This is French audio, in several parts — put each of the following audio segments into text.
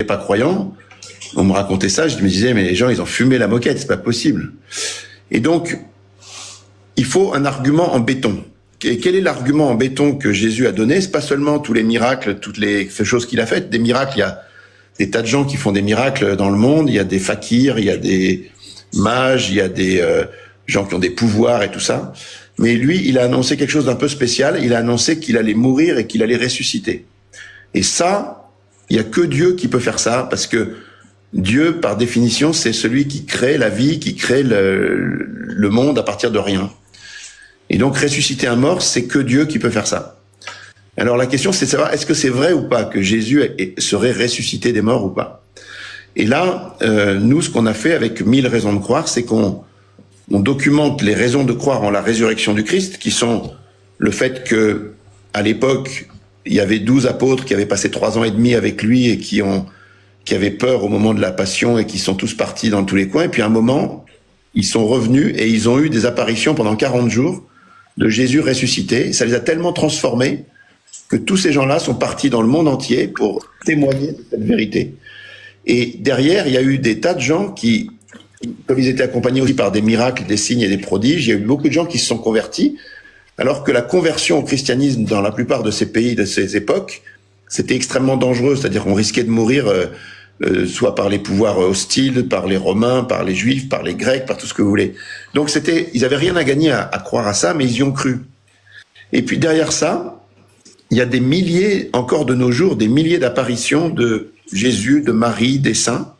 pas croyant, on me racontait ça, je me disais, mais les gens, ils ont fumé la moquette, c'est pas possible. Et donc, il faut un argument en béton. Et quel est l'argument en béton que Jésus a donné? C'est pas seulement tous les miracles, toutes les choses qu'il a faites. Des miracles, il y a des tas de gens qui font des miracles dans le monde. Il y a des fakirs, il y a des mages, il y a des gens qui ont des pouvoirs et tout ça. Mais lui, il a annoncé quelque chose d'un peu spécial. Il a annoncé qu'il allait mourir et qu'il allait ressusciter. Et ça, il y a que Dieu qui peut faire ça, parce que Dieu, par définition, c'est celui qui crée la vie, qui crée le monde à partir de rien. Et donc, ressusciter un mort, c'est que Dieu qui peut faire ça. Alors, la question, c'est de savoir, est-ce que c'est vrai ou pas que Jésus serait ressuscité des morts ou pas? Et là, nous, ce qu'on a fait avec 1000 raisons de croire, c'est qu'on documente les raisons de croire en la résurrection du Christ, qui sont le fait que, à l'époque, il y avait 12 apôtres qui avaient passé 3 ans et demi avec lui et qui avaient peur au moment de la passion et qui sont tous partis dans tous les coins. Et puis, à un moment, ils sont revenus et ils ont eu des apparitions pendant 40 jours de Jésus ressuscité. Ça les a tellement transformés que tous ces gens-là sont partis dans le monde entier pour témoigner de cette vérité. Et derrière, il y a eu des tas de gens qui, comme ils étaient accompagnés aussi par des miracles, des signes et des prodiges, il y a eu beaucoup de gens qui se sont convertis, alors que la conversion au christianisme dans la plupart de ces pays, de ces époques, c'était extrêmement dangereux, c'est-à-dire qu'on risquait de mourir soit par les pouvoirs hostiles, par les Romains, par les Juifs, par les Grecs, par tout ce que vous voulez. Donc ils avaient rien à gagner à croire à ça, mais ils y ont cru. Et puis derrière ça, il y a des milliers, encore de nos jours, des milliers d'apparitions de Jésus, de Marie, des saints.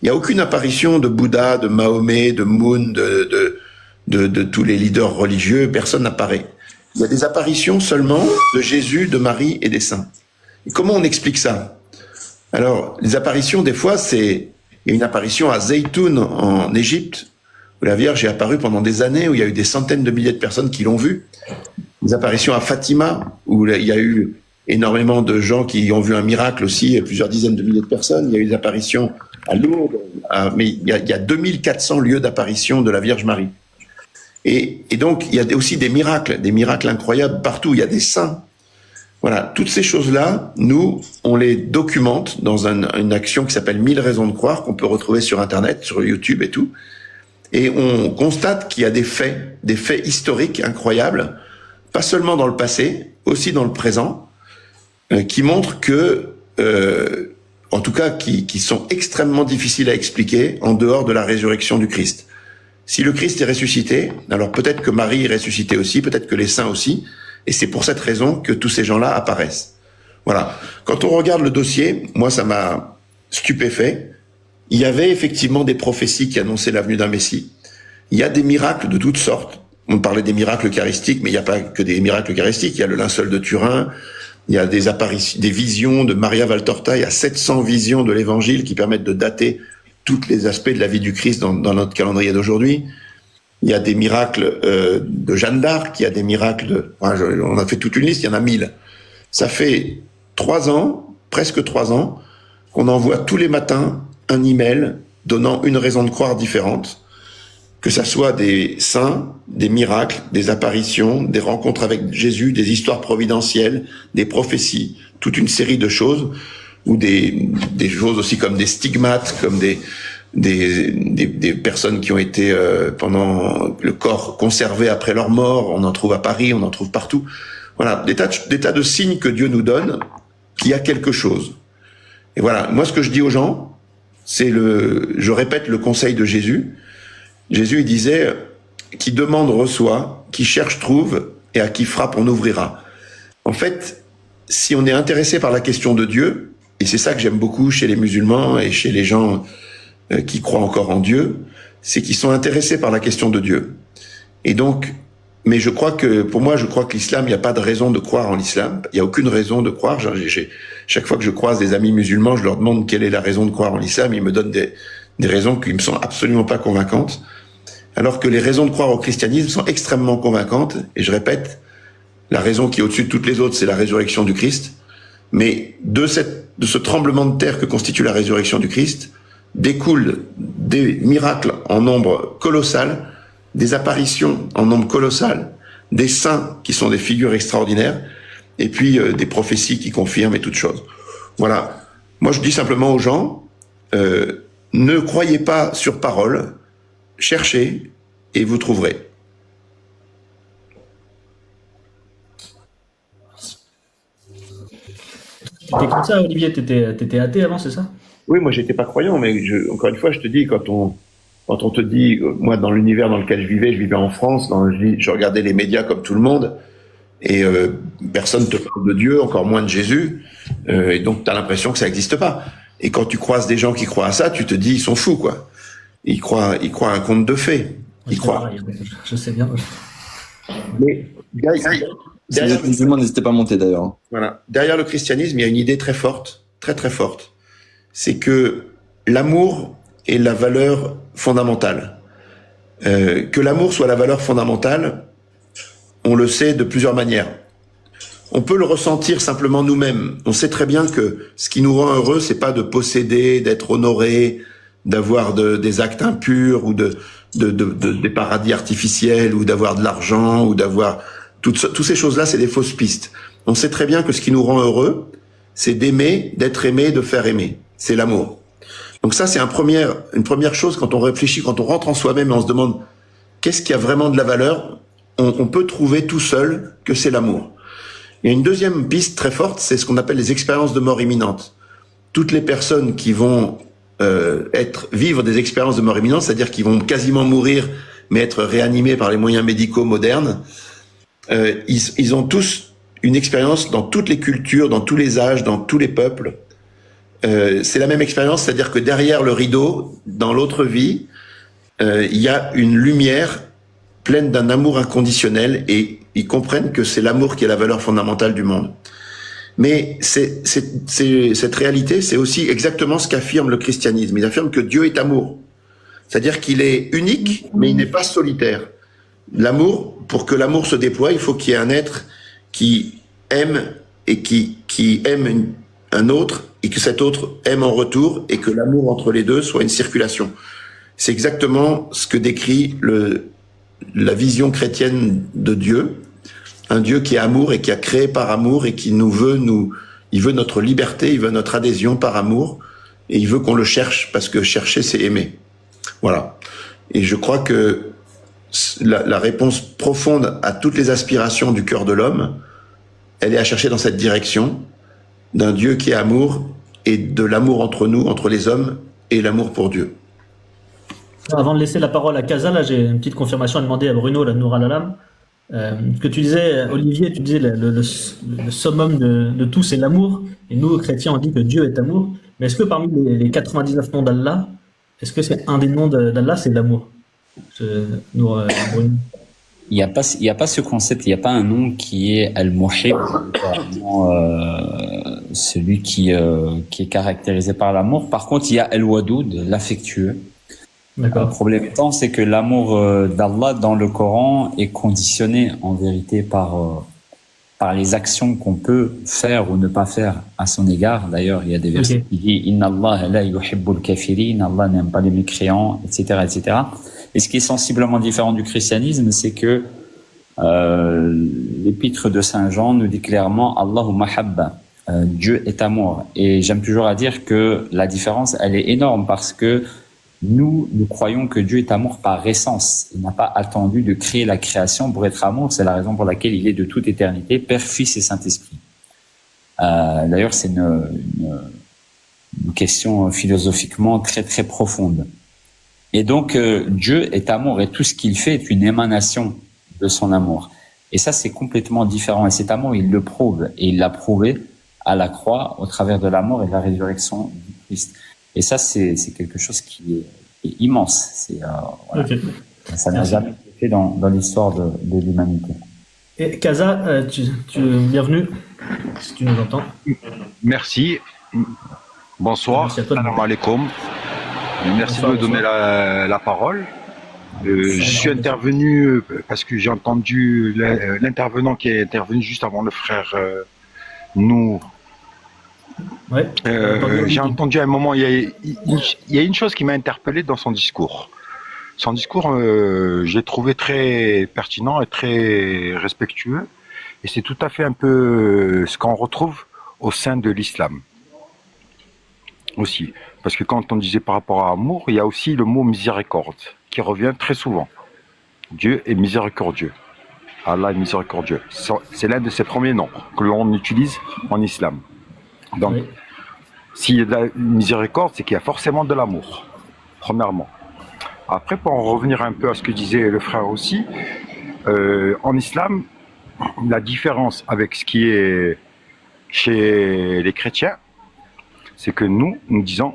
Il n'y a aucune apparition de Bouddha, de Mahomet, de Moon, de tous les leaders religieux, personne n'apparaît. Il y a des apparitions seulement de Jésus, de Marie et des saints. Et comment on explique ça? Alors, les apparitions, des fois, il y a une apparition à Zaytoun, en Égypte, où la Vierge est apparue pendant des années, où il y a eu des centaines de milliers de personnes qui l'ont vue. Des apparitions à Fatima, où il y a eu énormément de gens qui ont vu un miracle aussi, plusieurs dizaines de milliers de personnes. Il y a eu des apparitions à Lourdes, mais il y a 2400 lieux d'apparition de la Vierge Marie. Et donc, il y a aussi des miracles incroyables partout. Il y a des saints. Voilà, toutes ces choses-là, nous, on les documente dans une action qui s'appelle 1000 raisons de croire, qu'on peut retrouver sur Internet, sur YouTube et tout. Et on constate qu'il y a des faits historiques incroyables, pas seulement dans le passé, aussi dans le présent, qui montrent que, en tout cas, qui sont extrêmement difficiles à expliquer en dehors de la résurrection du Christ. Si le Christ est ressuscité, alors peut-être que Marie est ressuscitée aussi, peut-être que les saints aussi, et c'est pour cette raison que tous ces gens-là apparaissent. Voilà. Quand on regarde le dossier, moi, ça m'a stupéfait. Il y avait effectivement des prophéties qui annonçaient l'avenue d'un Messie. Il y a des miracles de toutes sortes. On parlait des miracles eucharistiques, mais il n'y a pas que des miracles eucharistiques. Il y a le linceul de Turin, il y a des apparitions, des visions de Maria Valtorta. Il y a 700 visions de l'Évangile qui permettent de dater tous les aspects de la vie du Christ dans notre calendrier d'aujourd'hui. Il y a des miracles de Jeanne d'Arc, il y a des miracles on a fait toute une liste, il y en a 1000. Ça fait 3 ans, presque 3 ans, qu'on envoie tous les matins un email donnant une raison de croire différente, que ça soit des saints, des miracles, des apparitions, des rencontres avec Jésus, des histoires providentielles, des prophéties, toute une série de choses, ou des choses aussi comme des stigmates, comme des personnes qui ont été pendant le corps conservé après leur mort. On en trouve à Paris, on en trouve partout. Voilà, des tas de signes que Dieu nous donne qu'il y a quelque chose. Et voilà, moi ce que je dis aux gens, je répète le conseil de Jésus. Jésus il disait, qui demande reçoit, qui cherche trouve, et à qui frappe on ouvrira. En fait, si on est intéressé par la question de Dieu, et c'est ça que j'aime beaucoup chez les musulmans et chez les gens qui croient encore en Dieu, c'est qu'ils sont intéressés par la question de Dieu. Et donc, mais je crois que l'islam, il n'y a pas de raison de croire en l'islam. Il n'y a aucune raison de croire. Chaque fois que je croise des amis musulmans, je leur demande quelle est la raison de croire en l'islam. Ils me donnent des raisons qui me sont absolument pas convaincantes. Alors que les raisons de croire au christianisme sont extrêmement convaincantes. Et je répète, la raison qui est au-dessus de toutes les autres, c'est la résurrection du Christ. Mais de ce tremblement de terre que constitue la résurrection du Christ, découlent des miracles en nombre colossal, des apparitions en nombre colossal, des saints qui sont des figures extraordinaires, et puis des prophéties qui confirment et toutes choses. Voilà. Moi, je dis simplement aux gens, ne croyez pas sur parole, cherchez et vous trouverez. T'étais comme ça, Olivier, t'étais athée avant, c'est ça? Oui, moi, j'étais pas croyant, mais encore une fois, je te dis, quand on te dit, moi, dans l'univers dans lequel je vivais en France, je regardais les médias comme tout le monde, et personne te parle de Dieu, encore moins de Jésus, et donc tu as l'impression que ça n'existe pas. Et quand tu croises des gens qui croient à ça, tu te dis, ils sont fous, quoi. Ils croient à un conte de fées. Ils croient. Je sais bien. Mais Si vous êtes musulman, n'hésitez pas à monter d'ailleurs. voilà, derrière le christianisme, il y a une idée très forte, très très forte. C'est que l'amour est la valeur fondamentale. Que l'amour soit la valeur fondamentale, on le sait de plusieurs manières. On peut le ressentir simplement nous-mêmes. On sait très bien que ce qui nous rend heureux, c'est pas de posséder, d'être honoré, d'avoir des actes impurs ou des paradis artificiels ou d'avoir de l'argent ou d'avoir toutes ces choses-là, c'est des fausses pistes. On sait très bien que ce qui nous rend heureux, c'est d'aimer, d'être aimé, de faire aimer. C'est l'amour. Donc ça, c'est une première chose quand on réfléchit, quand on rentre en soi-même et on se demande qu'est-ce qui a vraiment de la valeur. On peut trouver tout seul que c'est l'amour. Il y a une deuxième piste très forte, c'est ce qu'on appelle les expériences de mort imminente. Toutes les personnes qui vont vivre des expériences de mort imminente, c'est-à-dire qu'ils vont quasiment mourir, mais être réanimés par les moyens médicaux modernes, ils ont tous une expérience dans toutes les cultures, dans tous les âges, dans tous les peuples. C'est la même expérience, c'est-à-dire que derrière le rideau, dans l'autre vie, il y a une lumière pleine d'un amour inconditionnel et ils comprennent que c'est l'amour qui est la valeur fondamentale du monde. Mais cette réalité, c'est aussi exactement ce qu'affirme le christianisme. Il affirme que Dieu est amour. C'est-à-dire qu'il est unique, mais il n'est pas solitaire. L'amour, pour que l'amour se déploie, il faut qu'il y ait un être qui aime et qui aime un autre et que cet autre aime en retour et que l'amour entre les deux soit une circulation. C'est exactement ce que décrit la vision chrétienne de Dieu, un Dieu qui est amour et qui a créé par amour et qui il veut notre liberté, il veut notre adhésion par amour et il veut qu'on le cherche parce que chercher c'est aimer. Voilà. Et je crois que la réponse profonde à toutes les aspirations du cœur de l'homme, elle est à chercher dans cette direction d'un Dieu qui est amour et de l'amour entre nous, entre les hommes et l'amour pour Dieu. Avant de laisser la parole à Casa, là, j'ai une petite confirmation à demander à Bruno, la Nour al-Alam. Que tu disais, Olivier, tu disais le summum de tout, c'est l'amour. Et nous, chrétiens, on dit que Dieu est amour. Mais est-ce que parmi les 99 noms d'Allah, est-ce que c'est un des noms d'Allah, c'est l'amour? Bruno. Il y a pas ce concept, il n'y a pas un nom qui est Al-Muhib, celui qui est caractérisé par l'amour. Par contre, il y a Al-Wadoud, l'affectueux. Le problème étant, c'est que l'amour d'Allah dans le Coran est conditionné en vérité par les actions qu'on peut faire ou ne pas faire à son égard. D'ailleurs, il y a des versets qui disent Inna Allah la yuhibbul kafirin, Allah n'aime pas les mécréants, etc., etc. Et ce qui est sensiblement différent du christianisme, c'est que l'épître de Saint Jean nous dit clairement Allahu mahabba, Dieu est amour. Et j'aime toujours à dire que la différence, elle est énorme parce que nous croyons que Dieu est amour par essence. Il n'a pas attendu de créer la création pour être amour. C'est la raison pour laquelle il est de toute éternité, Père, Fils et Saint-Esprit. D'ailleurs, c'est une question philosophiquement très très profonde. Et donc, Dieu est amour et tout ce qu'il fait est une émanation de son amour. Et ça, c'est complètement différent. Et cet amour, il le prouve. Et il l'a prouvé à la croix au travers de la mort et de la résurrection du Christ. Et ça, c'est quelque chose qui est immense. Voilà. Ça n'a jamais été fait dans l'histoire de l'humanité. Et Casa, bienvenue, si tu nous entends. Merci. Bonsoir. Salam alaikum. Merci de me donner la parole. Je suis intervenu parce que j'ai entendu l'intervenant qui est intervenu juste avant le frère Nour. Ouais. J'ai entendu à un moment, il y a une chose qui m'a interpellé dans son discours. Son discours, j'ai trouvé très pertinent et très respectueux. Et c'est tout à fait un peu ce qu'on retrouve au sein de l'islam. aussi. Parce que quand on disait par rapport à amour, il y a aussi le mot miséricorde qui revient très souvent. Dieu est miséricordieux. Allah est miséricordieux. C'est l'un de ses premiers noms que l'on utilise en islam. Donc, Oui. s'il y a de la miséricorde, c'est qu'il y a forcément de l'amour, premièrement. Après, pour en revenir un peu à ce que disait le frère aussi, en islam, la différence avec ce qui est chez les chrétiens, c'est que nous disons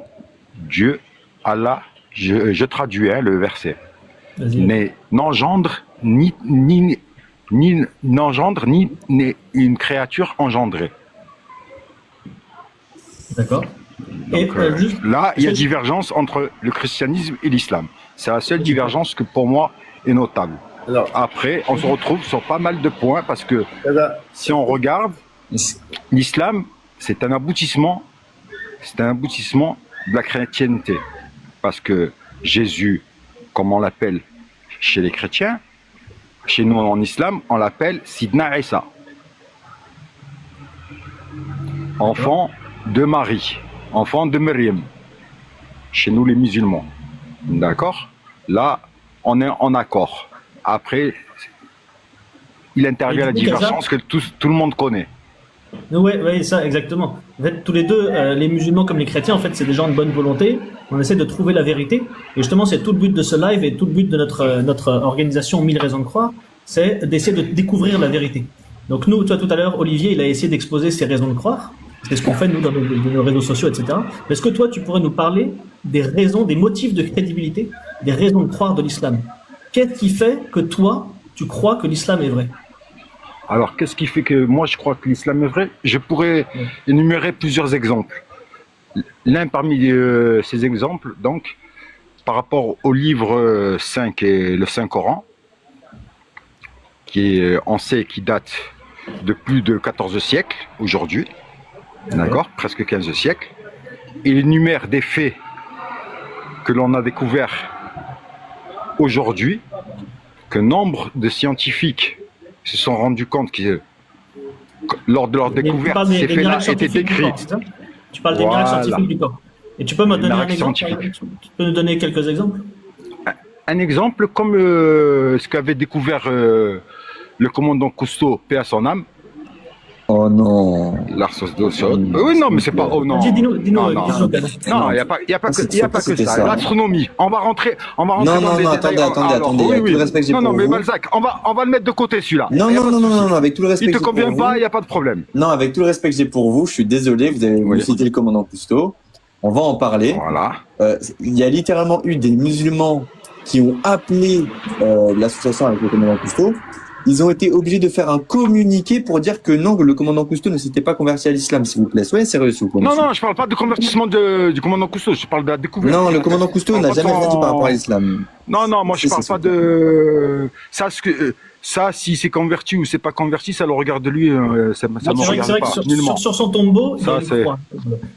Dieu, Allah, je traduis le verset, Vas-y. n'engendre ni une créature engendrée. D'accord. Et Donc, juste, là, il y a divergence entre le christianisme et l'islam. C'est la seule divergence que pour moi est notable. Alors, Après, on se retrouve sur pas mal de points parce que si on regarde, l'islam, c'est un aboutissement de la chrétienté. Parce que Jésus, comme on l'appelle chez les chrétiens, chez nous en islam, on l'appelle Sidna Isa. Enfant de Marie, enfant de Myriam, chez nous les musulmans. D'accord? Là, on est en accord. Après, il intervient la divergence que tout le monde connaît. Oui, ça, exactement. En fait, tous les deux, les musulmans comme les chrétiens, en fait, c'est des gens de bonne volonté. On essaie de trouver la vérité. Et justement, c'est tout le but de ce live et tout le but de notre organisation 1000 raisons de croire, c'est d'essayer de découvrir la vérité. Donc nous, toi, tout à l'heure, Olivier, il a essayé d'exposer ses raisons de croire. C'est ce qu'on fait, nous, dans nos réseaux sociaux, etc. Mais est-ce que toi, tu pourrais nous parler des raisons, des motifs de crédibilité, des raisons de croire de l'islam? Qu'est-ce qui fait que toi, tu crois que l'islam est vrai? Alors, qu'est-ce qui fait que moi je crois que l'islam est vrai? Je pourrais énumérer plusieurs exemples. L'un parmi ces exemples, donc, par rapport au livre 5 et le Saint-Coran, on sait qui date de plus de 14 siècles aujourd'hui, d'accord, presque 15 siècles, il énumère des faits que l'on a découverts aujourd'hui, que nombre de scientifiques se sont rendus compte que lors de leur découverte, ces faits-là étaient décrits. Tu parles des miracles scientifiques du corps. Et tu peux me donner un exemple? Tu peux nous donner quelques exemples? Un exemple, comme ce qu'avait découvert le commandant Cousteau, paix à son âme. Oh non. L'arsos d'Ossot. Oui, non, mais c'est pas. Oh non. Dis-nous. Non, il n'y a pas que ça. L'astronomie. On va rentrer Non, dans les détails. Attendez. Avec tout le respect que j'ai pour vous. Non, mais Balzac, on va le mettre de côté celui-là. Non, avec tout le respect que Il j'ai te pour convient vous. pas, il n'y a pas de problème. Non, avec tout le respect que j'ai pour vous, je suis désolé, vous avez cité le commandant Cousteau. On va en parler. Voilà. Il y a littéralement eu des musulmans qui ont appelé l'association avec le commandant Cousteau. Ils ont été obligés de faire un communiqué pour dire que non, que le commandant Cousteau ne s'était pas converti à l'islam, s'il vous plaît. Soyez sérieux, s'il vous plaît. Non, je parle pas de convertissement du commandant Cousteau, je parle de la découverte. Non, le commandant Cousteau n'a jamais rien dit par rapport à l'islam. Non, moi je parle pas de ça, si c'est converti ou c'est pas converti, ça le regarde lui, ça me regarde pas. Sur son tombeau, il y a une croix.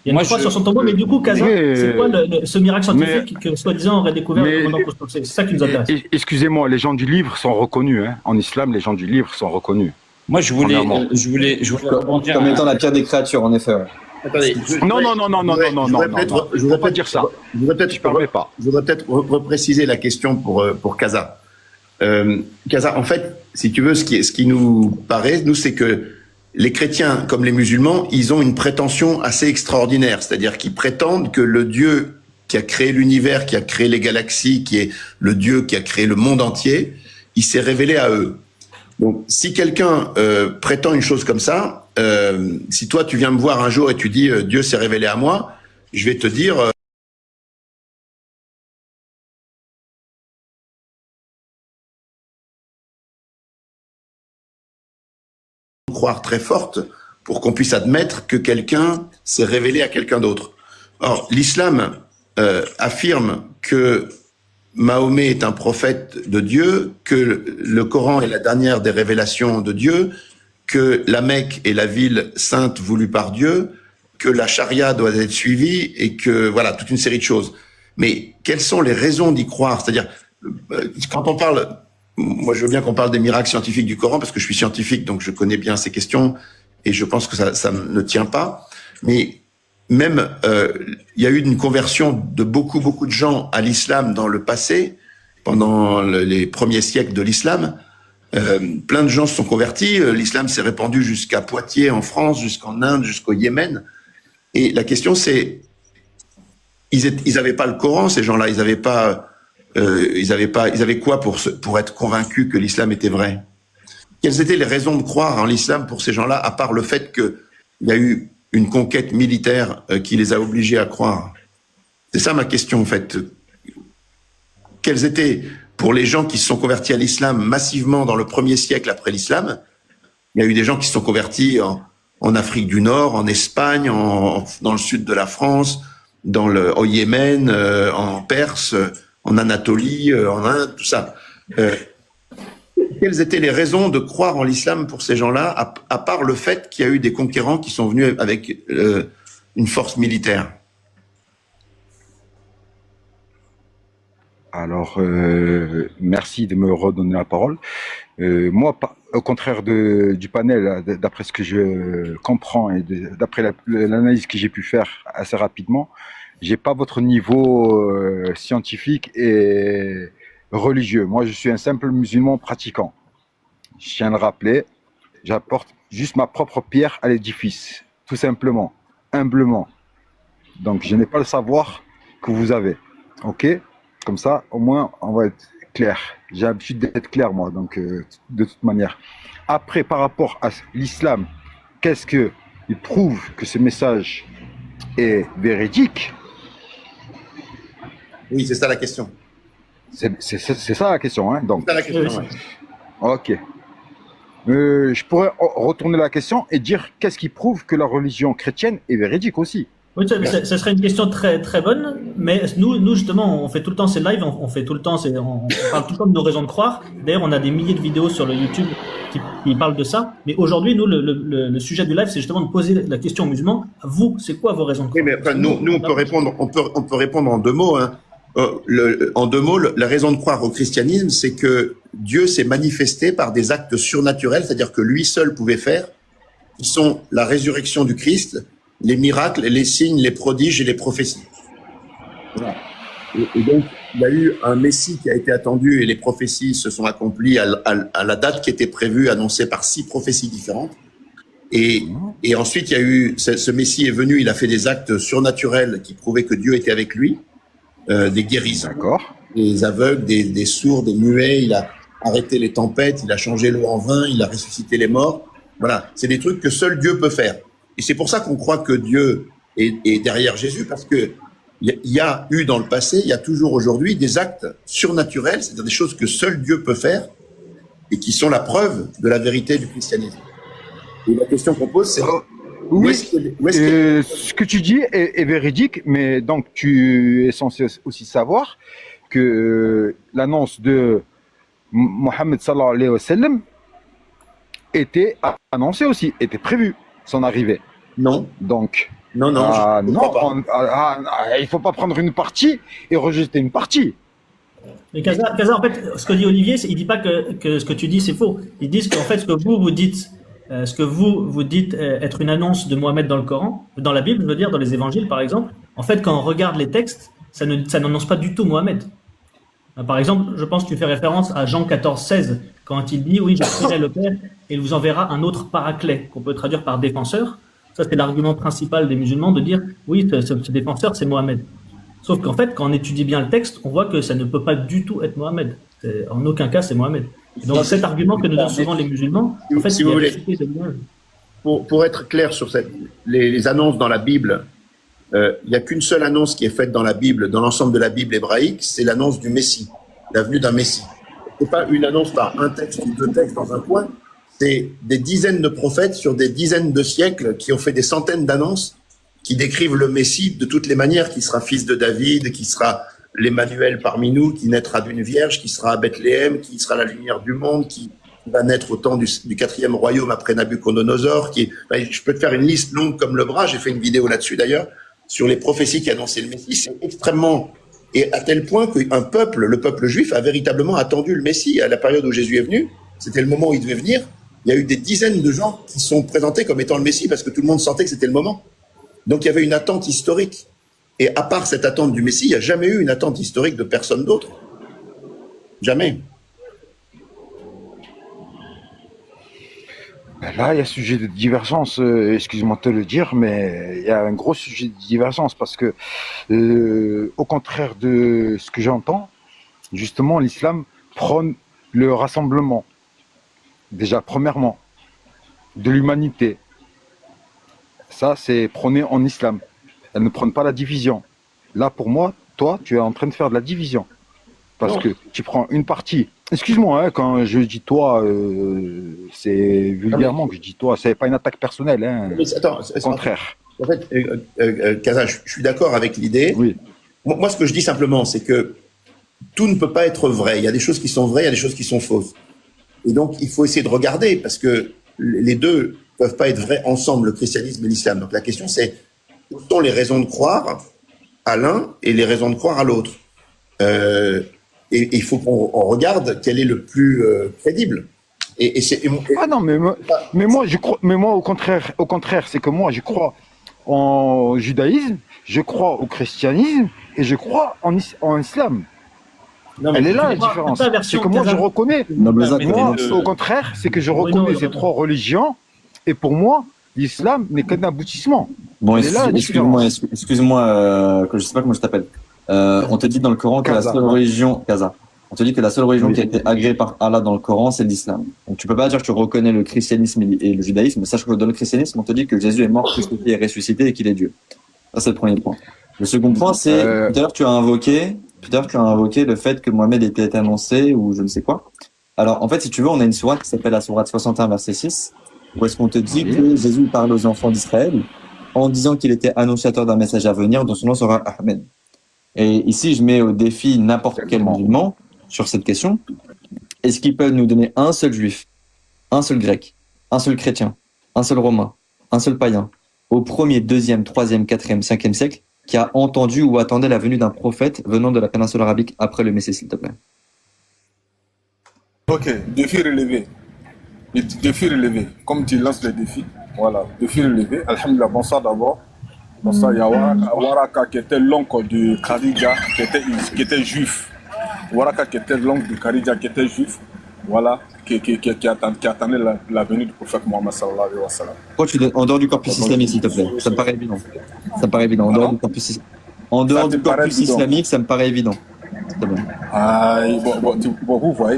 Il y a une croix sur son tombeau, mais du coup, Kaza, c'est quoi ce miracle scientifique que soi-disant aurait découvert le commandant Cousteau? C'est ça qui nous intéresse. Excusez-moi, les gens du livre sont reconnus, hein. En islam, les gens du livre sont reconnus. Moi, je voulais rebondir. Comme étant la pire des créatures, en effet. Attendez. Non, je voudrais pas dire ça. Je voudrais peut-être repréciser la question pour Kaza. Kaza, en fait, si tu veux, ce qui nous paraît, nous, c'est que les chrétiens, comme les musulmans, ils ont une prétention assez extraordinaire, c'est-à-dire qu'ils prétendent que le Dieu qui a créé l'univers, qui a créé les galaxies, qui est le Dieu qui a créé le monde entier, il s'est révélé à eux. Donc, si quelqu'un prétend une chose comme ça, si toi tu viens me voir un jour et tu dis Dieu s'est révélé à moi, je vais te dire croire très forte pour qu'on puisse admettre que quelqu'un s'est révélé à quelqu'un d'autre. Or, l'islam affirme que Mahomet est un prophète de Dieu, que le Coran est la dernière des révélations de Dieu, que la Mecque est la ville sainte voulue par Dieu, que la charia doit être suivie et que voilà, toute une série de choses. Mais quelles sont les raisons d'y croire? C'est-à-dire, quand on parle, moi je veux bien qu'on parle des miracles scientifiques du Coran parce que je suis scientifique, donc je connais bien ces questions et je pense que ça ne tient pas. Mais même il y a eu une conversion de beaucoup de gens à l'islam dans le passé, pendant les premiers siècles de l'islam. Plein de gens se sont convertis. L'islam s'est répandu jusqu'à Poitiers en France, jusqu'en Inde, jusqu'au Yémen. Et la question c'est, ils avaient pas le Coran, ces gens-là. Ils avaient quoi pour être convaincus que l'islam était vrai? Quelles étaient les raisons de croire en l'islam pour ces gens-là, à part le fait qu'il y a eu une conquête militaire qui les a obligés à croire? C'est ça ma question, en fait. Quelles étaient, pour les gens qui se sont convertis à l'islam massivement dans le premier siècle après l'islam, il y a eu des gens qui se sont convertis en Afrique du Nord, en Espagne, dans le sud de la France, au Yémen, en Perse, en Anatolie, en Inde, tout ça. Quelles étaient les raisons de croire en l'islam pour ces gens-là, à part le fait qu'il y a eu des conquérants qui sont venus avec une force militaire? Alors, merci de me redonner la parole. Moi, au contraire du panel, d'après ce que je comprends et d'après l'analyse que j'ai pu faire assez rapidement, j'ai pas votre niveau scientifique et religieux. Moi, je suis un simple musulman pratiquant. Je tiens à le rappeler, j'apporte juste ma propre pierre à l'édifice, tout simplement, humblement. Donc, je n'ai pas le savoir que vous avez. Ok? Comme ça, au moins, on va être clair. J'ai l'habitude d'être clair, moi, donc de toute manière. Après, par rapport à l'islam, qu'est-ce qu'il prouve que ce message est véridique? Oui, c'est ça la question. C'est ça la question, hein? Donc, c'est ça la question, ouais. Ok. Je pourrais retourner la question et dire qu'est-ce qui prouve que la religion chrétienne est véridique aussi. Oui, ça serait une question très très bonne, mais nous justement, on fait tout le temps ces lives, on fait tout le temps, on parle tout le temps de nos raisons de croire. D'ailleurs, on a des milliers de vidéos sur le YouTube qui parlent de ça. Mais aujourd'hui, nous, le sujet du live, c'est justement de poser la question aux musulmans. Vous, c'est quoi vos raisons de croire? Oui, mais après, nous, on peut répondre, on peut répondre en deux mots. Hein. En deux mots, la raison de croire au christianisme, c'est que Dieu s'est manifesté par des actes surnaturels, c'est-à-dire que lui seul pouvait faire, qui sont la résurrection du Christ, les miracles, les signes, les prodiges et les prophéties. Voilà. Et donc, il y a eu un Messie qui a été attendu et les prophéties se sont accomplies à la date qui était prévue, annoncée par 6 prophéties différentes. Et ensuite, il y a eu, ce Messie est venu, il a fait des actes surnaturels qui prouvaient que Dieu était avec lui, des guérisons, des aveugles, des sourds, des muets, il a arrêté les tempêtes, il a changé l'eau en vin, il a ressuscité les morts. Voilà, c'est des trucs que seul Dieu peut faire. Et c'est pour ça qu'on croit que Dieu est derrière Jésus, parce que il y a eu dans le passé, il y a toujours aujourd'hui des actes surnaturels, c'est-à-dire des choses que seul Dieu peut faire et qui sont la preuve de la vérité du christianisme. Et la question qu'on pose, c'est oui, ce que tu dis est véridique, mais donc tu es censé aussi savoir que l'annonce de Mohammed sallallahu alayhi wa sallam était annoncée aussi, était prévue. Son arrivée. Non. Donc. Non. Il faut pas prendre une partie et rejeter une partie. Mais Kaza, en fait, ce que dit Olivier, il dit pas que ce que tu dis c'est faux. Ils disent qu'en fait, ce que vous dites être une annonce de Mohammed dans le Coran, dans la Bible, je veux dire, dans les évangiles par exemple. En fait, quand on regarde les textes, ça n'annonce pas du tout Mohammed. Par exemple, je pense que tu fais référence à Jean 14,16, quand il dit « Oui, je prierai le Père et il vous enverra un autre paraclet », qu'on peut traduire par défenseur. Ça, c'est l'argument principal des musulmans de dire « Oui, ce défenseur, c'est Mohammed ». Sauf qu'en fait, quand on étudie bien le texte, on voit que ça ne peut pas du tout être Mohammed. En aucun cas, c'est Mohammed. Et donc, cet argument que nous donnent souvent les musulmans, en fait, si vous voulez, pour être clair sur les annonces dans la Bible, il n'y a qu'une seule annonce qui est faite dans la Bible, dans l'ensemble de la Bible hébraïque, c'est l'annonce du Messie, la venue d'un Messie. C'est pas une annonce par un texte ou 2 textes dans un coin, c'est des dizaines de prophètes sur des dizaines de siècles qui ont fait des centaines d'annonces qui décrivent le Messie de toutes les manières, qui sera fils de David, qui sera l'Emmanuel parmi nous, qui naîtra d'une vierge, qui sera à Bethléem, qui sera la lumière du monde, qui va naître au temps du 4e royaume après Nabuchodonosor. Je peux te faire une liste longue comme le bras, j'ai fait une vidéo là-dessus d'ailleurs, sur les prophéties qui annonçaient le Messie. C'est extrêmement... Et à tel point qu'un peuple, le peuple juif, a véritablement attendu le Messie. À la période où Jésus est venu, c'était le moment où il devait venir, il y a eu des dizaines de gens qui sont présentés comme étant le Messie parce que tout le monde sentait que c'était le moment. Donc il y avait une attente historique. Et à part cette attente du Messie, il n'y a jamais eu une attente historique de personne d'autre. Jamais. Là, il y a sujet de divergence, excuse-moi de te le dire, mais il y a un gros sujet de divergence parce que, au contraire de ce que j'entends, justement, l'islam prône le rassemblement. Déjà, premièrement, de l'humanité. Ça, c'est prôné en islam. Elle ne prône pas la division. Là, pour moi, toi, tu es en train de faire de la division. Parce que tu prends une partie. Excuse-moi, hein, quand je dis toi, c'est vulgairement que je dis toi. C'est pas une attaque personnelle. Hein. Attends, au contraire. En fait, Kaza, je suis d'accord avec l'idée. Oui. Moi, ce que je dis simplement, c'est que tout ne peut pas être vrai. Il y a des choses qui sont vraies, il y a des choses qui sont fausses. Et donc, il faut essayer de regarder, parce que les deux peuvent pas être vrais ensemble, le christianisme et l'islam. Donc, la question, c'est quelles sont les raisons de croire à l'un et les raisons de croire à l'autre. Et il faut qu'on regarde quel est le plus crédible. Ah non, mais moi, je crois, mais moi, au contraire, c'est que moi, je crois en judaïsme, je crois au christianisme et je crois en islam. Non, mais elle est là la différence. C'est que moi, je reconnais. Moi, au contraire, c'est que je reconnais ces trois religions et pour moi, l'islam n'est qu'un aboutissement. Bon, excuse-moi, que je sais pas comment je t'appelle. On te dit dans le Coran que Kaza, la seule religion, Kaza, on te dit que la seule religion qui a été agréée par Allah dans le Coran, c'est l'islam. Donc tu peux pas dire que tu reconnais le christianisme et le judaïsme, mais sache que dans le christianisme, on te dit que Jésus est mort, crucifié et ressuscité et qu'il est Dieu. Ça, c'est le premier point. Le second point, c'est, tout à l'heure tu as invoqué le fait que Mohamed était annoncé ou je ne sais quoi. Alors, en fait, si tu veux, on a une sourate qui s'appelle la sourate 61, verset 6, où est-ce qu'on te dit que Jésus parle aux enfants d'Israël en disant qu'il était annonciateur d'un message à venir dont son nom sera Ahmed. Et ici, je mets au défi n'importe quel musulman sur cette question. Est-ce qu'il peut nous donner un seul juif, un seul grec, un seul chrétien, un seul romain, un seul païen, au 1er, 2e, 3e, 4e, 5e siècle, qui a entendu ou attendait la venue d'un prophète venant de la péninsule arabique après le Messie, s'il te plaît? Ok, défi relevé. Défi relevé. Comme tu lances les défis, voilà, défi relevé. Alhamdulillah, bonsoir d'abord. Bonsoir, il y a Waraka qui était l'oncle de Khadija, qui était juif. Waraka qui était l'oncle de Khadija, qui était juif. Voilà, qui attendait la venue du prophète Mohammed sallallahu alayhi wa sallam. Pourquoi tu en dehors du corpus islamique, s'il te plaît? Ça me paraît évident. Ça me paraît évident. En dehors du corpus islamique, ça me paraît évident. Ah, bon,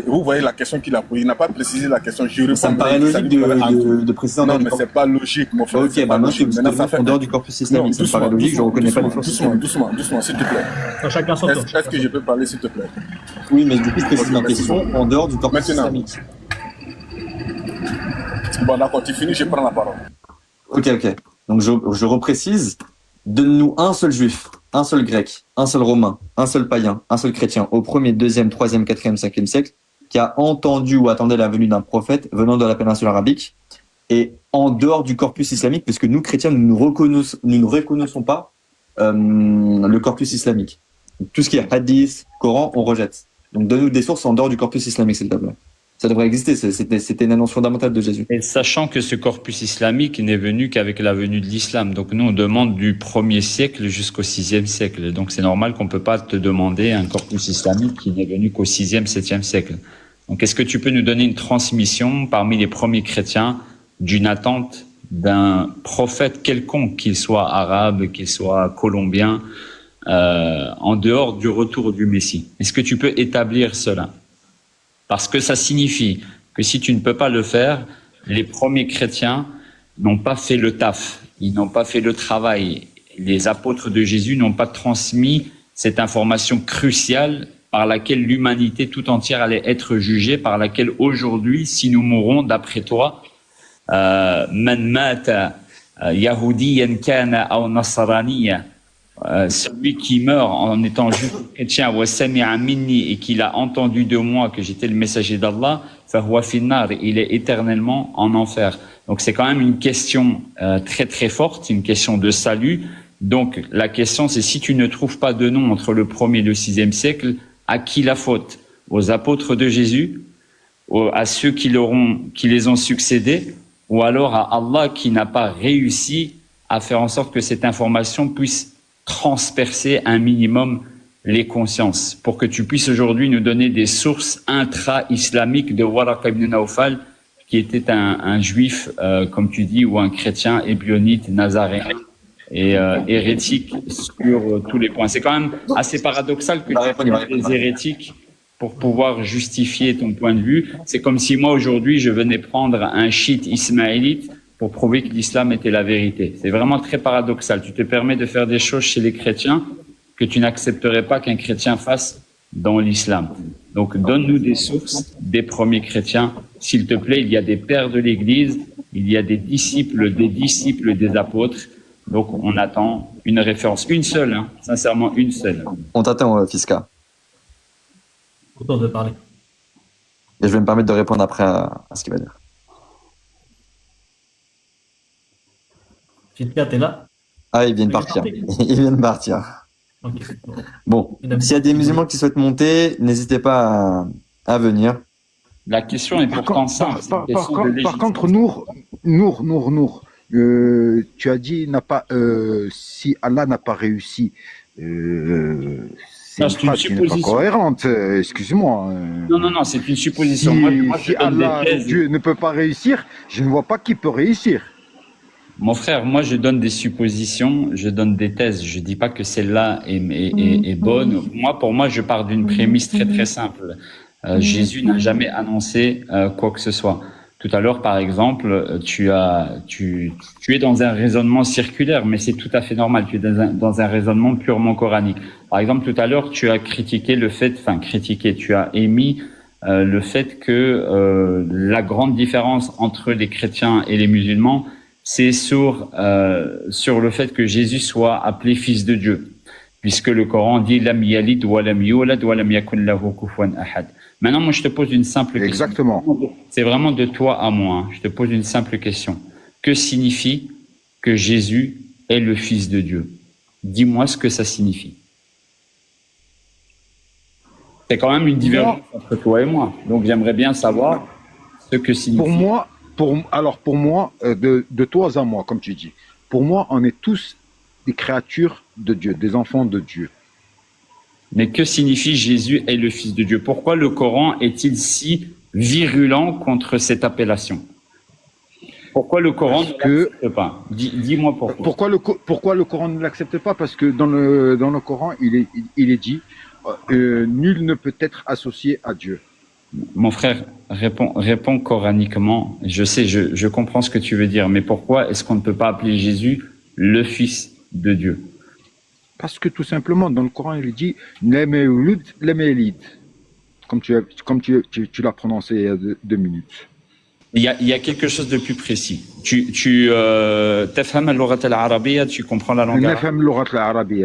vous voyez la question qu'il a posée. Il n'a pas précisé la question. Ça me paraît logique de préciser. Non, mais c'est pas logique, mon frère. Ok, maintenant en dehors du corpus islamique, ça me paraît logique. Je reconnais pas les forces. Doucement, s'il te plaît. Chacun son tour. Est-ce que je peux parler, s'il te plaît? Oui, mais du coup, je précise ma question en dehors du corpus islamique. Bon, d'accord, tu finis, je prends la parole. Ok. Donc, je reprécise. Donne-nous un seul juif, un seul grec, un seul romain, un seul païen, un seul chrétien au 1er, 2e, 3e, 4e, 5e siècle qui a entendu ou attendait la venue d'un prophète venant de la péninsule arabique et en dehors du corpus islamique, puisque nous, chrétiens, nous ne reconnaissons pas le corpus islamique. Donc, tout ce qui est hadith, Coran, on rejette. Donc, donne-nous des sources en dehors du corpus islamique, s'il te plaît. Ça devrait exister, c'était une annonce fondamentale de Jésus. Et sachant que ce corpus islamique n'est venu qu'avec la venue de l'islam. Donc nous, on demande du 1er siècle jusqu'au 6e siècle. Donc c'est normal qu'on ne peut pas te demander un corpus islamique qui n'est venu qu'au 6e, 7e siècle. Donc est-ce que tu peux nous donner une transmission parmi les premiers chrétiens d'une attente d'un prophète quelconque, qu'il soit arabe, qu'il soit colombien, en dehors du retour du Messie? Est-ce que tu peux établir cela? Parce que ça signifie que si tu ne peux pas le faire, les premiers chrétiens n'ont pas fait le taf, ils n'ont pas fait le travail. Les apôtres de Jésus n'ont pas transmis cette information cruciale par laquelle l'humanité tout entière allait être jugée, par laquelle aujourd'hui, si nous mourons, d'après toi, man mata yahudiyan kana aw nasraniya, celui qui meurt en étant juif chrétien et qu'il a entendu de moi que j'étais le messager d'Allah, il est éternellement en enfer. Donc c'est quand même une question très très forte, une question de salut. Donc la question c'est, si tu ne trouves pas de nom entre le 1er et le 6e siècle, à qui la faute? Aux apôtres de Jésus, à ceux qui les ont succédés, ou alors à Allah qui n'a pas réussi à faire en sorte que cette information puisse transpercer un minimum les consciences, pour que tu puisses aujourd'hui nous donner des sources intra-islamiques de Waraqa ibn Nawfal, qui était un juif, comme tu dis, ou un chrétien ébionite, nazaréen, et hérétique sur tous les points. C'est quand même assez paradoxal que tu aies des hérétiques pour pouvoir justifier ton point de vue. C'est comme si moi, aujourd'hui, je venais prendre un chiite ismaélite pour prouver que l'islam était la vérité. C'est vraiment très paradoxal. Tu te permets de faire des choses chez les chrétiens que tu n'accepterais pas qu'un chrétien fasse dans l'islam. Donc, donne-nous des sources des premiers chrétiens. S'il te plaît, il y a des pères de l'Église, il y a des disciples des apôtres. Donc, on attend une référence. Une seule, hein, sincèrement, une seule. On t'attend, Fiska. Content de parler. Et je vais me permettre de répondre après à ce qu'il va dire. Fitka, t'es là? Ah, il vient de partir. Il vient de partir. Okay. Bon, s'il y a des musulmans qui souhaitent monter, n'hésitez pas à venir. La question est pourtant simple. Par contre, Nour, tu as dit si Allah n'a pas réussi. C'est une phrase qui n'est pas cohérente. Excuse-moi. Non, c'est une supposition. Si Allah, Dieu ne peut pas réussir, je ne vois pas qui peut réussir. Mon frère, moi je donne des suppositions, je donne des thèses. Je dis pas que celle-là est bonne. Pour moi, je pars d'une prémisse très très simple. Jésus n'a jamais annoncé quoi que ce soit. Tout à l'heure, par exemple, tu es dans un raisonnement circulaire, mais c'est tout à fait normal. Tu es dans un raisonnement purement coranique. Par exemple, tout à l'heure, tu as critiqué tu as émis le fait que la grande différence entre les chrétiens et les musulmans, c'est sur le fait que Jésus soit appelé fils de Dieu, puisque le Coran dit lam yalid wa lam yulad wa lam yakun lahu kufuwan ahad. Maintenant, moi, je te pose une simple question. Exactement. C'est vraiment de toi à moi. Hein. Je te pose une simple question. Que signifie que Jésus est le Fils de Dieu? Dis-moi ce que ça signifie. C'est quand même une divergence entre toi et moi. Donc, j'aimerais bien savoir ce que signifie. Pour moi, de toi à moi, comme tu dis, pour moi, on est tous des créatures de Dieu, des enfants de Dieu. Mais que signifie Jésus est le Fils de Dieu? Pourquoi le Coran est-il si virulent contre cette appellation? Pourquoi le Coran ne l'accepte pas? Dis-moi pourquoi. Pourquoi le Coran ne l'accepte pas? Parce que dans le Coran, il est dit nul ne peut être associé à Dieu. Mon frère, réponds coraniquement. Je sais, je comprends ce que tu veux dire, mais pourquoi est-ce qu'on ne peut pas appeler Jésus le Fils de Dieu? Parce que tout simplement, dans le Coran, il dit Lemewlud, Lemelid, comme tu l'as prononcé il y a 2 minutes. Il y a quelque chose de plus précis. Tu tafham al-lughat al-arabiyya, tu comprends la langue arabe. Il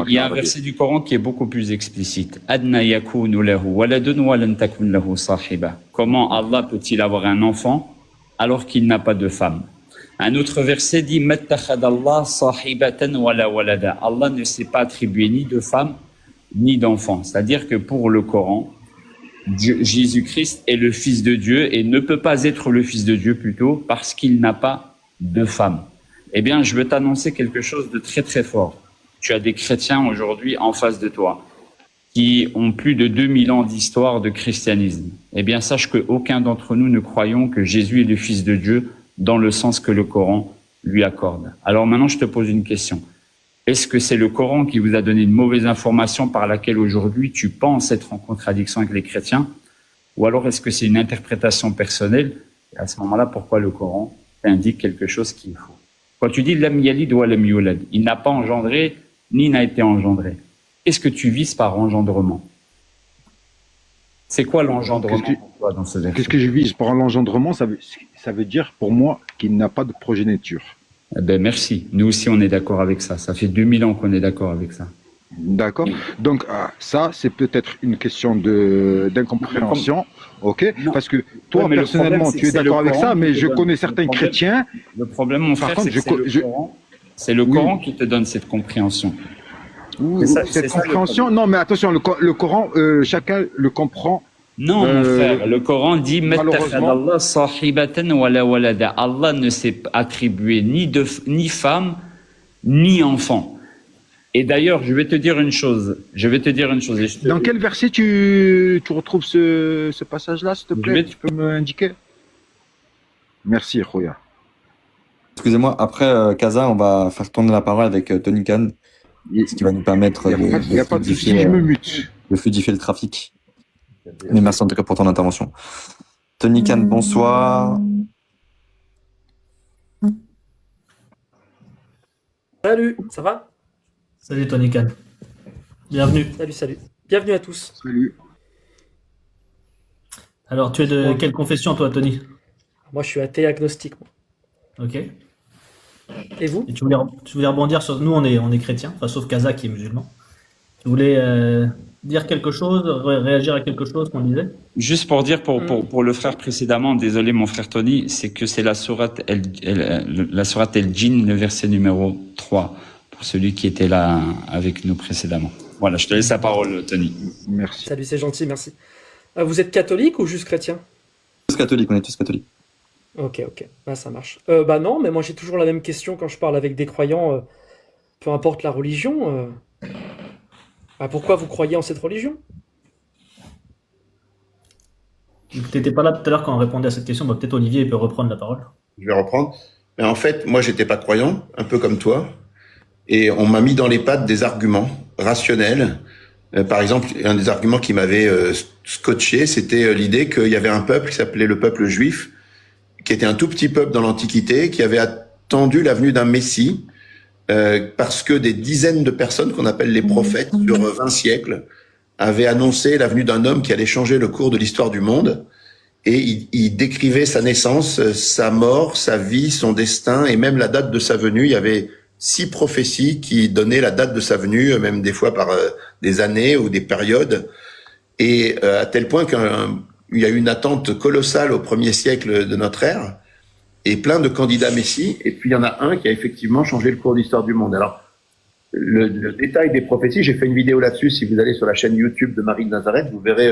y a un verset du Coran qui est beaucoup plus explicite. Adna yakunu lahu waladun wa lan takun lahu sahiba. Comment Allah peut-il avoir un enfant alors qu'il n'a pas de femme? Un autre verset dit mattakhadallah sahibatan wala walada. Allah ne s'est pas attribué ni de femme ni d'enfant. C'est-à-dire que pour le Coran, Jésus-Christ est le Fils de Dieu et ne peut pas être le Fils de Dieu plutôt parce qu'il n'a pas de femme. Eh bien, je veux t'annoncer quelque chose de très très fort. Tu as des chrétiens aujourd'hui en face de toi qui ont plus de 2000 ans d'histoire de christianisme. Eh bien, sache qu'aucun d'entre nous ne croyons que Jésus est le Fils de Dieu dans le sens que le Coran lui accorde. Alors maintenant, je te pose une question. Est-ce que c'est le Coran qui vous a donné une mauvaise information par laquelle aujourd'hui tu penses être en contradiction avec les chrétiens? Ou alors est-ce que c'est une interprétation personnelle? Et à ce moment-là, pourquoi le Coran t'indique quelque chose qu'il faut? Quand tu dis lam yalid wa lam yulad, il n'a pas engendré ni n'a été engendré. Qu'est-ce que tu vises par engendrement? C'est quoi l'engendrement pour toi dans ce verset? Qu'est-ce que je vise par l'engendrement? Ça veut dire pour moi qu'il n'a pas de progéniture. Eh ben merci. Nous aussi, on est d'accord avec ça. Ça fait 2000 ans qu'on est d'accord avec ça. D'accord. Donc, ça, c'est peut-être une question d'incompréhension. OK? Non. Parce que toi, personnellement, tu es d'accord avec ça, mais je connais certains chrétiens. Le problème, mon frère, c'est le Coran qui te donne cette compréhension. Cette compréhension, non, mais attention, le Coran, chacun le comprend Non, mon frère, le Coran dit malheureusement, Allah ne s'est attribué ni femme, ni enfant. Et d'ailleurs, je vais te dire une chose. dans quel verset tu retrouves ce passage-là, s'il te plaît? Tu peux me indiquer? Merci, Khoya. Excusez-moi, après Kaza, on va faire tourner la parole avec Tony Khan, ce qui va nous permettre Il n'y a pas de souci, je me mute. de fluidifier le trafic. Mais merci en tout cas pour ton intervention. Tony Khan, bonsoir. Salut, ça va? Salut Tony Khan. Bienvenue. Salut. Bienvenue à tous. Salut. Alors, tu es de quelle confession, toi, Tony? Moi, je suis athée agnostique. Moi. Ok. Et vous? Et tu voulais rebondir sur... Nous, on est chrétiens, enfin, sauf Kaza qui est musulman. Tu voulais dire quelque chose, réagir à quelque chose qu'on disait? Juste pour dire, pour le frère précédemment, désolé mon frère Tony, c'est que c'est la sourate El-Jinn, le verset numéro 3, pour celui qui était là avec nous précédemment. Voilà, je te laisse la parole, Tony. Merci. Salut, c'est gentil, merci. Vous êtes catholique ou juste chrétien? Tous catholiques, on est tous catholiques. Ok, bah, ça marche. Bah non, mais moi j'ai toujours la même question quand je parle avec des croyants, peu importe la religion. Bah, pourquoi vous croyez en cette religion? Tu n'étais pas là tout à l'heure quand on répondait à cette question, bah, peut-être Olivier peut reprendre la parole. Je vais reprendre. Mais en fait, moi, j'étais pas croyant, un peu comme toi, et on m'a mis dans les pattes des arguments rationnels. Par exemple, un des arguments qui m'avait scotché, c'était l'idée qu'il y avait un peuple qui s'appelait le peuple juif, qui était un tout petit peuple dans l'Antiquité, qui avait attendu la venue d'un Messie, parce que des dizaines de personnes qu'on appelle les prophètes sur 20 siècles avaient annoncé la venue d'un homme qui allait changer le cours de l'histoire du monde. Et il décrivait sa naissance, sa mort, sa vie, son destin et même la date de sa venue. Il y avait 6 prophéties qui donnaient la date de sa venue, même des fois par des années ou des périodes. Et à tel point qu'il y a eu une attente colossale au 1er siècle de notre ère et plein de candidats messie. Et puis il y en a un qui a effectivement changé le cours de l'histoire du monde. Alors, le détail des prophéties, j'ai fait une vidéo là-dessus. Si vous allez sur la chaîne YouTube de Marie de Nazareth, vous verrez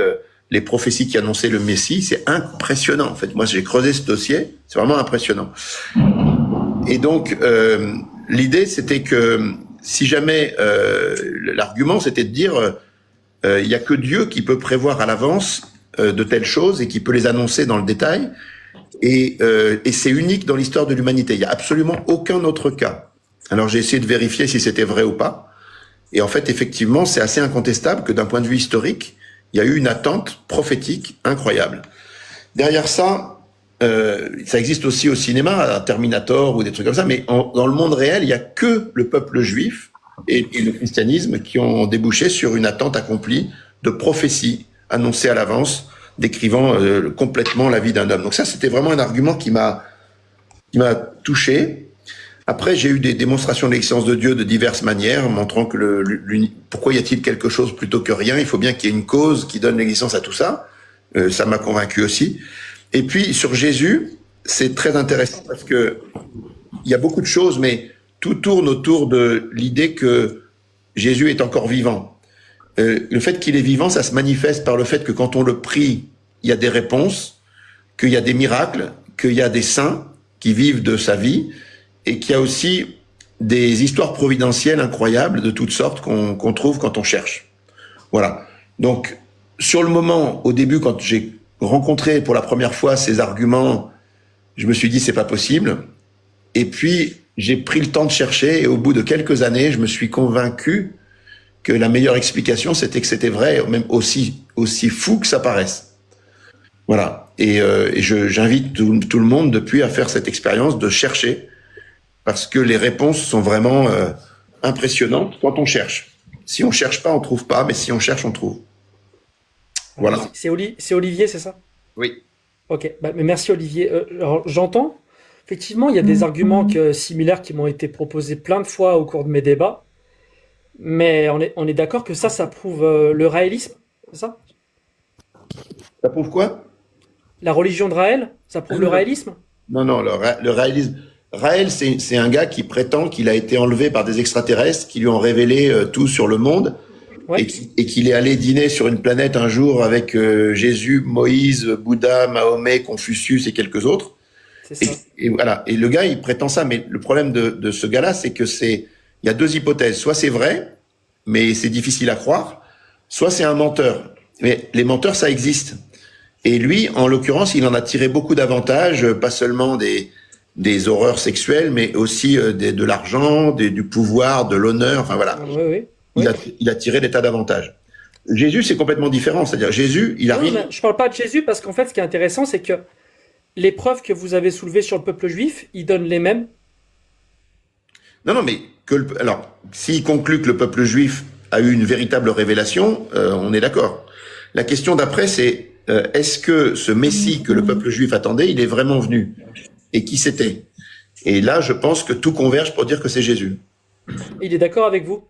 les prophéties qui annonçaient le Messie. C'est impressionnant, en fait. Moi, j'ai creusé ce dossier. C'est vraiment impressionnant. Et donc, l'idée, c'était que si jamais l'argument, c'était de dire il y a que Dieu qui peut prévoir à l'avance de telles choses et qui peut les annoncer dans le détail. Et c'est unique dans l'histoire de l'humanité. Il n'y a absolument aucun autre cas. Alors j'ai essayé de vérifier si c'était vrai ou pas. Et en fait, effectivement, c'est assez incontestable que d'un point de vue historique, il y a eu une attente prophétique incroyable. Derrière ça, ça existe aussi au cinéma, Terminator ou des trucs comme ça, mais dans le monde réel, il n'y a que le peuple juif et le christianisme qui ont débouché sur une attente accomplie de prophéties annoncées à l'avance, décrivant complètement la vie d'un homme. Donc ça, c'était vraiment un argument qui m'a touché. Après, j'ai eu des démonstrations de l'existence de Dieu de diverses manières, montrant que pourquoi y a-t-il quelque chose plutôt que rien? Il faut bien qu'il y ait une cause qui donne l'existence à tout ça. Ça m'a convaincu aussi. Et puis, sur Jésus, c'est très intéressant parce que il y a beaucoup de choses, mais tout tourne autour de l'idée que Jésus est encore vivant. Le fait qu'il est vivant, ça se manifeste par le fait que quand on le prie, il y a des réponses, qu'il y a des miracles, qu'il y a des saints qui vivent de sa vie, et qu'il y a aussi des histoires providentielles incroyables de toutes sortes qu'on trouve quand on cherche. Voilà. Donc, sur le moment, au début, quand j'ai rencontré pour la première fois ces arguments, je me suis dit c'est pas possible. Et puis, j'ai pris le temps de chercher et au bout de quelques années, je me suis convaincu que la meilleure explication, c'était que c'était vrai, même aussi fou que ça paraisse. Voilà. Et j'invite tout le monde depuis à faire cette expérience de chercher, parce que les réponses sont vraiment impressionnantes quand on cherche. Si on cherche pas, on trouve pas, mais si on cherche, on trouve. Voilà. C'est Olivier, c'est ça? Oui. Ok, bah, mais merci Olivier. Alors, j'entends, effectivement, il y a des arguments similaires qui m'ont été proposés plein de fois au cours de mes débats, mais on est d'accord que ça prouve le raélisme, c'est ça? Ça prouve quoi? La religion de Raël, ça prouve le raélisme? Non, le raélisme. Raël, c'est un gars qui prétend qu'il a été enlevé par des extraterrestres qui lui ont révélé tout sur le monde Ouais. et qu'il est allé dîner sur une planète un jour avec Jésus, Moïse, Bouddha, Mahomet, Confucius et quelques autres. C'est ça. Et voilà. Et le gars, il prétend ça, mais le problème de ce gars-là, c'est que il y a deux hypothèses. Soit c'est vrai, mais c'est difficile à croire. Soit c'est un menteur. Mais les menteurs, ça existe. Et lui, en l'occurrence, il en a tiré beaucoup d'avantages, pas seulement des horreurs sexuelles, mais aussi de l'argent, du pouvoir, de l'honneur. Enfin voilà. Oui. Il a tiré des tas d'avantages. Jésus, c'est complètement différent. C'est-à-dire, Jésus, il arrive. Je parle pas de Jésus parce qu'en fait, ce qui est intéressant, c'est que les preuves que vous avez soulevées sur le peuple juif, ils donnent les mêmes. Non, mais alors, s'il conclut que le peuple juif a eu une véritable révélation, on est d'accord. La question d'après, c'est est-ce que ce Messie que le peuple juif attendait, il est vraiment venu? Et qui c'était? Et là, je pense que tout converge pour dire que c'est Jésus. Il est d'accord avec vous?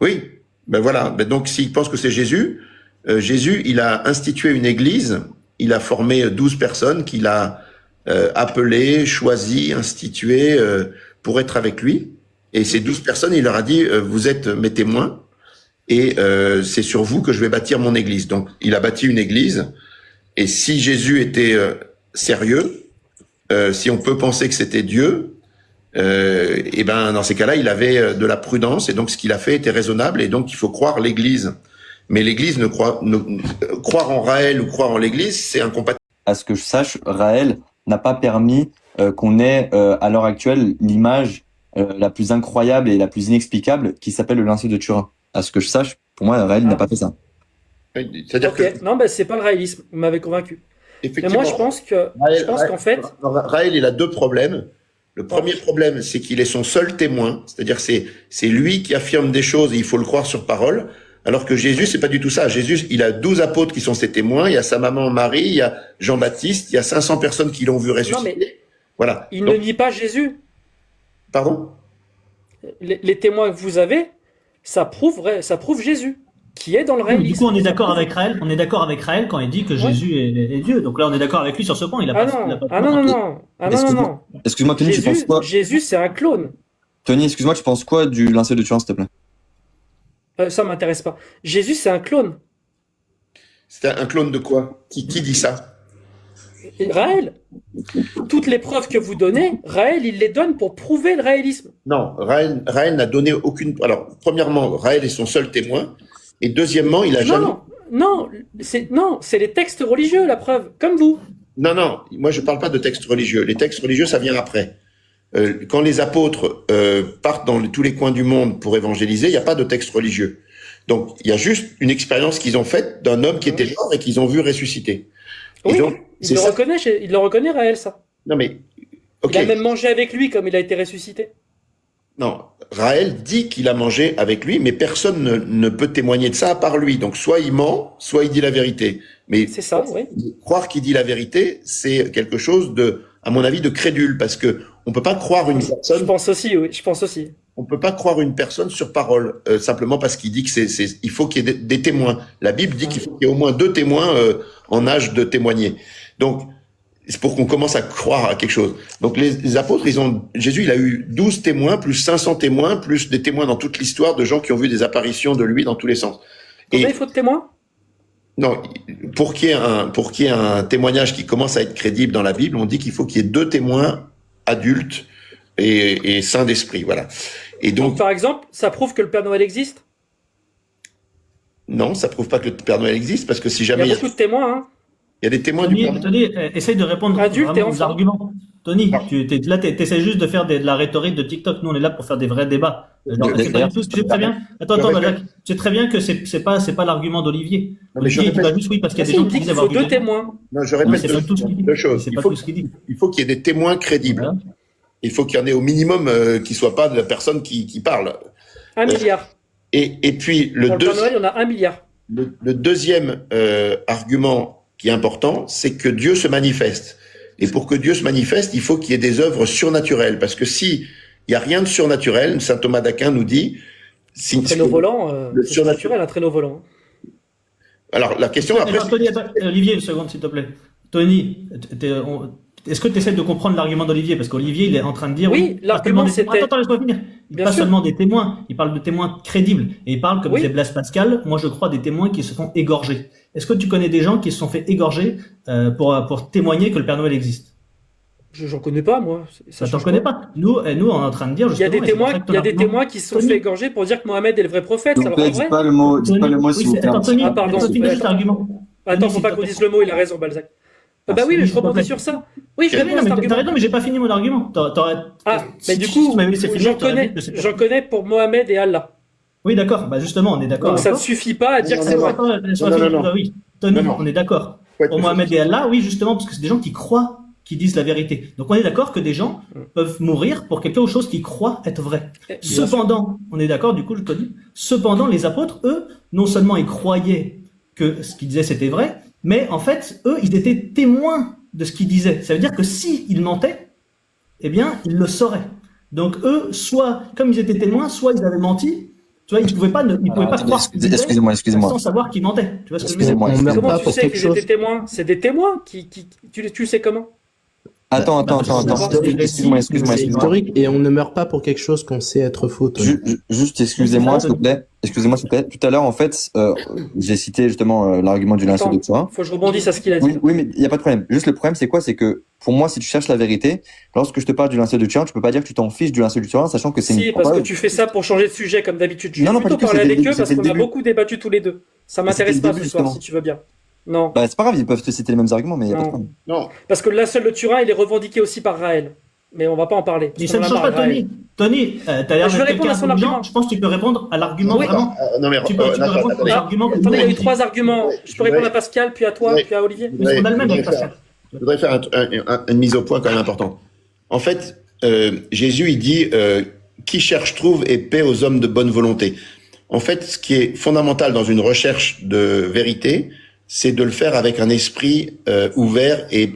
Oui, ben voilà. Ben donc, s'il pense que c'est Jésus, Jésus, il a institué une église, il a formé 12 personnes qu'il a appelées, choisies, instituées pour être avec lui. Et ces 12 personnes, il leur a dit, vous êtes mes témoins, et c'est sur vous que je vais bâtir mon église. Donc, il a bâti une église, et si Jésus était sérieux, si on peut penser que c'était Dieu, et ben dans ces cas-là, il avait de la prudence, et donc ce qu'il a fait était raisonnable, et donc il faut croire l'Église. Mais l'Église croire en Raël ou croire en l'Église, c'est incompatible. À ce que je sache, Raël n'a pas permis qu'on ait à l'heure actuelle l'image la plus incroyable et la plus inexplicable qui s'appelle le linceul de Turin. À ce que je sache, pour moi, Raël n'a pas fait ça. C'est-à-dire que Non, c'est pas le raélisme. Vous m'avez convaincu. Mais moi, je pense qu'en fait, Raël, il a deux problèmes. Le premier problème, c'est qu'il est son seul témoin, c'est-à-dire c'est lui qui affirme des choses et il faut le croire sur parole, alors que Jésus, c'est pas du tout ça. Jésus, il a 12 apôtres qui sont ses témoins, il y a sa maman Marie, il y a Jean-Baptiste, il y a 500 personnes qui l'ont vu ressusciter. Non, mais voilà. Il ne nie pas Jésus. Pardon? Les témoins que vous avez, ça prouve Jésus, qui est dans le raélisme. Du coup, on est d'accord avec Raël quand il dit que Jésus est Dieu. Donc là, on est d'accord avec lui sur ce point. Non. Excuse-moi, Tony, tu penses quoi? Jésus, c'est un clone. Tony, excuse-moi, tu penses quoi du linceul de Turin, s'il te plaît? Ça m'intéresse pas. Jésus, c'est un clone. C'est un clone de quoi? Qui dit ça? Raël. Toutes les preuves que vous donnez, Raël, il les donne pour prouver le raélisme. Non, Raël n'a donné aucune. Alors, premièrement, Raël est son seul témoin. Et deuxièmement, il a jamais. Non, c'est les textes religieux, la preuve, comme vous. Non, moi je parle pas de textes religieux. Les textes religieux, ça vient après. Quand les apôtres partent dans tous les coins du monde pour évangéliser, il n'y a pas de texte religieux. Donc, il y a juste une expérience qu'ils ont faite d'un homme qui était mort et qu'ils ont vu ressusciter. Oui, donc, il le reconnaît, Raël, ça. Non, mais, ok. Il a même mangé avec lui comme il a été ressuscité. Non, Raël dit qu'il a mangé avec lui, mais personne ne peut témoigner de ça à part lui. Donc, soit il ment, soit il dit la vérité. Mais c'est ça, oui. Croire qu'il dit la vérité, c'est quelque chose à mon avis, de crédule, parce que on peut pas croire une personne. Je pense aussi. On peut pas croire une personne sur parole, simplement parce qu'il dit que il faut qu'il y ait des témoins. La Bible dit qu'il faut qu'il y ait au moins 2 témoins en âge de témoigner. Donc, c'est pour qu'on commence à croire à quelque chose. Donc, les apôtres, Jésus, il a eu 12 témoins, plus 500 témoins, plus des témoins dans toute l'histoire de gens qui ont vu des apparitions de lui dans tous les sens. Combien il faut de témoins? Non, pour qu'il y ait un témoignage qui commence à être crédible dans la Bible, on dit qu'il faut qu'il y ait 2 témoins adultes et sains d'esprit, voilà. Et donc, par exemple, ça prouve que le Père Noël existe? Non, ça prouve pas que le Père Noël existe, parce que si jamais il y a beaucoup de témoins, hein. Il y a des témoins du Père Noël. Tony, essaye de répondre aux arguments. Tony, là, t'essaies juste de faire de la rhétorique de TikTok. Nous, on est là pour faire des vrais débats. Tu sais très bien. Attends, Jacques. Tu sais très bien que c'est pas l'argument d'Olivier. Olivier, il va juste oui parce qu'il y a des gens qui disent avoir vu 2 témoins. Non, je répète deux choses. Il faut qu'il y ait des témoins crédibles. Voilà. Il faut qu'il y en ait au minimum qui soient pas de la personne qui parle. 1 milliard. Et puis le Père Noël, on a 1 milliard. Le deuxième argument qui est important, c'est que Dieu se manifeste. Et pour que Dieu se manifeste, il faut qu'il y ait des œuvres surnaturelles. Parce que si il y a rien de surnaturel, saint Thomas d'Aquin nous dit, un traîneau volant, le surnaturel, un traîneau volant. Alors la question après. Olivier, une seconde, s'il te plaît. Tony, est-ce que tu essaies de comprendre l'argument d'Olivier? Parce qu'Olivier, il est en train de dire. Oui, l'argument c'était. Attends, laisse-moi finir. Bien pas sûr. seulement des témoins, il parle de témoins crédibles. Et il parle, comme Oui. disait Blaise Pascal, moi je crois des témoins qui se font égorger. Est-ce que tu connais des gens qui se sont fait égorger pour témoigner que le Père Noël existe? J'en connais pas, moi. Ça Ça t'en change connais quoi. pas. Nous, on est en train de dire Il y a justement. des témoins, il y a des témoins qui se sont Tony. fait égorger pour dire que Mohamed est le vrai prophète. Donc Alors, là, en dites vrai, pas le mot, dites pas le mot, Oui, s'il vous plaît. attends, Tony, Ah, pardon. laisse-moi finir Ouais, cet argument. attends, Tony, faut s'il pas te qu'on plaît. dise le mot, il a raison, Balzac. Bah oui, mais je s'il te rebondis plaît. sur ça. Oui, je Oui, réponds à non, cet mais t'as argument. raison, mais j'ai pas fini mon argument. Ah, si mais du tu coup, m'avais laissé finir, j'en connais pour Mohamed et Allah. Oui, d'accord. Bah, justement, on est d'accord. Donc ça ne d'accord. suffit pas à dire que c'est non, vrai. Attends, laisse-moi Non, non, finir. non. Oui, Tony, Non, non. on est d'accord. Faut être Pour plus Mohamed focus. et Allah, oui, justement, parce que c'est des gens qui croient, qui disent la vérité. Donc on est d'accord que des gens peuvent mourir pour quelque chose qu'ils croient être vrai. Bien sûr. Cependant, on est d'accord, du coup, je te dis, cependant, les apôtres, eux, non seulement ils croyaient que ce qu'ils disaient c'était vrai, mais en fait, eux, ils étaient témoins de ce qu'ils disaient. Ça veut dire que s'ils mentaient, eh bien, ils le sauraient. Donc eux, soit, comme ils étaient témoins, soit ils avaient menti, tu vois, ils pouvaient pas croire ce qu'ils disaient Excusez-moi. sans savoir qu'ils mentaient. Tu vois ce que je veux dire? Excusez-moi. On meurt Comment pas tu pour sais quelque qu'ils chose. étaient témoins? C'est des témoins tu sais comment? Attends. Excuse-moi. C'est historique et on ne meurt pas pour quelque chose qu'on sait être faux. Tony. Juste, excusez-moi, s'il vous plaît. Excusez-moi, s'il vous plaît. Tout à l'heure, en fait, j'ai cité justement l'argument du linceau de Turin. Faut que je rebondisse à ce qu'il a dit. Oui, mais il n'y a pas de problème. Juste le problème, c'est quoi? C'est que pour moi, si tu cherches la vérité, lorsque je te parle du linceau de Turin, tu peux pas dire que tu t'en fiches du linceau de Turin, sachant que c'est Si, une parce que preuve. tu fais ça pour changer de sujet comme d'habitude. Je vais Non, pas plutôt du tout, parler c'était avec le eux parce début. qu'on a beaucoup débattu tous les deux. Ça m'intéresse C'était le pas début, ce soir, justement. si tu veux bien. Non. Bah, c'est pas grave, ils peuvent te citer les mêmes arguments, mais il n'y a pas de Non. problème. Non. Parce que la seule de Turin, il est revendiqué aussi par Raël. Mais on va pas en parler. parce Mais qu'on ça ne en a change pas, marre, Raël. Tony. T'as l'air Je vais d'être répondre quelqu'un à son d'intelligent. argument. Je pense que tu peux répondre à l'argument Oui. vraiment. Non, mais Tu peux répondre attendez. aux arguments que Attendez, il y a eu nous, 3 arguments. Je peux répondre à Pascal, puis à toi, Ouais. puis à Olivier. Mais on a le même avec Pascal. Je voudrais faire une mise au point quand même importante. En fait, Jésus, il dit qui cherche trouve et paie aux hommes de bonne volonté. En fait, ce qui est fondamental dans une recherche de vérité, c'est de le faire avec un esprit ouvert et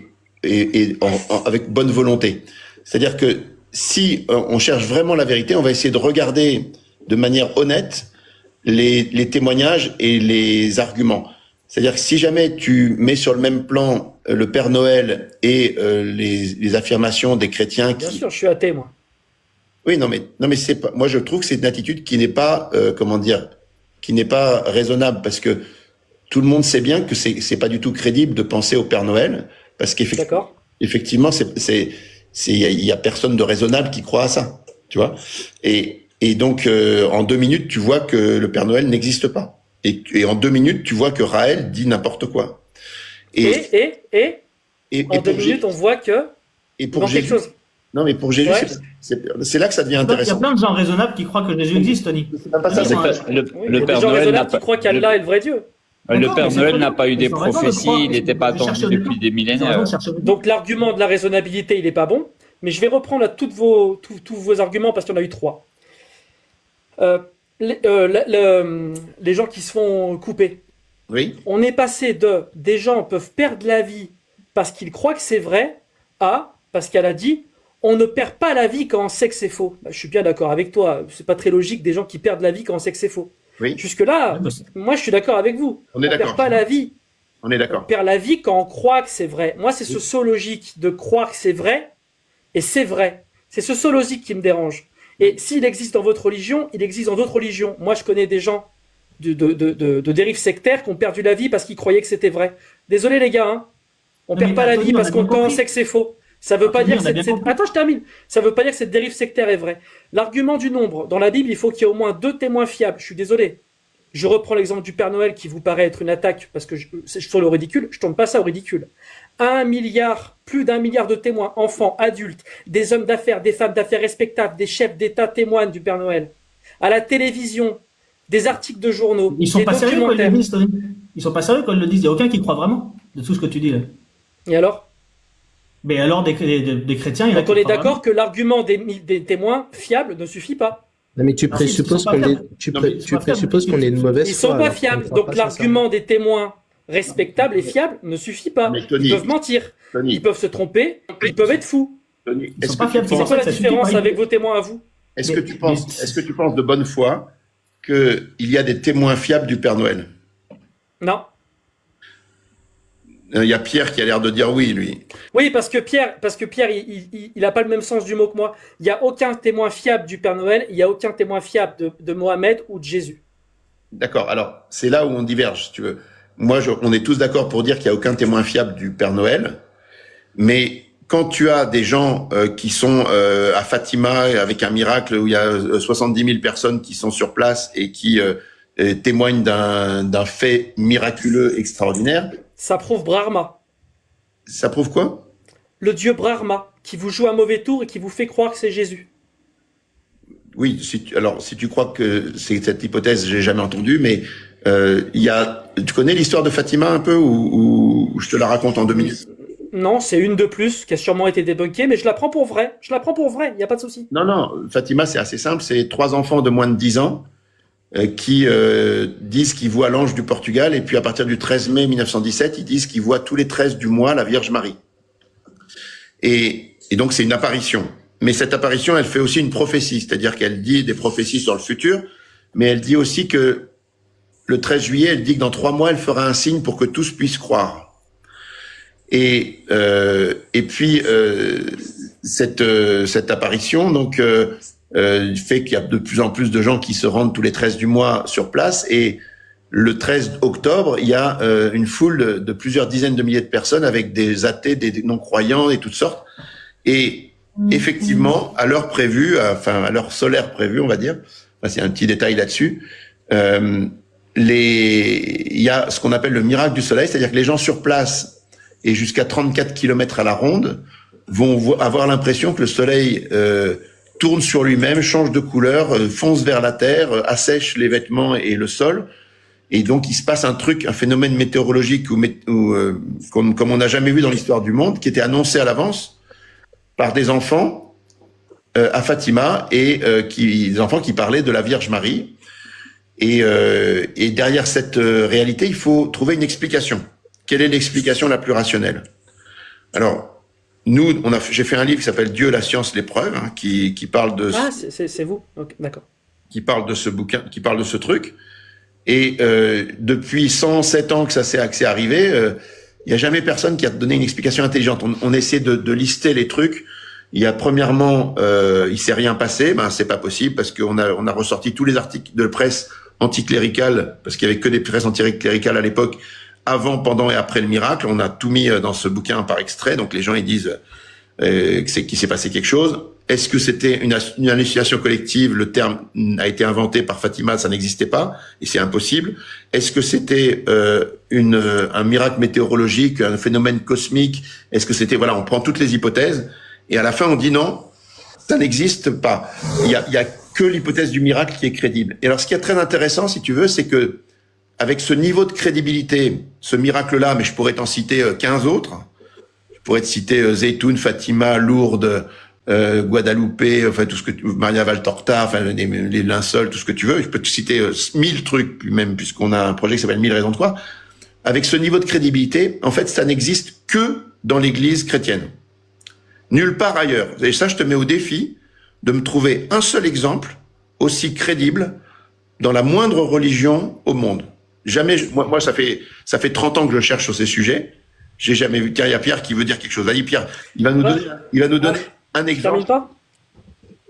avec bonne volonté. C'est-à-dire que si on cherche vraiment la vérité, on va essayer de regarder de manière honnête les témoignages et les arguments. C'est-à-dire que si jamais tu mets sur le même plan le Père Noël et les affirmations des chrétiens Bien qui... sûr, je suis athée, moi. Oui, non mais c'est pas. Moi, je trouve que c'est une attitude qui n'est pas, qui n'est pas raisonnable parce que tout le monde sait bien que c'est pas du tout crédible de penser au Père Noël parce D'accord. qu'effectivement, il y a personne de raisonnable qui croit à ça, tu vois. Et donc, en 2 minutes, tu vois que le Père Noël n'existe pas. Et en 2 minutes, tu vois que Raël dit n'importe quoi. Et en 2 pour minutes, on voit que et pour dans quelque Jésus, chose. non mais pour Jésus, Ouais. c'est là que ça devient Il y a intéressant. plein de gens raisonnables qui croient que Jésus existe, Tony. C'est même pas ça. Ils c'est sont- que- Le, Oui, il y le a des Père gens Noël n'a raisonnables pas, qui croient qu'Allah est le vrai Dieu. le D'accord, Père mais c'est Noël très n'a bien. pas eu des Ils ont raison de prophéties, croire, il n'était pas de chercher attendu au depuis départ. des Ils ont raison millénaires. de chercher au départ. Donc l'argument de la raisonnabilité, il n'est pas bon. Mais je vais reprendre à tous vos arguments parce qu'il y en a eu 3. Les gens qui se font couper. Oui. On est passé de des gens peuvent perdre la vie parce qu'ils croient que c'est vrai à, parce qu'elle a dit, on ne perd pas la vie quand on sait que c'est faux. Bah, je suis bien d'accord avec toi. C'est pas très logique des gens qui perdent la vie quand on sait que c'est faux. Oui. Jusque-là, Ouais, bah, c'est- moi je suis d'accord avec vous. On est perd d'accord. pas la vie. On est On d'accord. perd la vie quand on croit que c'est vrai. Moi, c'est ce saut logique de croire que c'est vrai et c'est vrai. C'est ce saut logique qui me dérange. Et s'il existe dans votre religion, il existe dans d'autres religions. Moi, je connais des gens de dérives sectaires qui ont perdu la vie parce qu'ils croyaient que c'était vrai. Désolé les gars, hein. On Non, perd mais pas la Anthony, vie on a parce bien qu'on quand on compris. sait que c'est faux. Ça veut pas Anthony, dire on a que bien cette... compris. Attends, je termine. Ça veut pas dire que cette dérive sectaire est vraie. L'argument du nombre. Dans la Bible, il faut qu'il y ait au moins 2 témoins fiables. Je suis désolé. Je reprends l'exemple du Père Noël qui vous paraît être une attaque parce que je tourne au ridicule. Je tourne pas ça au ridicule. 1 milliard, plus d'1 milliard de témoins, enfants, adultes, des hommes d'affaires, des femmes d'affaires respectables, des chefs d'État témoignent du Père Noël. À la télévision, des articles de journaux, Ils sont des pas sérieux quand ils le documentaires. disent, Tony. Ils sont pas sérieux quand ils le disent. Il n'y a aucun qui croit vraiment de tout ce que tu dis là. Et alors? Mais alors, des chrétiens, il y en a Donc on qui est croient d'accord que l'argument des témoins fiables ne suffit pas. Non, mais tu Ah, si, ils présupposes sont pas qu'on est, fiables. tu, Non, pré- mais ils tu sont pas fiables. présupposes qu'on est de mauvaise Ils foi. sont pas alors qu'on fiables. croit Donc pas l'argument des témoins respectables et fiables ne suffit pas. Mais Tony, Ils peuvent mentir, Tony, ils peuvent se tromper, ils peuvent être fous. Tony, Ils sont est-ce pas que fiables, tu C'est penses, quoi la ça suffit différence pas. avec vos témoins à vous? est-ce que tu penses de bonne foi qu'il y a des témoins fiables du Père Noël? Non. Il y a Pierre qui a l'air de dire oui, lui. Oui, parce que Pierre, il a pas le même sens du mot que moi. Il n'y a aucun témoin fiable du Père Noël, il n'y a aucun témoin fiable de Mohamed ou de Jésus. D'accord. Alors, c'est là où on diverge, si tu veux. Moi, on est tous d'accord pour dire qu'il n'y a aucun témoin fiable du Père Noël. Mais quand tu as des gens qui sont à Fatima avec un miracle où il y a 70 000 personnes qui sont sur place et qui témoignent d'un fait miraculeux extraordinaire. Ça prouve Brahma. Ça prouve quoi? Le dieu Brahma, qui vous joue un mauvais tour et qui vous fait croire que c'est Jésus. Oui, si tu crois que c'est cette hypothèse, j'ai jamais entendu, mais tu connais l'histoire de Fatima un peu ou je te la raconte en 2 minutes? Non, c'est une de plus qui a sûrement été débunkée, mais je la prends pour vrai. Je la prends pour vrai, il n'y a pas de souci. Non, Fatima, c'est assez simple. C'est 3 enfants de moins de 10 ans qui disent qu'ils voient l'ange du Portugal, et puis à partir du 13 mai 1917, ils disent qu'ils voient tous les 13 du mois la Vierge Marie. Et donc c'est une apparition. Mais cette apparition, elle fait aussi une prophétie, c'est-à-dire qu'elle dit des prophéties sur le futur, mais elle dit aussi que le 13 juillet, elle dit que dans 3 mois, elle fera un signe pour que tous puissent croire. Et puis cette apparition donc fait qu'il y a de plus en plus de gens qui se rendent tous les 13 du mois sur place, et le 13 octobre, il y a une foule de plusieurs dizaines de milliers de personnes avec des athées, des non-croyants et toutes sortes. Et effectivement, à l'heure prévue, à l'heure solaire prévue, on va dire, c'est un petit détail là-dessus, il y a ce qu'on appelle le miracle du soleil, c'est-à-dire que les gens sur place et jusqu'à 34 km à la ronde vont avoir l'impression que le soleil tourne sur lui-même, change de couleur, fonce vers la terre, assèche les vêtements et le sol. Et donc, il se passe un phénomène météorologique comme on n'a jamais vu dans l'histoire du monde, qui était annoncé à l'avance par des enfants à Fatima, et des enfants qui parlaient de la Vierge Marie. Et derrière cette réalité, il faut trouver une explication. Quelle est l'explication la plus rationnelle? Alors, j'ai fait un livre qui s'appelle Dieu, la science, l'épreuve, qui parle de. Ah, c'est vous. Okay, d'accord. Qui parle de ce bouquin, qui parle de ce truc. Et depuis 107 ans que ça s'est arrivé, il y a jamais personne qui a donné une explication intelligente. On essaie de lister les trucs. Il y a premièrement, il s'est rien passé. C'est pas possible parce qu'on a ressorti tous les articles de presse anticléricales, parce qu'il y avait que des presses anticléricales à l'époque, avant, pendant et après le miracle. On a tout mis dans ce bouquin par extrait. Donc les gens ils disent qu'il s'est passé quelque chose. Est-ce que c'était une hallucination collective? Le terme a été inventé par Fatima, ça n'existait pas et c'est impossible. Est-ce que c'était un miracle météorologique, un phénomène cosmique? Est-ce que c'était on prend toutes les hypothèses et à la fin on dit non, ça n'existe pas. Il y a que l'hypothèse du miracle qui est crédible. Et alors ce qui est très intéressant, si tu veux, c'est que avec ce niveau de crédibilité, ce miracle-là, mais je pourrais t'en citer 15 autres. Je pourrais te citer Zeytoun, Fatima, Lourdes, Guadalupe, tout ce que Maria Valtorta, les linceul, tout ce que tu veux. Je peux te citer 1000 trucs, même puisqu'on a un projet qui s'appelle 1000 raisons de croire. Avec ce niveau de crédibilité, en fait, ça n'existe que dans l'Église chrétienne. Nulle part ailleurs. Et ça, je te mets au défi de me trouver un seul exemple aussi crédible dans la moindre religion au monde. Jamais, moi, ça fait 30 ans que je cherche sur ces sujets. J'ai jamais vu. Tiens, il y a Pierre qui veut dire quelque chose. Vas-y, Pierre. Il va nous donner un exemple. Pas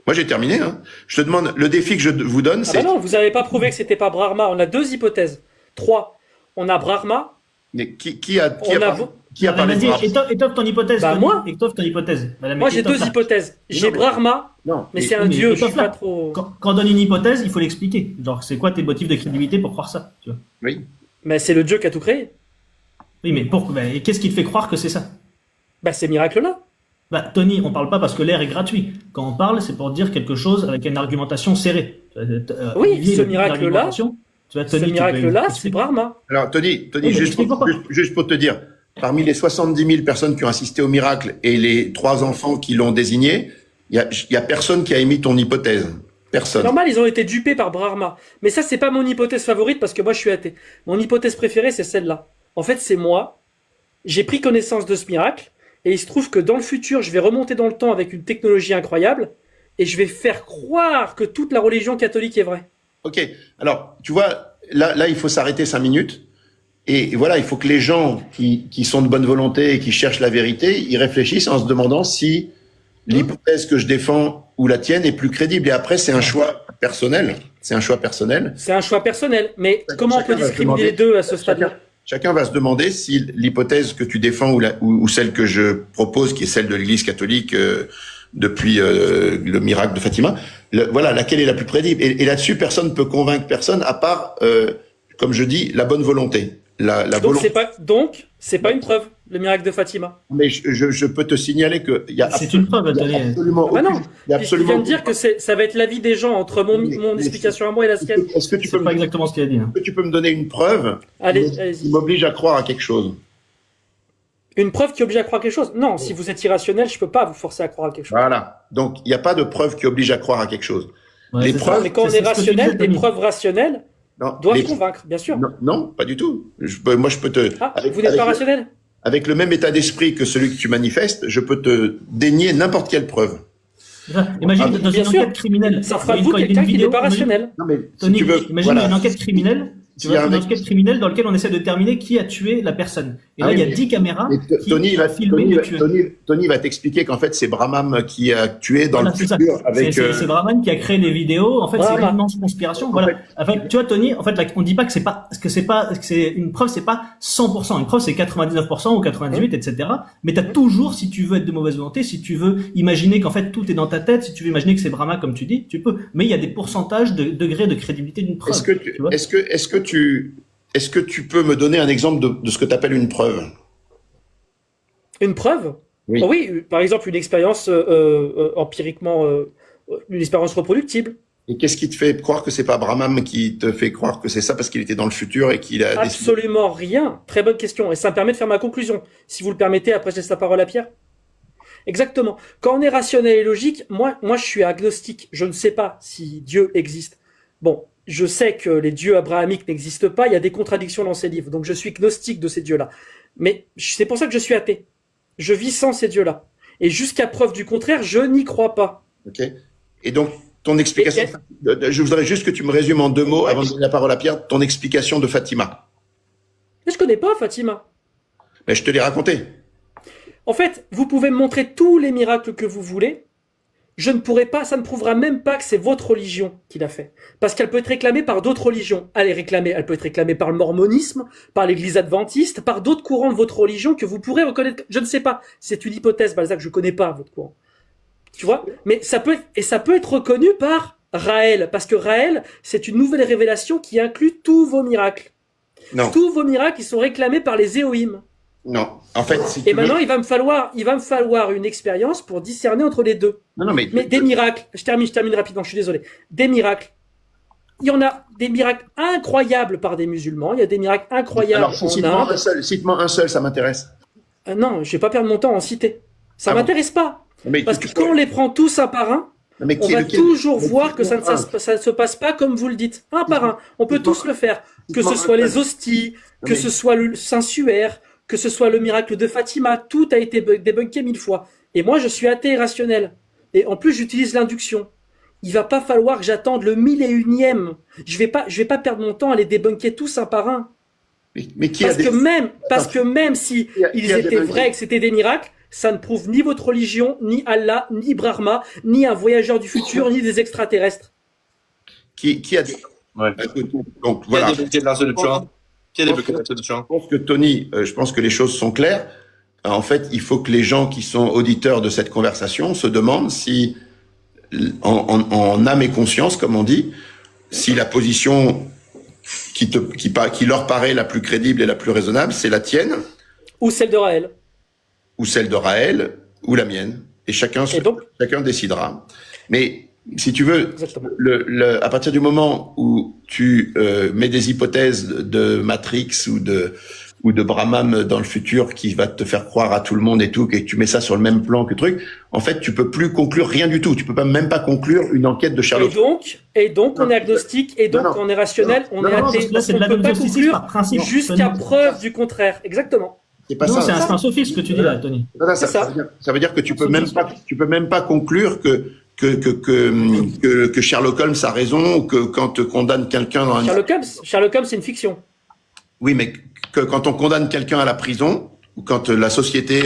moi, j'ai terminé. Je te demande, le défi que je vous donne, c'est. Non, vous n'avez pas prouvé que c'était pas Brahma. On a 2 hypothèses. 3. On a Brahma. Mais qui a parlé de Brahma? Étoffe ton hypothèse. Moi. Étoffe ton hypothèse. Moi, j'ai 2 hypothèses. J'ai Brahma. Non. Mais c'est un dieu. Je suis pas trop. Quand on donne une hypothèse, il faut l'expliquer. Genre, c'est quoi tes motifs de crédibilité pour croire ça, tu vois? Oui. Mais c'est le dieu qui a tout créé. Oui, mais qu'est-ce qui te fait croire que c'est ça? Ces miracles-là. Tony, on parle pas parce que l'air est gratuit. Quand on parle, c'est pour dire quelque chose avec une argumentation serrée. Oui, ce miracle-là, c'est Brahma. Alors, Tony, juste pour te dire, parmi les 70 000 personnes qui ont assisté au miracle et les 3 enfants qui l'ont désigné, il y a personne qui a émis ton hypothèse. Personne. Normal, ils ont été dupés par Brahma. Mais ça, c'est pas mon hypothèse favorite parce que moi, je suis athée. Mon hypothèse préférée, c'est celle-là. En fait, c'est moi. J'ai pris connaissance de ce miracle et il se trouve que dans le futur, je vais remonter dans le temps avec une technologie incroyable et je vais faire croire que toute la religion catholique est vraie. Ok. Alors, tu vois, là, il faut s'arrêter 5 minutes Et voilà, il faut que les gens qui sont de bonne volonté et qui cherchent la vérité, ils réfléchissent en se demandant si l'hypothèse que je défends ou la tienne est plus crédible. Et après, c'est un choix personnel. C'est un choix personnel. C'est un choix personnel. Mais comment on peut discriminer les deux à ce stade-là? Chacun va se demander si l'hypothèse que tu défends ou celle que je propose, qui est celle de l'Église catholique depuis le miracle de Fatima, voilà, laquelle est la plus crédible. Et là-dessus, personne ne peut convaincre personne à part, comme je dis, la bonne volonté. Donc, c'est pas une preuve, le miracle de Fatima. Mais je peux te signaler que c'est une preuve, absolument non, il vient de dire que ça va être l'avis des gens entre mon explication à moi et la sienne. Est-ce que tu peux pas exactement ce qu'il a dit. Est-ce que tu peux me donner une preuve qui m'oblige à croire à quelque chose? Une preuve qui oblige à croire à quelque chose? Non, si vous êtes irrationnel, je peux pas vous forcer à croire à quelque chose. Voilà. Donc, il n'y a pas de preuve qui oblige à croire à quelque chose. Ouais, mais quand on est rationnel, des preuves rationnelles doivent convaincre, bien sûr. Non, pas du tout. Moi, je peux te... vous n'êtes pas rationnel? Avec le même état d'esprit que celui que tu manifestes, je peux te dénier n'importe quelle preuve. Imagine dans une enquête criminelle. Ça fera de vous quelqu'un qui n'est pas rationnel. Non, mais Tony, si tu veux, imagine une enquête criminelle. Tu vois, une enquête criminelle dans laquelle on essaie de déterminer qui a tué la personne. Et là, il y a 10 caméras qui filment le tueur. Tony va t'expliquer qu'en fait, c'est Brahman qui a tué dans le futur. C'est Brahman qui a créé les vidéos. En fait, c'est une immense conspiration. Voilà. Enfin, tu vois, Tony, en fait, on dit pas que c'est une preuve, c'est pas 100%. Une preuve, c'est 99% ou 98, etc. Mais t'as toujours, si tu veux être de mauvaise volonté, si tu veux imaginer qu'en fait, tout est dans ta tête, si tu veux imaginer que c'est Brahman, comme tu dis, tu peux. Mais il y a des pourcentages de degrés de crédibilité d'une preuve. Est-ce que tu peux me donner un exemple de ce que tu appelles une preuve? Une preuve? Oui. Oh oui, par exemple, une expérience empiriquement, une expérience reproductible. Et qu'est-ce qui te fait croire que c'est pas Brahman qui te fait croire que c'est ça parce qu'il était dans le futur et qu'il a Absolument rien. Très bonne question. Et ça me permet de faire ma conclusion. Si vous le permettez, après je laisse la parole à Pierre. Exactement. Quand on est rationnel et logique, moi je suis agnostique. Je ne sais pas si Dieu existe. Bon, je sais que les dieux abrahamiques n'existent pas, il y a des contradictions dans ces livres, donc je suis gnostique de ces dieux-là. Mais c'est pour ça que je suis athée. Je vis sans ces dieux-là. Et jusqu'à preuve du contraire, je n'y crois pas. Ok. Et donc, ton explication, je voudrais juste que tu me résumes en 2 mots, avant de donner la parole à Pierre, ton explication de Fatima. Mais je connais pas Fatima. Mais je te l'ai raconté. En fait, vous pouvez me montrer tous les miracles que vous voulez, je ne pourrai pas, ça ne prouvera même pas que c'est votre religion qui l'a fait. Parce qu'elle peut être réclamée par d'autres religions. Elle peut être réclamée par le mormonisme, par l'église adventiste, par d'autres courants de votre religion que vous pourrez reconnaître. Je ne sais pas. C'est une hypothèse, Balzac, je connais pas votre courant. Tu vois? Mais ça peut être reconnu par Raël. Parce que Raël, c'est une nouvelle révélation qui inclut tous vos miracles. Non. Tous vos miracles, ils sont réclamés par les Élohim. Non. En fait, et maintenant, il va me falloir une expérience pour discerner entre les deux. Non, mais des miracles, je termine rapidement, je suis désolé. Des miracles. Il y en a des miracles incroyables par des musulmans, il y a des miracles incroyables en Inde. Cite-moi un seul, ça m'intéresse. Non, je vais pas perdre mon temps à en citer. Ça m'intéresse pas. Parce que quand on les prend tous un par un, on va toujours voir que ça ne se passe pas comme vous le dites. Un par un. On peut tous le faire. Que ce soit les hosties, que ce soit le Saint-Suaire, que ce soit le miracle de Fatima, tout a été débunké 1000 fois. Et moi, je suis athée et rationnel. Et en plus, j'utilise l'induction. Il va pas falloir que j'attende le 1001e. Je vais pas perdre mon temps à les débunker tous un par un. Parce que même si ils étaient vrais, que c'était des miracles, ça ne prouve ni votre religion, ni Allah, ni Brahma, ni un voyageur du futur, ni des extraterrestres. Qui a dit... Ouais. Donc, voilà. Je pense que Tony, je pense que les choses sont claires. En fait, il faut que les gens qui sont auditeurs de cette conversation se demandent si, en âme et conscience, comme on dit, si la position qui leur paraît la plus crédible et la plus raisonnable, c'est la tienne. Ou celle de Raël. Ou celle de Raël, ou la mienne. Et chacun décidera. Mais, si tu veux, à partir du moment où tu mets des hypothèses de Matrix ou de Brahman dans le futur qui va te faire croire à tout le monde et tout, et que tu mets ça sur le même plan que truc, en fait, tu peux plus conclure rien du tout. Tu peux même pas conclure une enquête de Sherlock. Et donc, on est agnostique, et donc, on est rationnel, on est athée. On ne peut pas conclure jusqu'à preuve du contraire. Exactement. C'est pas ça. C'est un sophisme que tu dis là, Tony. Ça veut dire que tu peux même pas conclure que Sherlock Holmes a raison ou que quand te condamne quelqu'un dans Sherlock Holmes, c'est une fiction. Oui, mais que quand on condamne quelqu'un à la prison, ou quand la société,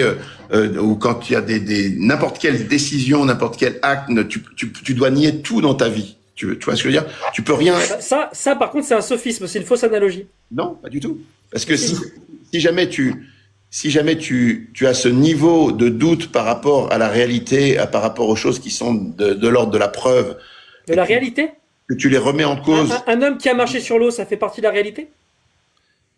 ou quand il y a n'importe quelle décision, n'importe quel acte, tu dois nier tout dans ta vie. Tu vois ce que je veux dire? Tu peux rien. Ça, par contre, c'est un sophisme, c'est une fausse analogie. Non, pas du tout. Parce que si jamais tu as ce niveau de doute par rapport à la réalité, par rapport aux choses qui sont de l'ordre de la preuve. De la réalité? Que tu les remets en cause. Un homme qui a marché sur l'eau, ça fait partie de la réalité?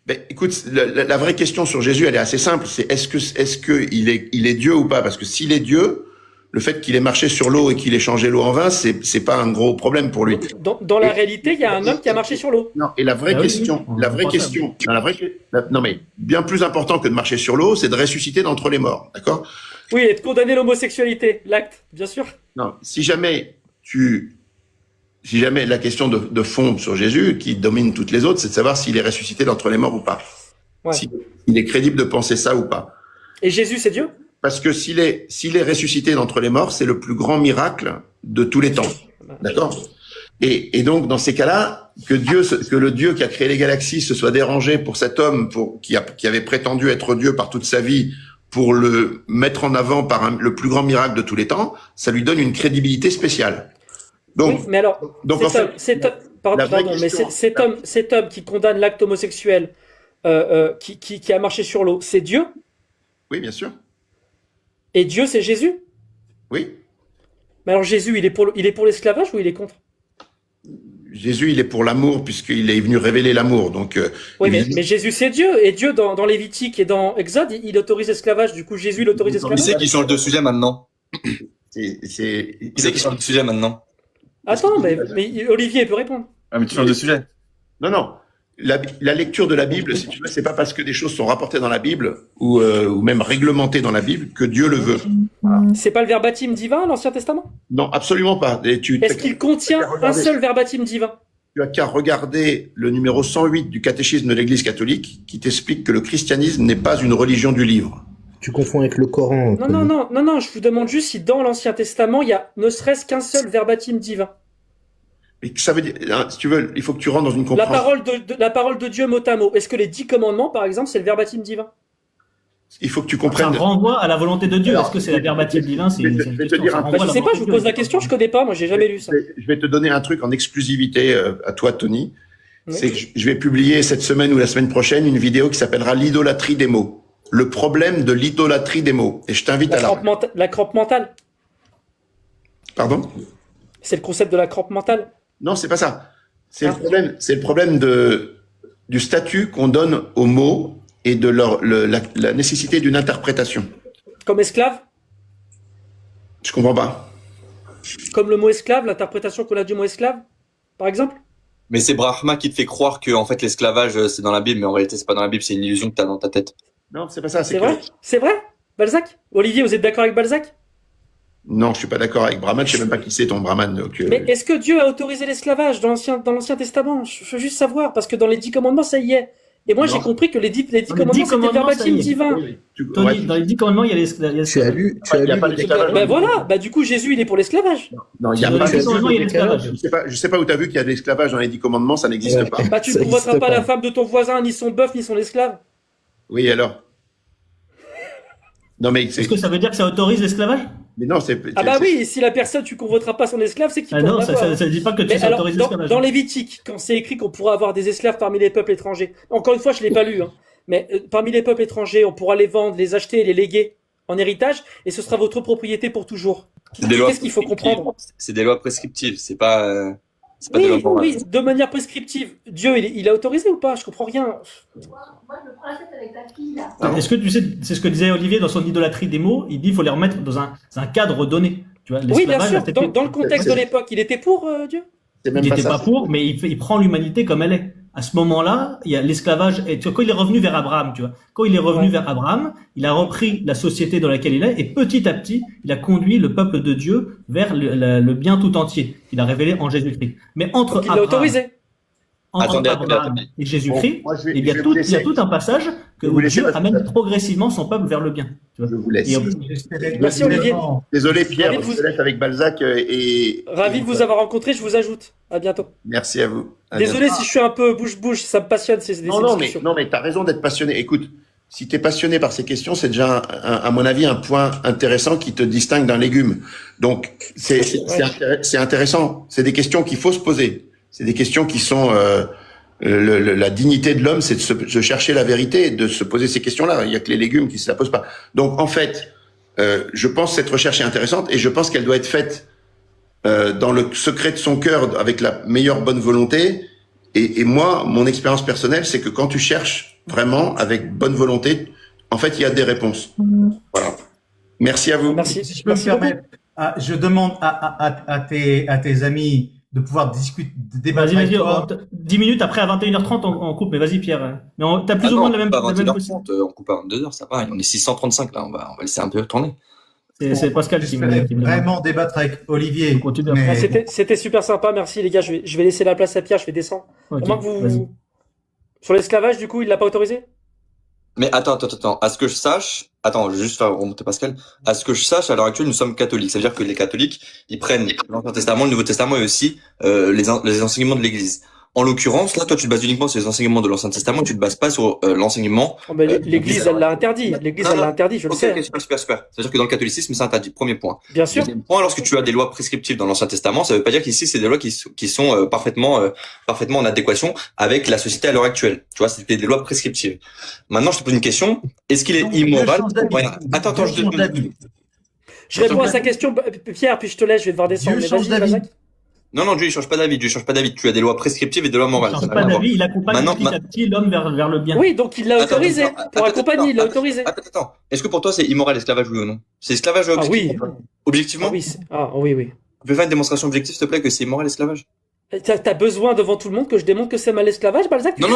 Ben, écoute, la vraie question sur Jésus, elle est assez simple. C'est est-ce que il est Dieu ou pas? Parce que s'il est Dieu, le fait qu'il ait marché sur l'eau et qu'il ait changé l'eau en vin, c'est pas un gros problème pour lui. Dans la réalité, il y a un homme qui a marché sur l'eau. Non, et la vraie question, non mais bien plus important que de marcher sur l'eau, c'est de ressusciter d'entre les morts, d'accord? Oui, et de condamner l'homosexualité, l'acte, bien sûr. Non, si jamais la question de fond sur Jésus, qui domine toutes les autres, c'est de savoir s'il est ressuscité d'entre les morts ou pas. Ouais. S'il est crédible de penser ça ou pas. Et Jésus, c'est Dieu? Parce que s'il est ressuscité d'entre les morts, c'est le plus grand miracle de tous les temps. D'accord? Et donc, dans ces cas-là, que le Dieu qui a créé les galaxies se soit dérangé pour cet homme, qui avait prétendu être Dieu par toute sa vie, pour le mettre en avant par le plus grand miracle de tous les temps, ça lui donne une crédibilité spéciale. Donc, oui, mais alors, cet homme qui condamne l'acte homosexuel, qui a marché sur l'eau, c'est Dieu? Oui, bien sûr. Et Dieu, c'est Jésus? Oui. Mais alors Jésus, il est pour l'esclavage ou il est contre? Jésus, il est pour l'amour puisqu'il est venu révéler l'amour. Donc. Oui, mais Jésus, c'est Dieu. Et Dieu, dans Lévitique et dans Exode, il autorise l'esclavage. Du coup, Jésus, il autorise l'esclavage. Qui c'est qui change de sujet maintenant? C'est qui change de sujet maintenant? Attends, mais Olivier peut répondre. Ah, mais tu changes de sujet. Non. La lecture de la Bible, si tu veux, c'est pas parce que des choses sont rapportées dans la Bible ou même réglementées dans la Bible que Dieu le veut. Voilà. C'est pas le verbatim divin, l'Ancien Testament? Non, absolument pas. Est-ce qu'il contient un seul verbatim divin? Tu as qu'à regarder le numéro 108 du catéchisme de l'Église catholique qui t'explique que le christianisme n'est pas une religion du livre. Tu confonds avec le Coran. Non, je vous demande juste si dans l'Ancien Testament, il y a ne serait-ce qu'un seul verbatim divin. Mais ça veut dire, si tu veux, il faut que tu rentres dans une compréhension. La parole de Dieu mot à mot. Est-ce que les 10 commandements, par exemple, c'est le verbatim divin? Il faut que tu comprennes. Ça renvoie à la volonté de Dieu. Est-ce que c'est la verbatim divin? Je sais pas, je vous pose la question, je connais pas, moi j'ai jamais lu ça. Je vais te donner un truc en exclusivité à toi, Tony. Oui. C'est que je vais publier cette semaine ou la semaine prochaine une vidéo qui s'appellera l'idolâtrie des mots. Le problème de l'idolâtrie des mots. Et je t'invite la crampe mentale. Pardon? C'est le concept de la crampe mentale. Non, c'est pas ça. C'est le problème du statut qu'on donne aux mots et de la nécessité d'une interprétation. Comme esclave? Je comprends pas. Comme le mot esclave, l'interprétation qu'on a du mot esclave, par exemple? Mais c'est Brahma qui te fait croire que en fait l'esclavage c'est dans la Bible, mais en réalité c'est pas dans la Bible, c'est une illusion que tu as dans ta tête. Non, c'est pas ça. C'est vrai? C'est vrai? Balzac? Olivier, vous êtes d'accord avec Balzac? Non, je suis pas d'accord avec Brahman. Je sais même pas qui c'est ton Brahman. Donc, Mais est-ce que Dieu a autorisé l'esclavage dans l'Ancien Testament? Je veux juste savoir, parce que dans les 10 commandements, ça y est. Et moi, j'ai compris que les 10 commandements, c'était verbatim divin. Tony, dans les 10 commandements, il y a l'esclavage. Tu as lu l'esclavage. Ben voilà, du coup, Jésus, il est pour l'esclavage. Non, il y a pas l'esclavage. Je sais pas où tu as vu qu'il y a de l'esclavage dans les 10 commandements, ça n'existe pas. Bah, tu ne convoiteras pas la femme de ton voisin, ni son bœuf, ni son esclave. Oui, alors. Non, mais est-ce que ça veut dire que ça autorise l'esclavage? Mais non, oui, si la personne, tu convoiteras pas son esclave, c'est qu'il non, ça dit pas que tu autorises l'esclavage. Dans Lévitique, quand c'est écrit qu'on pourra avoir des esclaves parmi les peuples étrangers, encore une fois, je l'ai pas lu, hein, mais parmi les peuples étrangers, on pourra les vendre, les acheter et les léguer en héritage, et ce sera votre propriété pour toujours. Qu'est-ce qu'il faut comprendre? C'est des lois prescriptives, c'est pas oui, de manière prescriptive. Dieu, il a autorisé ou pas? Je comprends rien. Moi, je me prends la tête avec ta fille, là. Est-ce que tu sais, c'est ce que disait Olivier dans son idolâtrie des mots, il dit qu'il faut les remettre dans un cadre donné. Tu vois, oui, bien sûr, dans le contexte de l'époque, il était pour Dieu? Il n'était pas pour, mais il prend l'humanité comme elle est. À ce moment-là, il y a l'esclavage. Et tu vois, quand il est revenu vers Abraham, vers Abraham, il a repris la société dans laquelle il est, et petit à petit, il a conduit le peuple de Dieu vers le bien tout entier. Il a révélé en Jésus-Christ. Mais entre il l'a autorisé. Abraham et Jésus-Christ, il y a tout un passage où Dieu amène progressivement son peuple vers le bien. Tu vois. Je vous laisse. Merci Olivier. Désolé Pierre, je te laisse avec Balzac et... Ravi de vous avoir rencontré, je vous ajoute. À bientôt. Merci à vous. À Désolé bientôt. si je suis un peu bouche-bouche, ça me passionne ces discussions. Non, mais t'as raison d'être passionné. Écoute, si t'es passionné par ces questions, c'est déjà, à mon avis, un point intéressant qui te distingue d'un légume. Donc, c'est intéressant. C'est des questions qu'il faut se poser. C'est des questions qui sont, la dignité de l'homme, c'est de chercher la vérité et de se poser ces questions-là. Il y a que les légumes qui se la posent pas. Donc, en fait, je pense que cette recherche est intéressante et je pense qu'elle doit être faite dans le secret de son cœur, avec la meilleure bonne volonté. Et moi, mon expérience personnelle, c'est que quand tu cherches vraiment avec bonne volonté, en fait, il y a des réponses. Voilà. Merci à vous. Merci. Si je peux me permettre, je demande à tes amis de pouvoir discuter, de débattre avec toi. 10 minutes après, à 21h30, on coupe. Mais vas-y, Pierre. Mais t'as plus ou moins la même possibilité. On coupe à 22h, ça va. On est 635 là. On va laisser un peu tourner. C'est Pascal qui me vraiment débattre avec Olivier. Mais... C'était super sympa, merci les gars. Je vais laisser la place à Pierre, je vais descendre. Okay, moins que vous... Sur l'esclavage, du coup, il l'a pas autorisé? Mais attends. À ce que je sache, je vais juste faire remonter Pascal. À ce que je sache, à l'heure actuelle, nous sommes catholiques. Ça veut dire que les catholiques, ils prennent l'Ancien Testament, le Nouveau Testament et aussi les enseignements de l'Église. En l'occurrence, là, toi, tu te bases uniquement sur les enseignements de l'Ancien Testament, tu te bases pas sur l'enseignement. L'Église, elle l'a interdit. L'Église, elle l'a interdit, je le sais. Ok, super. Ça veut dire que dans le catholicisme, c'est interdit. Premier point. Bien sûr. Deuxième point, lorsque tu as des lois prescriptives dans l'Ancien Testament, ça veut pas dire qu'ici, c'est des lois qui sont parfaitement en adéquation avec la société à l'heure actuelle. Tu vois, c'était des lois prescriptives. Maintenant, je te pose une question. Est-ce qu'il est immoral? Attends, je réponds à sa question, Pierre, puis je te laisse, je vais devoir descendre. Non, Dieu, il change pas d'avis. Tu as des lois prescriptives et des lois morales. Il change pas d'avis, il accompagne petit à petit l'homme vers le bien. Oui, donc il l'a autorisé. Pour accompagner, il l'a autorisé. Attends. Est-ce que pour toi, c'est immoral l'esclavage, oui ou non? C'est esclavage objectif? Oui. Objectivement? Oui. Tu peux faire une démonstration objective, s'il te plaît, que c'est immoral l'esclavage? T'as besoin devant tout le monde que je démontre que c'est mal l'esclavage, Balzac? Non,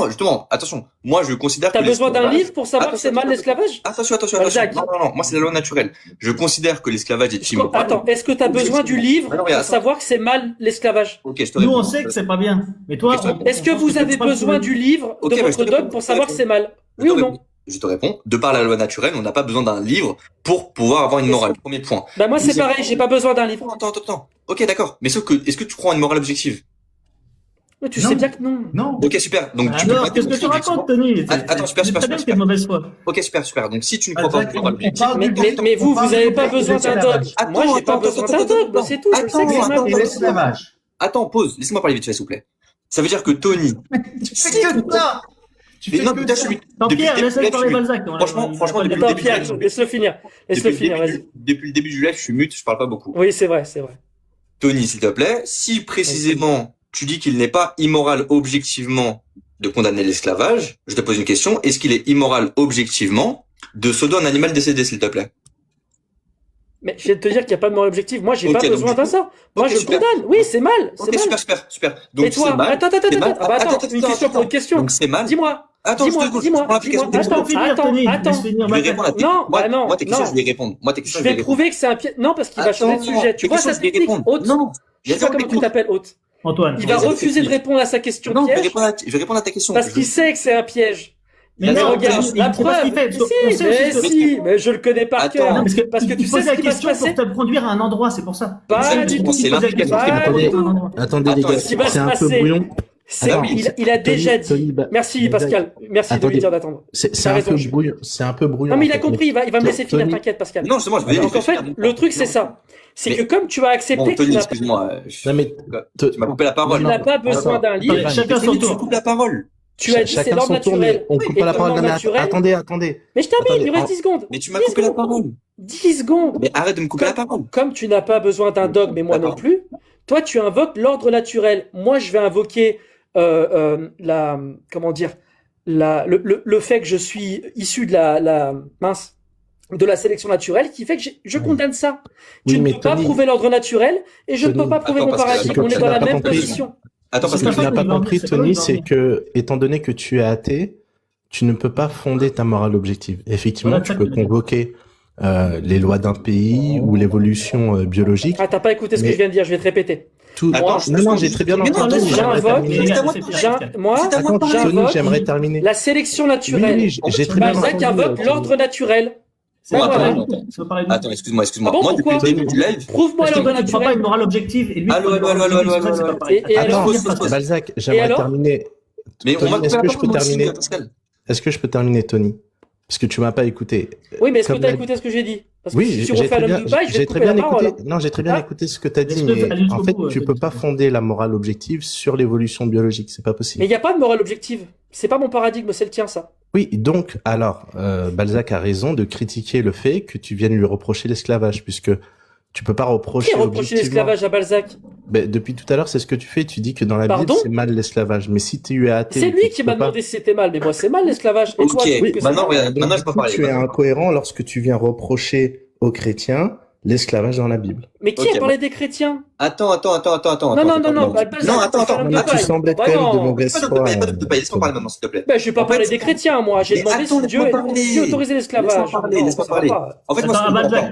justement, attention. Moi, je considère que t'as besoin d'un livre pour savoir que c'est mal l'esclavage? Attention. Non, moi, c'est la loi naturelle. Je considère que l'esclavage est immoral. Attends, est-ce que t'as besoin du livre pour savoir que c'est mal l'esclavage? Ok, je te réponds. Nous, on sait que c'est pas bien. Mais toi, est-ce que vous avez besoin du livre de votre dogme pour savoir que c'est mal? Oui ou non? Je te réponds, de par la loi naturelle, on n'a pas besoin d'un livre pour pouvoir avoir une morale. Premier point. Bah moi c'est pareil, j'ai pas besoin d'un livre. Attends. Ok, d'accord. Mais sauf que, est-ce que tu crois en une morale objective? Mais tu sais bien que non. Non. Ok, super. Donc tu peux pas. Qu'est-ce que tu racontes, Tony? Attends, super. Mauvaise foi. Ok, super. Donc si tu ne crois pas en une morale objective. Mais vous avez pas besoin d'un dogme. Moi j'ai pas besoin d'un dogme, c'est tout. Je sais que c'est mal l'esclavage. Attends, pause. Laisse-moi parler vite fait, s'il vous plaît. Ça veut dire que Tony. C'est que ça. Pierre, laisse-le parler Balzac. Franchement, depuis le début. Pierre, laisse-le finir. Vas-y. Depuis le début du live, je suis mute, je parle pas beaucoup. Oui, c'est vrai. Tony, s'il te plaît, si précisément tu dis qu'il n'est pas immoral objectivement de condamner l'esclavage, je te pose une question. Est-ce qu'il est immoral objectivement de sauver un animal décédé, s'il te plaît? Mais je viens de te dire qu'il n'y a pas de morale objective. Moi, j'ai pas besoin d'un ça. Moi, je le condamne. Oui, c'est mal. Ok, super. Donc, et toi? Attends, une question pour une question. Donc, c'est mal. Dis-moi. Attends. Je vais répondre à tes questions, je vais répondre. Je vais prouver que c'est un piège. Non, parce qu'il va changer de sujet. Tu vois, ça se technique haute. Non. Je sais pas comment tu t'appelles haute. Antoine. Il va refuser de répondre à sa question piège. Non, je vais répondre à ta question. Parce qu'il sait que c'est un piège. Mais non, regarde, la preuve. Mais je le connais par cœur. Parce que tu sais ce qui va se passer. Pour te conduire à un endroit, c'est pour ça. Pas du tout. Attendez les gars, c'est un peu brouillon. Il a déjà dit. Merci Pascal. Merci de lui dire d'attendre. C'est un peu brouillon. Non mais il a compris. Il va me laisser finir. T'inquiète Pascal. Non, c'est moi. Donc en fait, le truc c'est ça. C'est que comme tu as accepté que excuse-moi. Tu m'as coupé la parole. Tu n'as pas besoin d'un livre. Chacun son tour. Tu coupes la parole. Tu as dit c'est l'ordre naturel. On coupe pas la parole. Attendez. Mais je termine, il reste 10 secondes. Mais tu m'as coupé la parole. 10 secondes. Mais arrête de me couper la parole. Comme tu n'as pas besoin d'un dogme, mais moi non plus, toi tu invoques l'ordre naturel. Moi je vais invoquer le fait que je suis issu de de la sélection naturelle qui fait que je condamne ça. Tu ne peux pas prouver l'ordre naturel et je ne peux pas prouver mon paradigme. On est dans la même position. Ce que tu n'as pas compris, Tony, c'est que, étant donné que tu es athée, tu ne peux pas fonder ta morale objective. Effectivement, tu peux convoquer les lois d'un pays ou l'évolution biologique. Ah, t'as pas écouté ce que je viens de dire, je vais te répéter. Non, j'ai très bien entendu. Tony, j'aimerais terminer. La sélection naturelle. Oui, j'ai très bien entendu. Balzac invoque l'ordre naturel. Attends, excuse-moi. Ah bon, moi, depuis le début du live. Prouve-moi l'ordre naturel. Tu ne pas une morale objective et lui. Attends, Balzac, j'aimerais terminer. Mais Tony, est-ce que je peux terminer? Est-ce que je peux terminer, Tony? Parce que tu m'as pas écouté. Oui, mais est-ce que tu as écouté ce que j'ai dit? Parce que si tu refais l'homme Dubaï, je vais te couper la parole. Non, j'ai très bien écouté ce que tu as dit, mais en fait, tu peux pas fonder la morale objective sur l'évolution biologique, c'est pas possible. Mais il n'y a pas de morale objective. C'est pas mon paradigme, c'est le tien, ça. Oui, donc, alors, Balzac a raison de critiquer le fait que tu viennes lui reprocher l'esclavage, puisque tu peux pas reprocher. Qui a reproché l'esclavage à Balzac? Ben, depuis tout à l'heure, c'est ce que tu fais. Tu dis que dans la Bible, c'est mal l'esclavage. Mais si tu es athée. C'est lui qui m'a demandé si c'était mal, mais moi, c'est mal l'esclavage. Ok, maintenant, je peux parler. Tu es incohérent lorsque tu viens reprocher aux chrétiens l'esclavage dans la Bible. Mais qui a parlé des chrétiens? Attends. Non, tu sembles être quand même de mauvaise foi. Laisse-moi parler maintenant, s'il te plaît. Ben, je vais pas parler des chrétiens, moi. J'ai demandé si Dieu autorisait l'esclavage. Laisse-moi parler. En fait,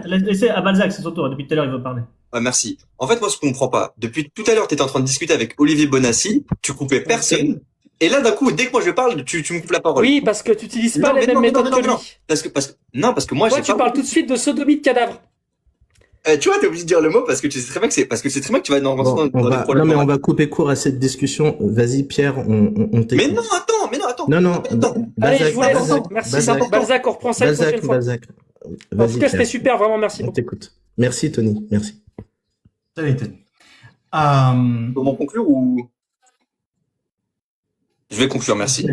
Laissez à Balzac, c'est son tour. Depuis tout à l'heure, il veut parler. Merci. En fait, moi, je comprends pas. Depuis tout à l'heure, tu étais en train de discuter avec Olivier Bonassi, tu coupais personne. Et là, d'un coup, dès que moi je parle, tu me coupes la parole. Oui, parce que tu utilises pas les mêmes méthodes que lui. Parce que moi, tu parles tout de suite de sodomie de cadavre. Tu vois, t'es obligé de dire le mot parce que tu sais très bien que tu vas dans des problèmes. Non, mais on va couper court à cette discussion. Vas-y, Pierre, on t'écoute. Mais non, attends. Non. Allez, je vous laisse. Merci, Balzac, on reprend ça une prochaine fois. Balzac. En tout cas, c'était super, vraiment, merci. On t'écoute. Merci, Tony. Merci. Salut, Tony. Comment conclure ou... Je vais conclure, merci.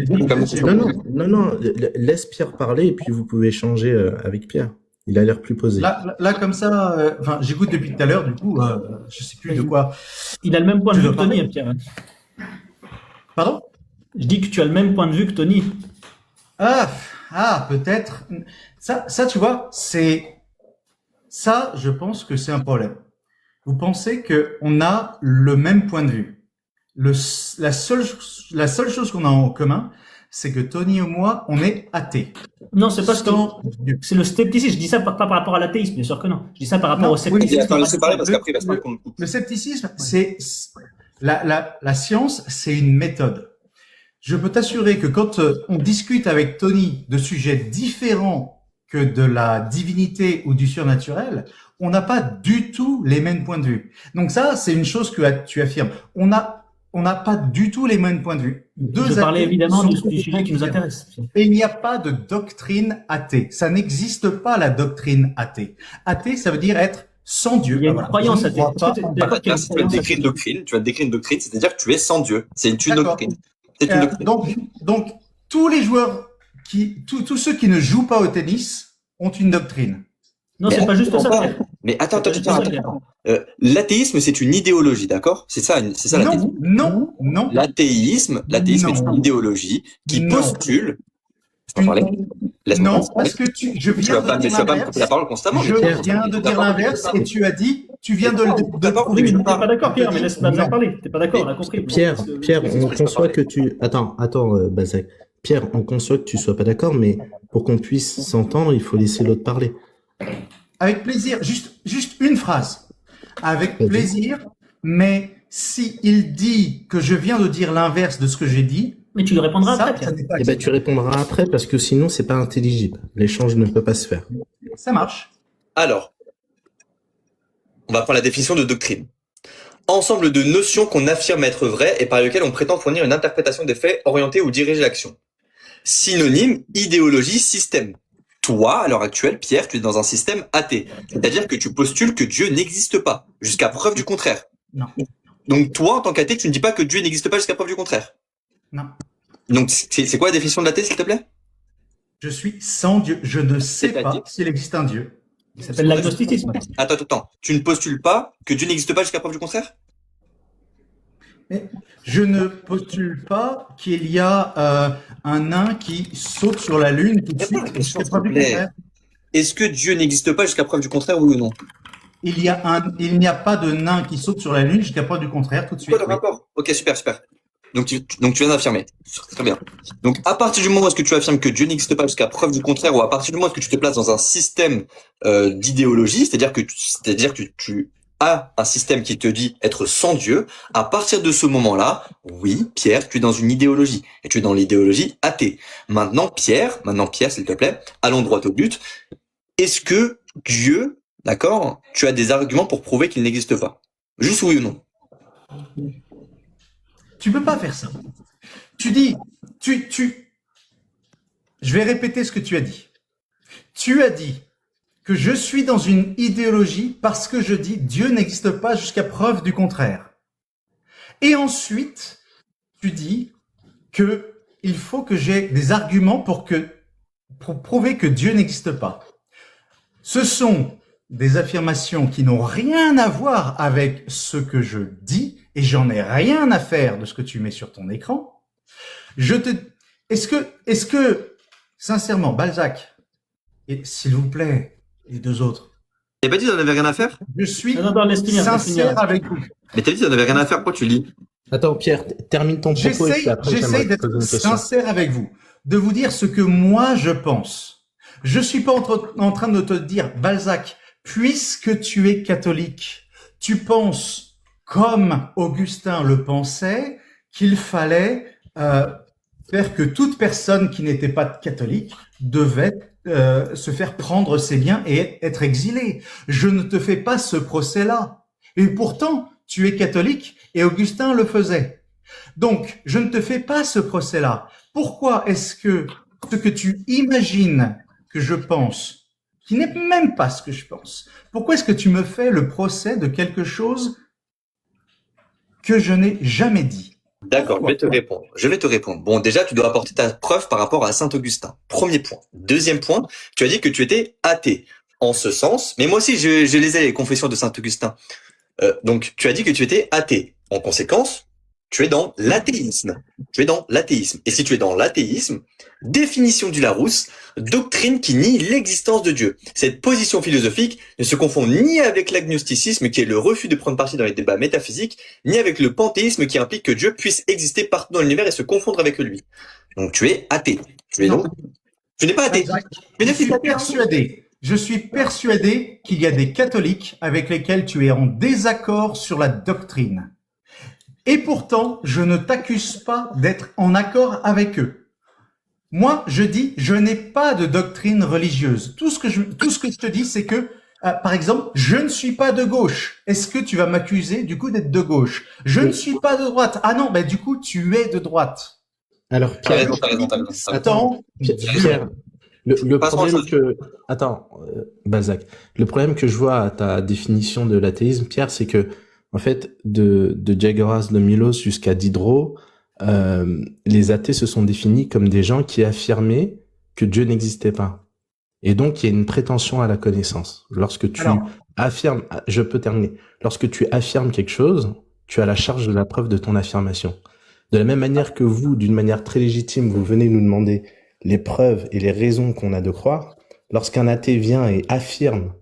Non, laisse Pierre parler et puis vous pouvez échanger avec Pierre. Il a l'air plus posé. Là comme ça, j'écoute depuis tout à l'heure, du coup, je sais plus de quoi. Il a le même point de vue que Tony, Pierre. Pardon? Je dis que tu as le même point de vue que Tony. Peut-être. Ça, tu vois, je pense que c'est un problème. Vous pensez que on a le même point de vue. La seule chose qu'on a en commun, c'est que Tony et moi, on est athées. Non, c'est pas c'est le scepticisme. Je dis ça pas par rapport à l'athéisme, bien sûr que non. Je dis ça par rapport au scepticisme. Le scepticisme, c'est la science, c'est une méthode. Je peux t'assurer que quand on discute avec Tony de sujets différents que de la divinité ou du surnaturel, on n'a pas du tout les mêmes points de vue. Donc ça, c'est une chose que tu affirmes. On n'a pas du tout les mêmes points de vue. Je parlais évidemment du sujet qui nous intéresse. Et il n'y a pas de doctrine athée. Ça n'existe pas, la doctrine athée. Athée, ça veut dire être sans Dieu. Il y a une croyance athée. Tu vas décrire une doctrine, c'est-à-dire que tu es sans Dieu. C'est une doctrine. Donc, tous les joueurs tous ceux qui ne jouent pas au tennis ont une doctrine. Non, c'est pas juste ça. Mais attends. L'athéisme, c'est une idéologie, d'accord? C'est ça l'athéisme. Non. L'athéisme est une idéologie qui postule. Je peux parler? Non, parce que je viens de dire pas me couper la parole constamment. Je viens de dire l'inverse et tu as dit, tu viens de le prouver. Mais t'es pas d'accord, Pierre, mais laisse Balzac parler. T'es pas d'accord, on a compris. Pierre, on conçoit que tu... Attends, Balzac. Pierre, on conçoit que tu sois pas d'accord, mais pour qu'on puisse s'entendre, il faut laisser l'autre parler. Avec plaisir, juste une phrase. Avec plaisir, mais si il dit que je viens de dire l'inverse de ce que j'ai dit, mais tu lui répondras après. Eh ben, tu répondras après parce que sinon c'est pas intelligible. L'échange ne peut pas se faire. Ça marche. Alors, on va prendre la définition de doctrine. Ensemble de notions qu'on affirme être vraies et par lesquelles on prétend fournir une interprétation des faits orientée ou diriger l'action. Synonyme, idéologie, système. Toi, à l'heure actuelle, Pierre, tu es dans un système athée. C'est-à-dire que tu postules que Dieu n'existe pas, jusqu'à preuve du contraire. Non. Donc toi, en tant qu'athée, tu ne dis pas que Dieu n'existe pas jusqu'à preuve du contraire. Non. Donc c'est quoi la définition de l'athée, s'il te plaît? Je suis sans Dieu. Je ne sais pas s'il existe un Dieu. Ça s'appelle l'agnosticisme. Attends. Tu ne postules pas que Dieu n'existe pas jusqu'à preuve du contraire? Mais je ne postule pas qu'il y a un nain qui saute sur la Lune tout de suite. Est-ce que Dieu n'existe pas jusqu'à preuve du contraire, oui ou non? Il n'y a pas de nain qui saute sur la Lune jusqu'à preuve du contraire tout de suite. Quoi le rapport? Ok, super. Donc tu viens d'affirmer. Très bien. Donc à partir du moment où est-ce que tu affirmes que Dieu n'existe pas jusqu'à preuve du contraire, ou à partir du moment où est-ce que tu te places dans un système d'idéologie, c'est-à-dire que tu as un système qui te dit être sans Dieu, à partir de ce moment-là, oui, Pierre, tu es dans une idéologie. Et tu es dans l'idéologie athée. Maintenant, Pierre, s'il te plaît, allons droit au but. est-ce que Dieu, d'accord, tu as des arguments pour prouver qu'il n'existe pas? Juste oui ou non? Tu peux pas faire ça. Tu dis, je vais répéter ce que tu as dit. Tu as dit que je suis dans une idéologie parce que je dis Dieu n'existe pas jusqu'à preuve du contraire. Et ensuite, tu dis que il faut que j'ai des arguments pour prouver que Dieu n'existe pas. Ce sont des affirmations qui n'ont rien à voir avec ce que je dis et j'en ai rien à faire de ce que tu mets sur ton écran. Est-ce que, sincèrement, Balzac, et s'il vous plaît, les deux autres. T'as pas dit que t'en avais rien à faire? Je suis sincère avec vous. Mais t'as dit que t'en avais rien à faire, pourquoi tu lis? Attends, Pierre, termine ton propos. J'essaie d'être sincère avec vous, de vous dire ce que moi je pense. Je suis pas en train de te dire, Balzac, puisque tu es catholique, tu penses comme Augustin le pensait, qu'il fallait faire que toute personne qui n'était pas catholique devait se faire prendre ses biens et être exilé. Je ne te fais pas ce procès-là. Et pourtant, tu es catholique et Augustin le faisait. Donc, je ne te fais pas ce procès-là. Pourquoi est-ce que ce que tu imagines que je pense, qui n'est même pas ce que je pense, pourquoi est-ce que tu me fais le procès de quelque chose que je n'ai jamais dit? D'accord, je vais te répondre. Bon, déjà, tu dois apporter ta preuve par rapport à Saint-Augustin. Premier point. Deuxième point, tu as dit que tu étais athée. En ce sens, mais moi aussi, je lisais les confessions de Saint-Augustin. Donc, tu as dit que tu étais athée. En conséquence, tu es dans l'athéisme. Et si tu es dans l'athéisme, définition du Larousse, doctrine qui nie l'existence de Dieu. Cette position philosophique ne se confond ni avec l'agnosticisme, qui est le refus de prendre parti dans les débats métaphysiques, ni avec le panthéisme, qui implique que Dieu puisse exister partout dans l'univers et se confondre avec lui. Donc tu es athée. Tu n'es pas athée. Je suis persuadé qu'il y a des catholiques avec lesquels tu es en désaccord sur la doctrine. Et pourtant, je ne t'accuse pas d'être en accord avec eux. Moi, je dis, je n'ai pas de doctrine religieuse. Tout ce que je te dis, c'est que, par exemple, je ne suis pas de gauche. Est-ce que tu vas m'accuser, du coup, d'être de gauche? Je ne suis pas de droite. Ah non, du coup, tu es de droite. Alors, Pierre, attends, Pierre, le problème que, Balzac, le problème que je vois à ta définition de l'athéisme, Pierre, c'est que, en fait, de Diagoras de Milos jusqu'à Diderot, les athées se sont définis comme des gens qui affirmaient que Dieu n'existait pas. Et donc, il y a une prétention à la connaissance. Lorsque tu affirmes, je peux terminer. Lorsque tu affirmes quelque chose, tu as la charge de la preuve de ton affirmation. De la même manière que vous, d'une manière très légitime, vous venez nous demander les preuves et les raisons qu'on a de croire, lorsqu'un athée vient et affirme,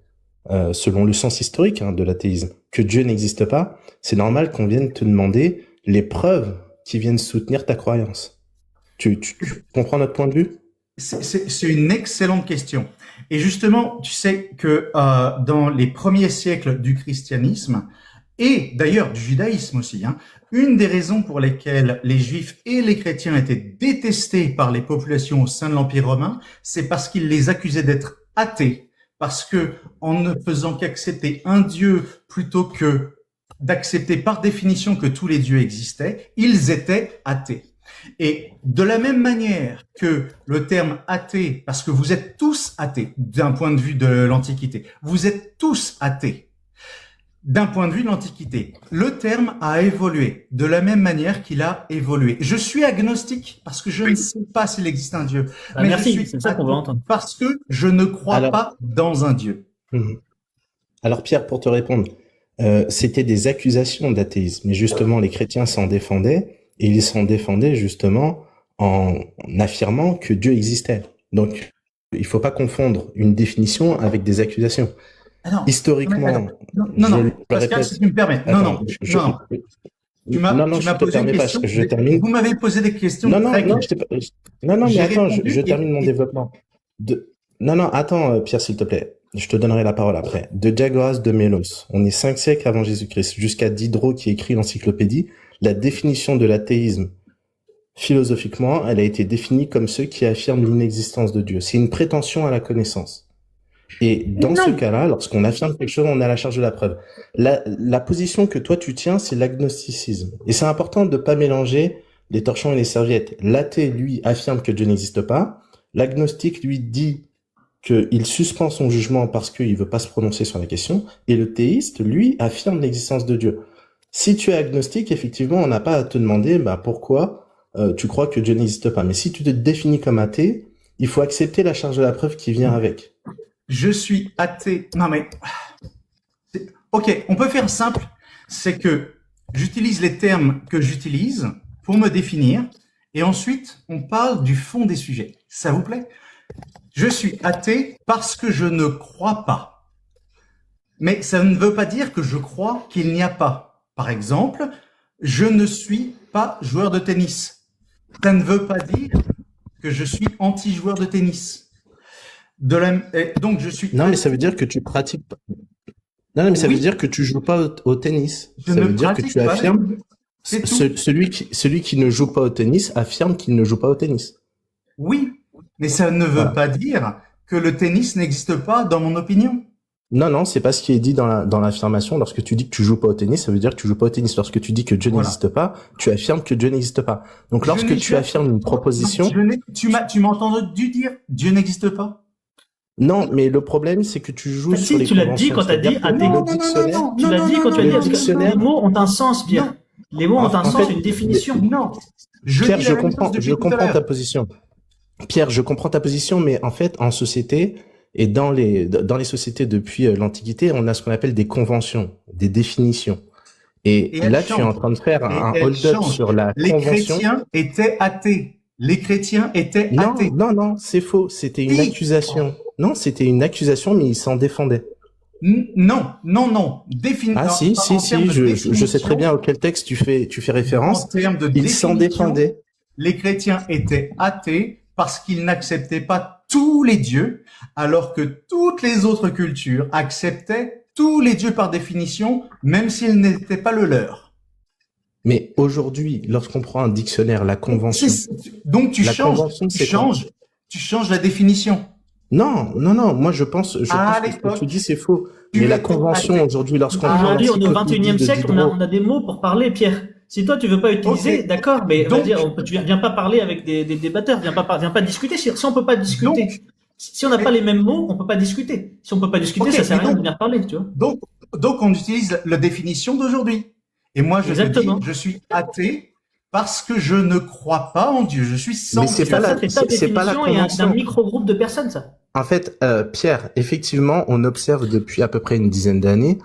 selon le sens historique de l'athéisme, que Dieu n'existe pas, c'est normal qu'on vienne te demander les preuves qui viennent soutenir ta croyance. Tu comprends notre point de vue? C'est une excellente question. Et justement, tu sais que dans les premiers siècles du christianisme, et d'ailleurs du judaïsme aussi, une des raisons pour lesquelles les juifs et les chrétiens étaient détestés par les populations au sein de l'Empire romain, c'est parce qu'ils les accusaient d'être athées. Parce que, en ne faisant qu'accepter un Dieu plutôt que d'accepter par définition que tous les dieux existaient, ils étaient athées. Et de la même manière que le terme athée, parce que vous êtes tous athées d'un point de vue de l'Antiquité, vous êtes tous athées d'un point de vue de l'Antiquité. Le terme a évolué de la même manière qu'il a évolué. Je suis agnostique parce que je ne sais pas s'il existe un Dieu. Mais merci, je suis c'est ça qu'on veut entendre. Parce que je ne crois pas dans un Dieu. Alors Pierre, pour te répondre, c'était des accusations d'athéisme. Mais justement, les chrétiens s'en défendaient, et ils s'en défendaient justement en affirmant que Dieu existait. Donc, il faut pas confondre une définition avec des accusations. Non, historiquement, non, Pascal, si tu me permets. Tu m'as posé une question. Je termine. Vous m'avez posé des questions. Non, mais attends, je termine mon développement. Attends, Pierre, s'il te plaît. Je te donnerai la parole après. De Diagoras de Mélos, on est 5 siècles avant Jésus-Christ, jusqu'à Diderot qui écrit l'encyclopédie. La définition de l'athéisme, philosophiquement, elle a été définie comme ceux qui affirment l'inexistence de Dieu. C'est une prétention à la connaissance. Et dans ce cas-là, lorsqu'on affirme quelque chose, on a la charge de la preuve. La position que toi tu tiens, c'est l'agnosticisme. Et c'est important de pas mélanger les torchons et les serviettes. L'athée, lui, affirme que Dieu n'existe pas. L'agnostique, lui, dit qu'il suspend son jugement parce qu'il veut pas se prononcer sur la question. Et le théiste, lui, affirme l'existence de Dieu. Si tu es agnostique, effectivement, on n'a pas à te demander pourquoi tu crois que Dieu n'existe pas. Mais si tu te définis comme athée, il faut accepter la charge de la preuve qui vient avec. Je suis athée. Non mais, ok, on peut faire simple. C'est que j'utilise les termes que j'utilise pour me définir, et ensuite on parle du fond des sujets. Ça vous plaît? Je suis athée parce que je ne crois pas. Mais ça ne veut pas dire que je crois qu'il n'y a pas. Par exemple, je ne suis pas joueur de tennis. Ça ne veut pas dire que je suis anti-joueur de tennis. Donc je suis. Non, mais ça veut dire que tu pratiques pas. Non, mais ça veut dire que tu joues pas au tennis. Ça veut dire que tu affirmes. Celui qui ne joue pas au tennis affirme qu'il ne joue pas au tennis. Oui, mais ça ne veut pas dire que le tennis n'existe pas, dans mon opinion. Non, c'est pas ce qui est dit dans l'affirmation. Lorsque tu dis que tu joues pas au tennis, ça veut dire que tu joues pas au tennis. Lorsque tu dis que Dieu n'existe pas, tu affirmes que Dieu n'existe pas. Donc lorsque tu affirmes une proposition, tu m'as entendu dire Dieu n'existe pas. Non, mais le problème, c'est que tu joues sur les conventions. Tu l'as dit quand tu as dit athée. Tu l'as dit quand tu as dit les mots ont un sens, Pierre. Les mots ont un sens, une définition. Non. Pierre, je comprends ta position. Pierre, je comprends ta position, mais en fait, en société et dans les sociétés depuis l'Antiquité, on a ce qu'on appelle des conventions, des définitions. Et là, tu es en train de faire un hold-up sur la convention. Les chrétiens étaient athées. Les chrétiens étaient athées. Non, c'est faux. C'était une accusation. Non, c'était une accusation, mais ils s'en défendaient. Non. Ah si, je sais très bien auquel texte tu fais référence. En termes de ils s'en défendaient. Les chrétiens étaient athées parce qu'ils n'acceptaient pas tous les dieux, alors que toutes les autres cultures acceptaient tous les dieux par définition, même s'ils n'étaient pas le leur. Mais aujourd'hui, lorsqu'on prend un dictionnaire, la convention. Donc tu changes la définition. Non. Moi, je pense que ce que tu dis, c'est faux. Mais la convention, aujourd'hui, Aujourd'hui, on est au 21e siècle, on a des mots pour parler, Pierre. Si toi, tu veux pas utiliser, d'accord, mais donc, tu viens pas parler avec des débatteurs, viens pas discuter. Si on peut pas discuter, si on n'a pas les mêmes mots, on peut pas discuter. Si on peut pas discuter, ça sert à rien de venir parler, tu vois. Donc, on utilise la définition d'aujourd'hui. Et moi, je te dis, je suis athée parce que je ne crois pas en Dieu. Je suis sans Dieu. C'est pas la convention et un micro-groupe de personnes, ça. En fait, Pierre, effectivement, on observe depuis à peu près une dizaine d'années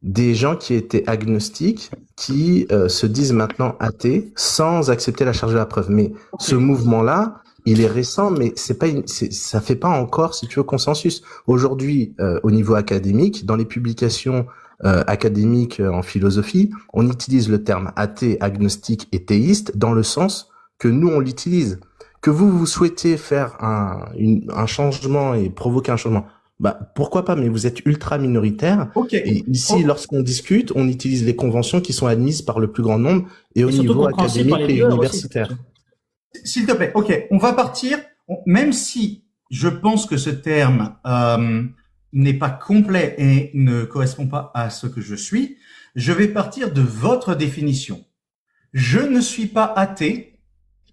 des gens qui étaient agnostiques, qui se disent maintenant athées, sans accepter la charge de la preuve. Mais ce mouvement-là, il est récent, mais ça fait pas encore, si tu veux, consensus. Aujourd'hui, au niveau académique, dans les publications académiques en philosophie, on utilise le terme athée, agnostique et théiste dans le sens que nous, on l'utilise. Que vous souhaitez faire un changement et provoquer un changement, pourquoi pas, mais vous êtes ultra minoritaire. Et ici, lorsqu'on discute, on utilise les conventions qui sont admises par le plus grand nombre et au niveau académique et universitaire. S'il te plaît, on va partir, même si je pense que ce terme n'est pas complet et ne correspond pas à ce que je suis, je vais partir de votre définition. Je ne suis pas athée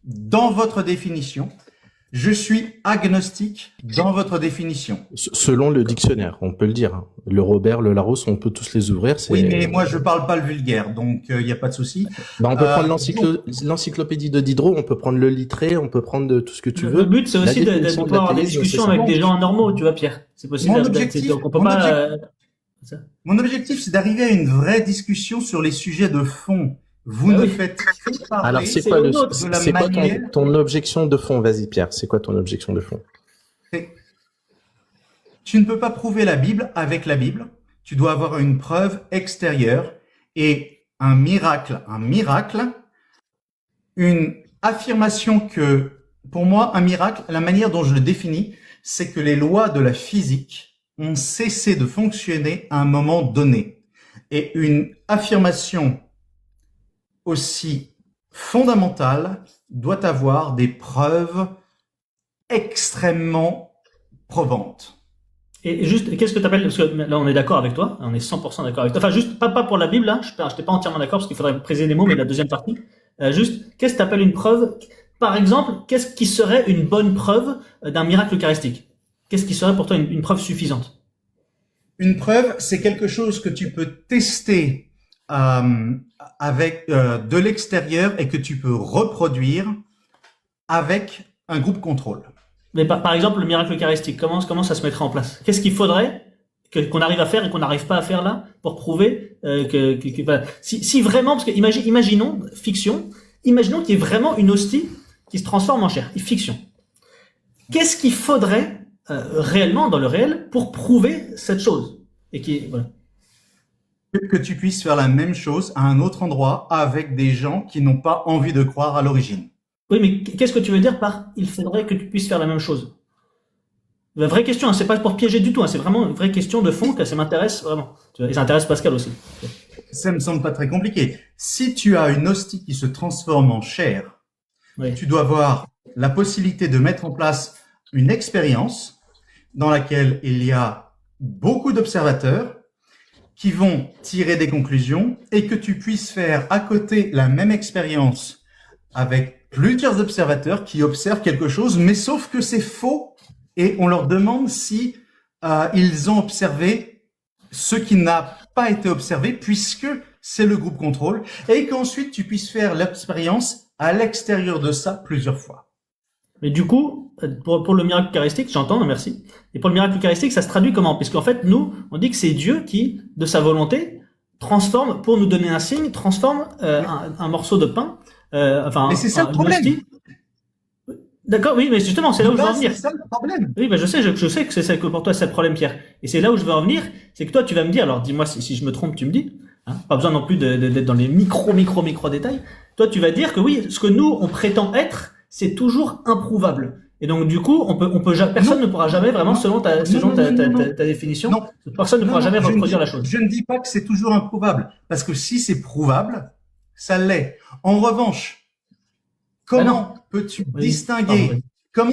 dans votre définition. Je suis agnostique dans votre définition. Selon le dictionnaire, on peut le dire. Le Robert, le Larousse, on peut tous les ouvrir. Oui, mais moi, je parle pas le vulgaire, donc il n'y a pas de souci. On peut prendre l'encyclopédie de Diderot, on peut prendre le Littré, on peut prendre de tout ce que tu veux. Le but, c'est aussi de pouvoir avoir des discussions avec des gens normaux, tu vois, Pierre. C'est possible. Mon objectif, c'est d'arriver à une vraie discussion sur les sujets de fond. Vous ne faites que parler. Alors, c'est quoi ton objection de fond? Vas-y, Pierre, c'est quoi ton objection de fond? Tu ne peux pas prouver la Bible avec la Bible. Tu dois avoir une preuve extérieure et un miracle, une affirmation que, pour moi, un miracle, la manière dont je le définis, c'est que les lois de la physique ont cessé de fonctionner à un moment donné. Et une affirmation aussi fondamentale doit avoir des preuves extrêmement probantes. Et juste, qu'est-ce que tu appelles, parce que là on est d'accord avec toi, on est 100% d'accord avec toi, enfin juste, pas pour la Bible, là, je n'étais pas entièrement d'accord parce qu'il faudrait préciser les mots, mais la deuxième partie, juste, qu'est-ce que tu appelles une preuve? Par exemple, qu'est-ce qui serait une bonne preuve d'un miracle eucharistique? Qu'est-ce qui serait pour toi une preuve suffisante? Une preuve, c'est quelque chose que tu peux tester avec de l'extérieur et que tu peux reproduire avec un groupe contrôle. Mais par exemple, le miracle eucharistique, comment ça se mettrait en place? Qu'est-ce qu'il faudrait qu'on arrive à faire et qu'on n'arrive pas à faire là pour prouver si vraiment, parce que imaginons imaginons qu'il y ait vraiment une hostie qui se transforme en chair, fiction. Qu'est-ce qu'il faudrait réellement dans le réel pour prouver cette chose voilà. Que tu puisses faire la même chose à un autre endroit avec des gens qui n'ont pas envie de croire à l'origine. Oui, mais qu'est-ce que tu veux dire par « il faudrait que tu puisses faire la même chose » ? La vraie question, hein, c'est pas pour piéger du tout, hein, c'est vraiment une vraie question de fond que ça m'intéresse vraiment. Et ça intéresse Pascal aussi. Ça me semble pas très compliqué. Si tu as une hostie qui se transforme en chair, oui, tu dois avoir la possibilité de mettre en place une expérience dans laquelle il y a beaucoup d'observateurs qui vont tirer des conclusions et que tu puisses faire à côté la même expérience avec plusieurs observateurs qui observent quelque chose, mais sauf que c'est faux et on leur demande si ils ont observé ce qui n'a pas été observé puisque c'est le groupe contrôle et qu'ensuite tu puisses faire l'expérience à l'extérieur de ça plusieurs fois. Mais du coup, pour le miracle eucharistique, j'entends, merci. Et pour le miracle eucharistique, ça se traduit comment? Parce qu'en fait, nous, on dit que c'est Dieu qui, de sa volonté, transforme, pour nous donner un signe, transforme un morceau de pain. Mais c'est ça le problème. D'accord, oui, mais justement, c'est là où je veux en venir. C'est ça le problème. Oui, je sais que c'est ça que pour toi c'est le problème, Pierre. Et c'est là où je veux en venir, c'est que toi tu vas me dire, alors dis-moi si je me trompe, tu me dis. Hein, pas besoin non plus d'être dans les micro détails. Toi, tu vas dire que oui, ce que nous on prétend être, c'est toujours improuvable. Et donc du coup, personne ne pourra jamais vraiment, selon ta définition, personne ne pourra jamais reproduire la chose. Je ne dis pas que c'est toujours improuvable, parce que si c'est prouvable, ça l'est. En revanche, comment peux-tu distinguer comment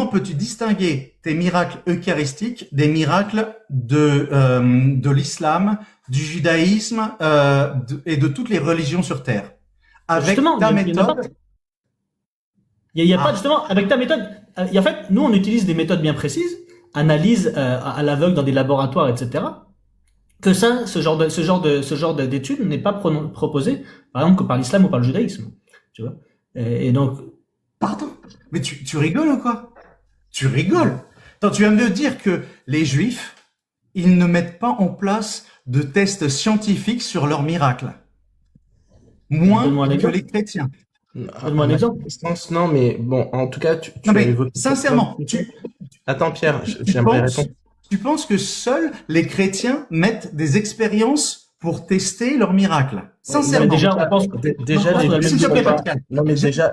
peux-tu distinguer tes miracles eucharistiques des miracles de l'islam, du judaïsme et de toutes les religions sur terre? Avec ta méthode. Il y a pas justement avec ta méthode. En fait, nous on utilise des méthodes bien précises, analyse à l'aveugle dans des laboratoires, etc. Que ça, ce genre d'études n'est pas proposé, par exemple, que par l'islam ou par le judaïsme. Tu vois. Et donc. Pardon. Mais tu rigoles ou quoi? Tu rigoles. Attends, tu viens de me dire que les juifs, ils ne mettent pas en place de tests scientifiques sur leurs miracles. Moins que les chrétiens. Donne-moi un exemple. Non, mais bon, en tout cas, tu non, mais sincèrement, Attends, Pierre, j'aimerais répondre. Tu penses que seuls les chrétiens mettent des expériences pour tester leurs miracles? Sincèrement. Déjà, on pense que s'il te plaît, Pascal. Non, mais déjà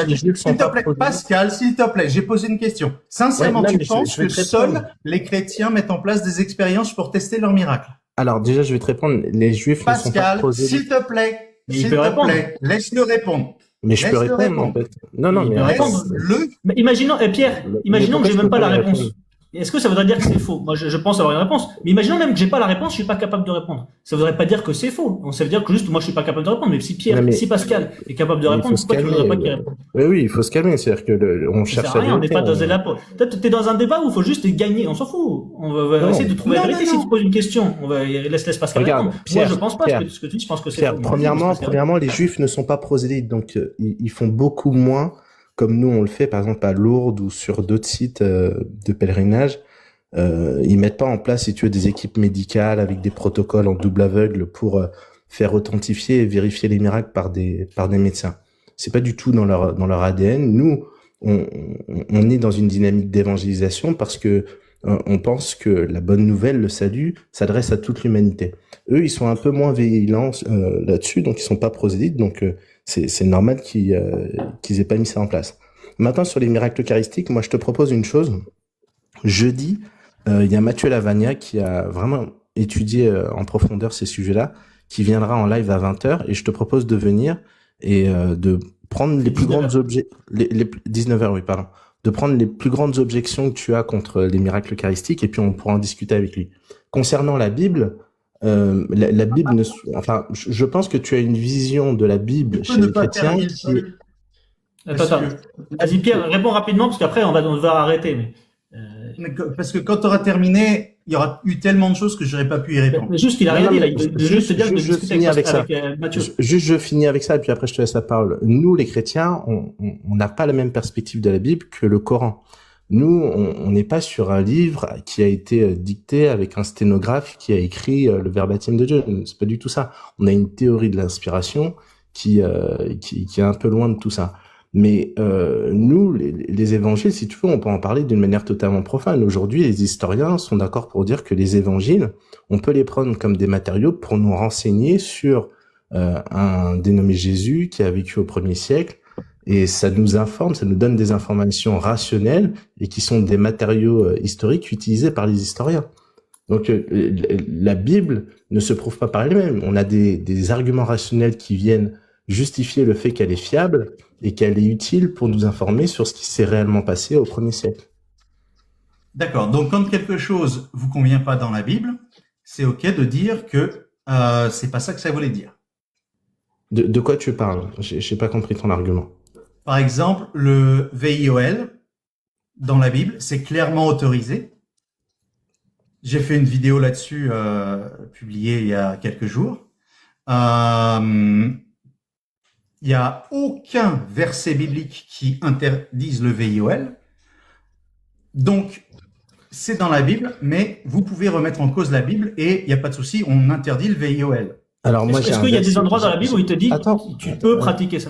les juifs sont pas. Pascal, s'il te plaît, j'ai posé une question. Sincèrement, tu penses que seuls les chrétiens mettent en place des expériences pour tester leurs miracles? Alors, déjà, je vais te répondre. Les juifs ne sont pas Pascal, s'il te plaît, laisse-le répondre. Mais je peux répondre, en fait. Non, mais laisse-le. Mais imaginons, Pierre, imaginons que j'ai même pas la réponse. Est-ce que ça voudrait dire que c'est faux? Moi, je pense avoir une réponse. Mais imaginons même que j'ai pas la réponse, je suis pas capable de répondre. Ça voudrait pas dire que c'est faux. Ça veut dire que juste moi, je suis pas capable de répondre. Mais si si Pascal est capable de répondre, pourquoi tu voudrais pas qu'il réponde? Oui, il faut se calmer. C'est-à-dire que on cherche à rien. On n'est pas dans peut-être t'es dans un débat où il faut juste gagner. On s'en fout. On va essayer de trouver la vérité. Si tu poses une question, laisse Pascal répondre. Moi, je pense pas ce que tu dis. Je pense que c'est faux. Premièrement, les juifs ne sont pas prosélytes, donc ils font beaucoup moins comme nous on le fait, par exemple à Lourdes ou sur d'autres sites de pèlerinage. Ils mettent pas en place, si tu veux, des équipes médicales avec des protocoles en double aveugle pour faire authentifier et vérifier les miracles par des médecins. C'est pas du tout dans leur ADN. Nous, on est dans une dynamique d'évangélisation parce que on pense que la bonne nouvelle, le salut, s'adresse à toute l'humanité. Eux, ils sont un peu moins vigilants là-dessus, donc ils sont pas prosélytes, donc c'est normal qu'ils aient pas mis ça en place. Maintenant, sur les miracles eucharistiques, moi je te propose une chose. Jeudi, il y a Mathieu Lavagna qui a vraiment étudié en profondeur ces sujets-là, qui viendra en live à 20h, et je te propose de venir et de prendre les plus grands objets, les 19h, oui, pardon, de prendre les plus grandes objections que tu as contre les miracles eucharistiques et puis on pourra en discuter avec lui. Concernant la Bible, la Bible enfin, je pense que tu as une vision de la Bible chez les chrétiens qui est... Attends. Vas-y Pierre, réponds rapidement parce qu'après on va devoir arrêter. Parce que quand tu auras terminé, il y aura eu tellement de choses que j'aurais pas pu y répondre. Mais juste qu'il a rien dit là, il veut juste te dire de je discuter finis avec ça. Mathieu. Je finis avec ça et puis après je te laisse la parole. Nous les chrétiens, on n'a pas la même perspective de la Bible que le Coran. Nous, on n'est pas sur un livre qui a été dicté avec un sténographe qui a écrit le verbatim de Dieu. C'est pas du tout ça. On a une théorie de l'inspiration qui est un peu loin de tout ça. Mais nous, les évangiles, si tu veux, on peut en parler d'une manière totalement profane. Aujourd'hui, les historiens sont d'accord pour dire que les évangiles, on peut les prendre comme des matériaux pour nous renseigner sur un dénommé Jésus qui a vécu au 1er siècle, et ça nous informe, ça nous donne des informations rationnelles et qui sont des matériaux historiques utilisés par les historiens. Donc la Bible ne se prouve pas par elle-même. On a des arguments rationnels qui viennent justifier le fait qu'elle est fiable et qu'elle est utile pour nous informer sur ce qui s'est réellement passé au 1er siècle. D'accord. Donc, quand quelque chose vous convient pas dans la Bible, c'est OK de dire que c'est pas ça que ça voulait dire. De quoi tu parles? J'ai pas compris ton argument. Par exemple, le VIOL dans la Bible, c'est clairement autorisé. J'ai fait une vidéo là-dessus publiée il y a quelques jours. Il n'y a aucun verset biblique qui interdise le VIOL. Donc, c'est dans la Bible, mais vous pouvez remettre en cause la Bible et il n'y a pas de souci, on interdit le VIOL. Alors, moi, est-ce qu'il y a des endroits dans la Bible où il te dit tu peux pratiquer ça?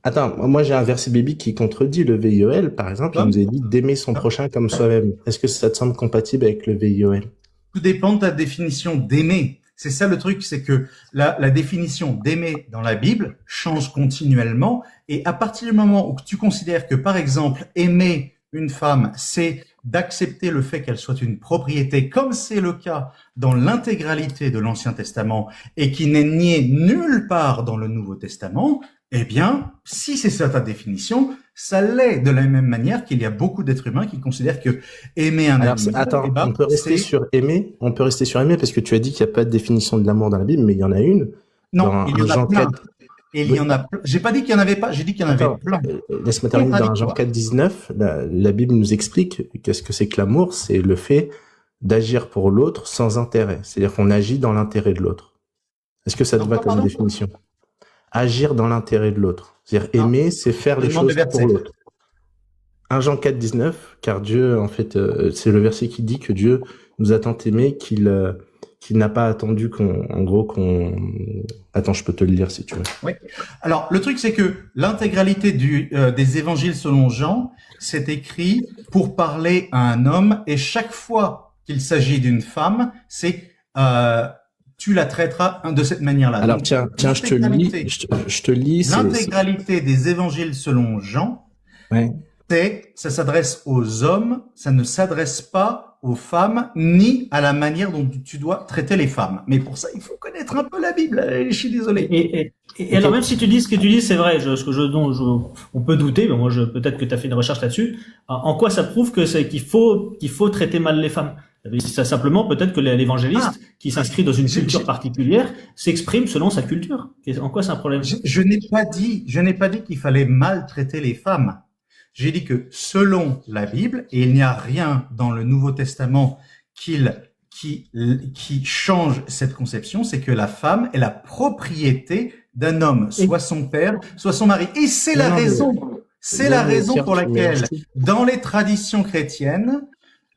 Attends, moi j'ai un verset biblique qui contredit le VIOL. Par exemple, il nous est dit d'aimer son prochain comme soi-même. Est-ce que ça te semble compatible avec le VIOL? Tout dépend de ta définition d'aimer. C'est ça le truc, c'est que la définition d'aimer dans la Bible change continuellement, et à partir du moment où tu considères que, par exemple, aimer une femme, c'est d'accepter le fait qu'elle soit une propriété, comme c'est le cas dans l'intégralité de l'Ancien Testament, et qui n'est nié nulle part dans le Nouveau Testament, eh bien, si c'est ça ta définition, ça l'est de la même manière qu'il y a beaucoup d'êtres humains qui considèrent que aimer un animal... Attends, on peut rester sur aimer. On peut rester sur aimer parce que tu as dit qu'il n'y a pas de définition de l'amour dans la Bible, mais il y en a une. Non, il y en a plein. Et il y en a plein. J'ai pas dit qu'il y en avait pas, j'ai dit qu'il y en avait plein. Laisse-moi terminer. Dans Jean 4,19, la Bible nous explique qu'est-ce que c'est que l'amour. C'est le fait d'agir pour l'autre sans intérêt. C'est-à-dire qu'on agit dans l'intérêt de l'autre. Est-ce que ça te va comme définition? Agir dans l'intérêt de l'autre. C'est-à-dire aimer, c'est faire les choses pour l'autre. 1 Jean 4,19, car Dieu, en fait, c'est le verset qui dit que Dieu nous a tant aimé qu'il n'a pas attendu qu'on... Attends, je peux te le lire si tu veux. Oui. Alors, le truc, c'est que l'intégralité des évangiles selon Jean, c'est écrit pour parler à un homme, et chaque fois qu'il s'agit d'une femme, c'est tu la traiteras de cette manière-là. Alors, tiens, je te lis. L'intégralité des évangiles selon Jean, ouais. Ça s'adresse aux hommes, ça ne s'adresse pas aux femmes, ni à la manière dont tu dois traiter les femmes. Mais pour ça, il faut connaître un peu la Bible. Je suis désolé. Et alors, même si tu dis ce que tu dis, c'est vrai, on peut douter, mais moi, peut-être que tu as fait une recherche là-dessus. En quoi ça prouve qu'il faut traiter mal les femmes? Ça, simplement, peut-être que l'évangéliste, qui s'inscrit dans une culture particulière, s'exprime selon sa culture. En quoi c'est un problème? Je n'ai pas dit qu'il fallait maltraiter les femmes. J'ai dit que selon la Bible, et il n'y a rien dans le Nouveau Testament qui change cette conception, c'est que la femme est la propriété d'un homme, soit son père, soit son mari. Et c'est la raison pour laquelle, dans les traditions chrétiennes,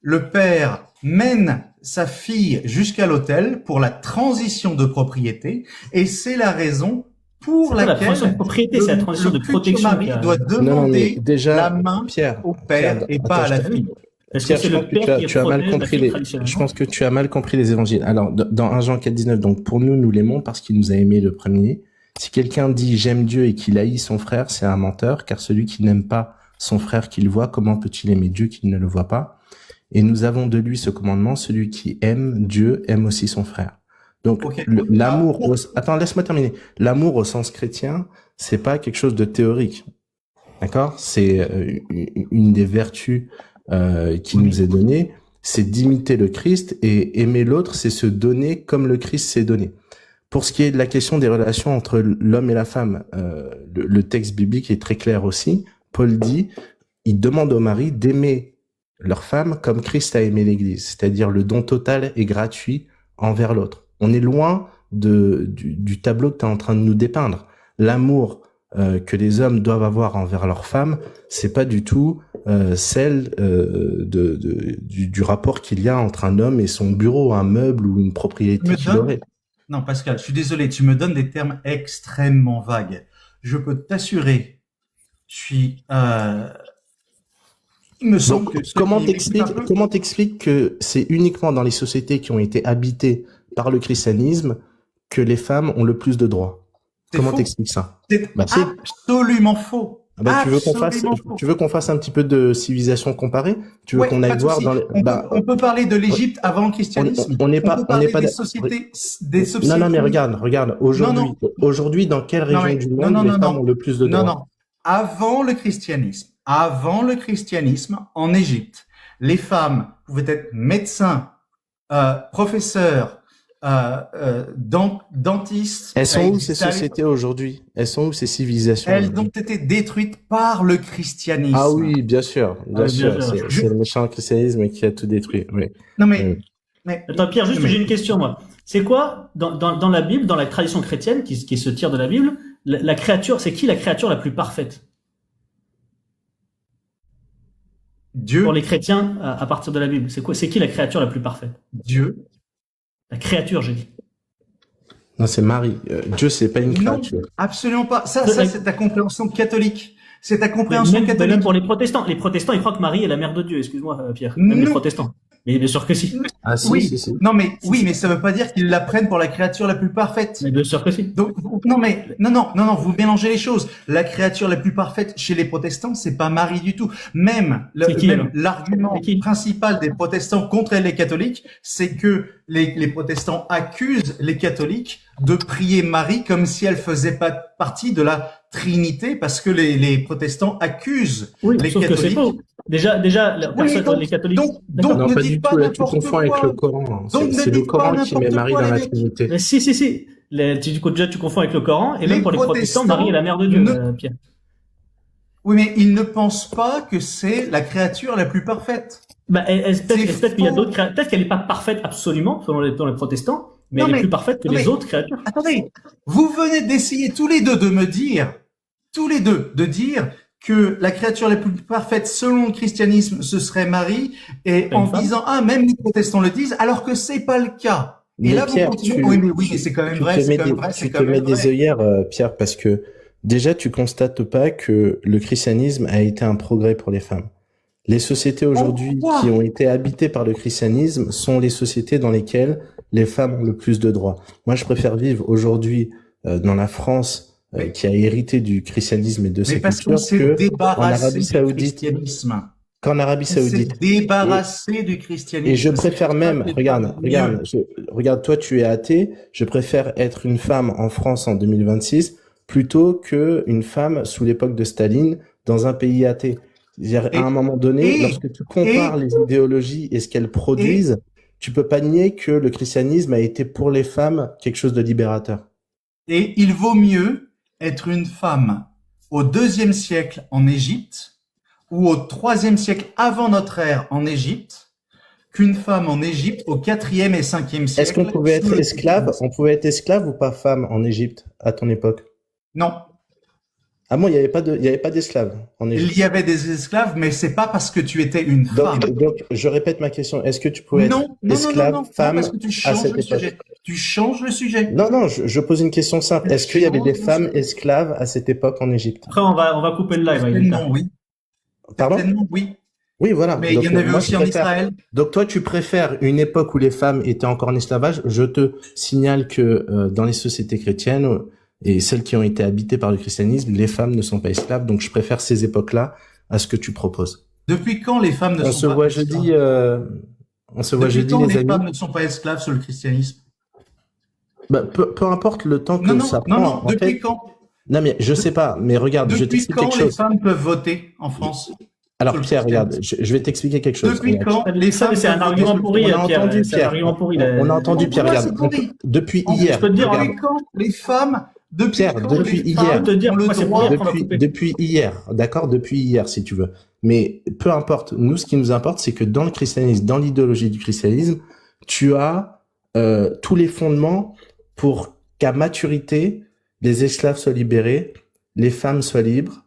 le père mène sa fille jusqu'à l'autel pour la transition de propriété, et c'est la raison pour laquelle la transition de propriété, c'est la transition de protection. Mari doit demander la main au père et pas à la fille. Pierre, je pense que tu as mal compris les évangiles. Alors, dans 1 Jean 4,19, donc pour nous l'aimons parce qu'il nous a aimés le premier. Si quelqu'un dit j'aime Dieu et qu'il haït son frère, c'est un menteur, car celui qui n'aime pas son frère qu'il voit, comment peut-il aimer Dieu qu'il ne le voit pas? Et nous avons de lui ce commandement, celui qui aime Dieu aime aussi son frère. Donc, l'amour, attends, laisse-moi terminer. L'amour au sens chrétien, c'est pas quelque chose de théorique. D'accord? C'est une des vertus qui nous est donnée, c'est d'imiter le Christ, et aimer l'autre, c'est se donner comme le Christ s'est donné. Pour ce qui est de la question des relations entre l'homme et la femme, le texte biblique est très clair aussi. Paul dit, il demande aux maris d'aimer leur femme comme Christ a aimé l'Église, c'est-à-dire le don total et gratuit envers l'autre. On est loin du tableau que tu es en train de nous dépeindre. L'amour que les hommes doivent avoir envers leurs femmes, c'est pas du tout celle du rapport qu'il y a entre un homme et son bureau, un meuble ou une propriété qu'il aurait. Non, Pascal, je suis désolé, tu me donnes des termes extrêmement vagues. Je peux t'assurer, il me semble que... Comment t'expliques que c'est uniquement dans les sociétés qui ont été habitées par le christianisme que les femmes ont le plus de droits? Comment t'expliques ça? C'est absolument faux. Tu veux qu'on fasse un petit peu de civilisation comparée? Tu veux qu'on aille voir dans les... on peut parler de l'Égypte avant le christianisme. On n'est pas des sociétés. Non, mais regarde. Aujourd'hui, dans quelle région du monde les femmes ont le plus de droits? Non. Avant le christianisme, en Égypte, les femmes pouvaient être médecins, professeurs, dentistes. Elles sont où ces sociétés aujourd'hui? Elles sont où ces civilisations? Elles ont été détruites par le christianisme. Ah oui, bien sûr. C'est le méchant christianisme qui a tout détruit. Oui. Non mais attends Pierre, juste j'ai une question moi. C'est quoi dans la Bible, dans la tradition chrétienne qui se tire de la Bible, la créature, c'est qui la créature la plus parfaite? Dieu. Pour les chrétiens, à partir de la Bible, c'est qui la créature la plus parfaite? Dieu. La créature, j'ai dit. Non, c'est Marie. Dieu, c'est pas une créature. Non, absolument pas. Ça, c'est ta compréhension catholique. C'est ta compréhension catholique. Même pour les protestants. Les protestants, ils croient que Marie est la mère de Dieu. Excuse-moi, Pierre. Même les protestants. Mais bien sûr que si. Ah si, oui. si. Non, mais mais ça veut pas dire qu'ils la prennent pour la créature la plus parfaite. Mais bien sûr que si. Donc, non, vous mélangez les choses. La créature la plus parfaite chez les protestants, c'est pas Marie du tout. Même l'argument principal des protestants contre les catholiques, c'est que les protestants accusent les catholiques de prier Marie comme si elle faisait pas partie de la Trinité, parce que les protestants accusent les catholiques. Que c'est faux. Déjà, les catholiques. Donc, non, pas du tout. Là, tu confonds avec le Coran. C'est le Coran qui met Marie dans la Trinité. Mais si. Déjà, tu confonds avec le Coran, et même pour les protestants, Marie est la mère de Dieu, Pierre. Oui, mais ils ne pensent pas que c'est la créature la plus parfaite. Peut-être qu'il y a d'autres créatures. Peut-être qu'elle n'est pas parfaite absolument, selon les protestants, mais elle est plus parfaite que les autres créatures. Attendez, vous venez d'essayer tous les deux de dire que la créature la plus parfaite selon le christianisme, ce serait Marie, et en disant, même les protestants le disent, alors que c'est pas le cas. Et là, Pierre, vous continuez, mais c'est quand même vrai, tu te mets des œillères, Pierre, parce que déjà, tu constates pas que le christianisme a été un progrès pour les femmes. Les sociétés aujourd'hui qui ont été habitées par le christianisme sont les sociétés dans lesquelles les femmes ont le plus de droits. Moi, je préfère vivre aujourd'hui dans la France qui a hérité du christianisme et de sa culture qu'en Arabie Saoudite. Qu'en Arabie Saoudite. Débarrassé du christianisme. Et je préfère même, regarde, toi tu es athée, je préfère être une femme en France en 2026 plutôt que une femme sous l'époque de Staline dans un pays athée. C'est-à-dire, à un moment donné, lorsque tu compares les idéologies et ce qu'elles produisent, tu peux pas nier que le christianisme a été pour les femmes quelque chose de libérateur. Et il vaut mieux être une femme au 2e siècle en Égypte ou au 3e siècle avant notre ère en Égypte qu'une femme en Égypte au 4e et 5e siècle. Est-ce qu'on pouvait être esclave? On pouvait être esclave ou pas femme en Égypte à ton époque? Non. Ah bon, il y avait pas d'esclaves en Égypte. Il y avait des esclaves, mais c'est pas parce que tu étais une femme. Donc, je répète ma question. Est-ce que tu pouvais être esclave, femme à cette époque? Tu changes le sujet. Non, je pose une question simple. Est-ce qu'il y avait des femmes esclaves à cette époque en Égypte? Après, on va couper le live. Certainement, oui. Pardon? Certainement, oui. Oui, voilà. Mais il y en avait aussi en Israël. Donc toi, tu préfères une époque où les femmes étaient encore en esclavage. Je te signale que dans les sociétés chrétiennes et celles qui ont été habitées par le christianisme, les femmes ne sont pas esclaves. Donc je préfère ces époques-là à ce que tu proposes. Depuis quand les femmes ne sont pas esclaves? On se voit jeudi, les amis. Les femmes ne sont pas esclaves sous le christianisme? Peu importe le temps que ça prend. Depuis quand? Non, mais je sais pas. Mais regarde, je Depuis t'explique quand quelque les chose. femmes peuvent voter en France? Alors, Pierre, regarde, je vais t'expliquer quelque chose. Depuis quand les Ça, femmes c'est un peuvent argument voter? pourri, On a Pierre. entendu C'est un Pierre. argument pourri. On a entendu Pierre, Pourquoi regarde. c'est pourri? Depuis En fait, hier. je peux te dire, Depuis quand les femmes, depuis Pierre, quand depuis les hier. femmes te dire ont le pourquoi c'est droit pourri, après, on va couper. Depuis hier, d'accord? Depuis hier, si tu veux. Mais peu importe. Nous, ce qui nous importe, c'est que dans le christianisme, dans l'idéologie du christianisme, tu as tous les fondements pour qu'à maturité, les esclaves soient libérés, les femmes soient libres,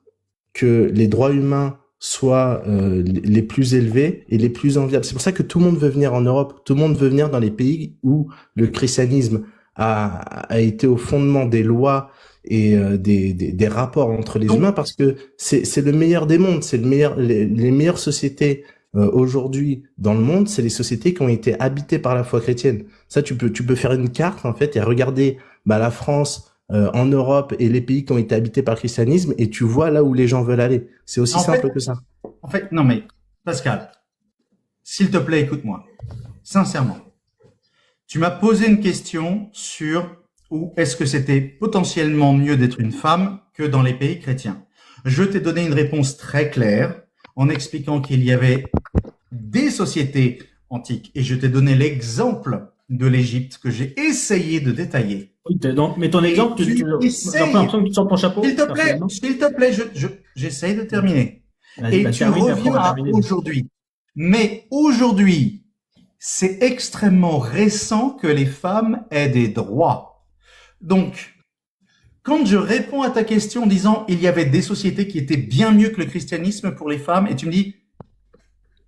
que les droits humains soient les plus élevés et les plus enviables. C'est pour ça que tout le monde veut venir en Europe, tout le monde veut venir dans les pays où le christianisme a été au fondement des lois et des rapports entre les humains, parce que c'est le meilleur des mondes, c'est les meilleures sociétés aujourd'hui dans le monde, c'est les sociétés qui ont été habitées par la foi chrétienne. Ça, tu peux faire une carte en fait et regarder la France en Europe et les pays qui ont été habités par le christianisme, et tu vois là où les gens veulent aller. C'est aussi simple que ça. En fait, non mais, Pascal, s'il te plaît, écoute-moi. Sincèrement. Tu m'as posé une question sur où est-ce que c'était potentiellement mieux d'être une femme que dans les pays chrétiens. Je t'ai donné une réponse très claire en expliquant qu'il y avait des sociétés antiques, et je t'ai donné l'exemple de l'Égypte que j'ai essayé de détailler. Oui, mais ton exemple, j'ai l'impression que tu sors ton chapeau. S'il te plaît, j'essaye de terminer. Et tu reviens à aujourd'hui. Mais aujourd'hui, c'est extrêmement récent que les femmes aient des droits. Donc, quand je réponds à ta question en disant il y avait des sociétés qui étaient bien mieux que le christianisme pour les femmes, et tu me dis,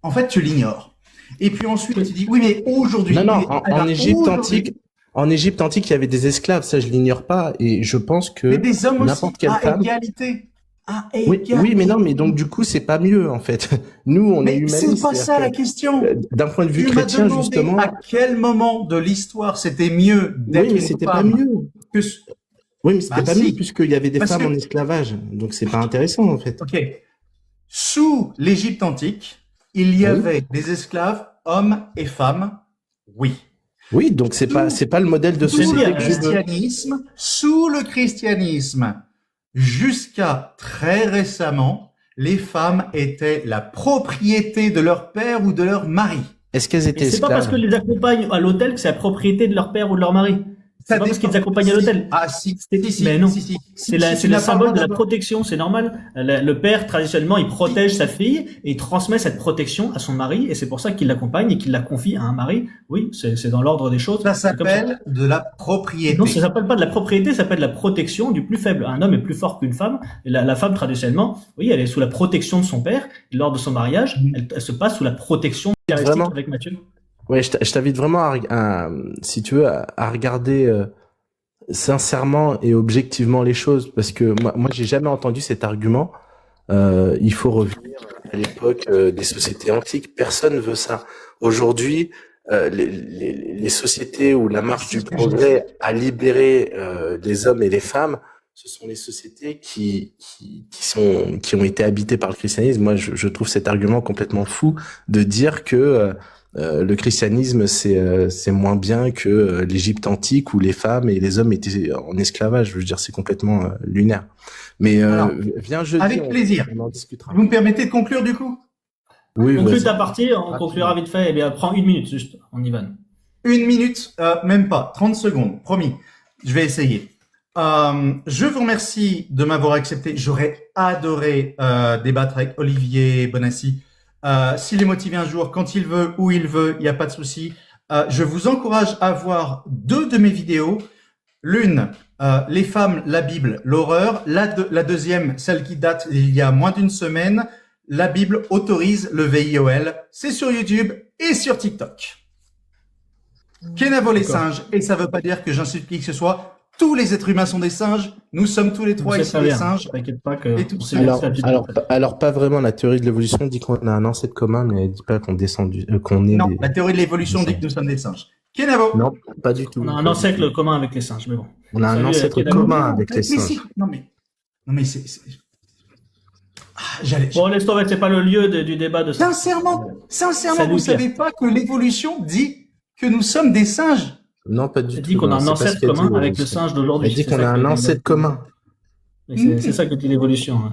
en fait, tu l'ignores. Et puis ensuite, tu dis, oui, mais aujourd'hui. Non, en Égypte antique, il y avait des esclaves, ça je l'ignore pas, et je pense que mais des hommes n'importe aussi, quelle à femme. égalité. Oui, mais non, mais donc du coup, c'est pas mieux en fait. Nous, on est humanistes. C'est pas ça la question. D'un point de vue tu chrétien, m'as demandé justement. À quel moment de l'histoire c'était mieux d'être Oui, mais c'était pas mieux. Oui, mais c'était pas mieux puisqu'il y avait des femmes en esclavage. Donc c'est pas intéressant en fait. Ok. Sous l'Égypte antique, il y avait des esclaves, hommes et femmes. Oui. Oui, donc c'est pas le modèle de société que je veux. Sous le christianisme, jusqu'à très récemment, les femmes étaient la propriété de leur père ou de leur mari. Est-ce qu'elles étaient esclaves? C'est pas parce que les accompagnent à l'hôtel que c'est la propriété de leur père ou de leur mari. C'est pas parce qu'ils accompagnent à l'hôtel. Ah si, mais non. C'est le symbole de la protection, c'est normal. Le père, traditionnellement, il protège sa fille et il transmet cette protection à son mari, et c'est pour ça qu'il l'accompagne et qu'il la confie à un mari. Oui, c'est dans l'ordre des choses. Ça s'appelle de la propriété. Non, ça s'appelle pas de la propriété, ça s'appelle de la protection du plus faible. Un homme est plus fort qu'une femme. Et la femme, traditionnellement, oui, elle est sous la protection de son père. Et lors de son mariage, elle se passe sous la protection avec Mathieu. Ouais, je t'invite vraiment si tu veux, à regarder sincèrement et objectivement les choses, parce que moi j'ai jamais entendu cet argument. Il faut revenir à l'époque des sociétés antiques. Personne veut ça. Aujourd'hui, les sociétés où la marche du progrès a libéré les hommes et les femmes, ce sont les sociétés qui ont été habitées par le christianisme. Moi, je trouve cet argument complètement fou de dire que le christianisme c'est moins bien que l'Égypte antique où les femmes et les hommes étaient en esclavage. Je veux dire, c'est complètement lunaire. Mais viens jeudi, avec plaisir. On en discutera. Vous me permettez de conclure du coup? Oui. Conclue ta partie, on conclura vite fait. Eh bien, prends 1 minute juste, on y va. 1 minute, même pas, 30 secondes, promis. Je vais essayer. Je vous remercie de m'avoir accepté. J'aurais adoré débattre avec Olivier Bonassi. S'il est motivé un jour, quand il veut, où il veut, il n'y a pas de souci. Je vous encourage à voir 2 de mes vidéos. L'une, les femmes, la Bible, l'horreur. La deuxième, celle qui date il y a moins d'1 semaine. La Bible autorise le VIOL. C'est sur YouTube et sur TikTok. Kenavo les singes. Et ça ne veut pas dire que j'insulte qui que ce soit. Tous les êtres humains sont des singes. Nous sommes tous les 3 ici des singes. T'inquiète pas que. Alors pas vraiment. La théorie de l'évolution dit qu'on a un ancêtre commun, mais elle dit pas qu'on descend qu'on est. Non, la théorie de l'évolution dit que nous sommes des singes. Kenavo. Non, pas du tout. On a un ancêtre commun avec les singes, mais bon. On a un ancêtre commun avec les singes. Non mais c'est. Bon, laisse tomber, c'est pas le lieu du débat de ça. Sincèrement, vous savez pas que l'évolution dit que nous sommes des singes? Non, pas du tout. Elle dit qu'on a un ancêtre commun avec le singe d'aujourd'hui. Elle dit qu'on a un ancêtre commun. C'est ça que dit l'évolution. Hein.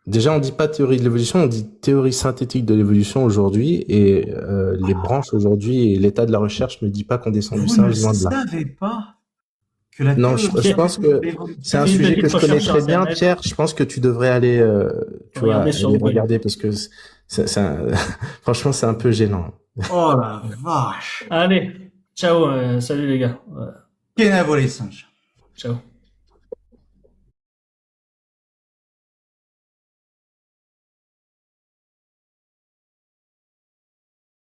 Déjà, on dit pas théorie de l'évolution, on dit théorie synthétique de l'évolution aujourd'hui, et les branches aujourd'hui et l'état de la recherche ne dit pas qu'on descend du singe loin de là. Vous ne savez pas que la non, je pense que c'est un sujet que je connais très bien, Pierre. Je pense que tu devrais aller, regarder parce que franchement, c'est un peu gênant. Oh la vache. Allez, ciao, salut les gars. Kenavo les singes. Ciao.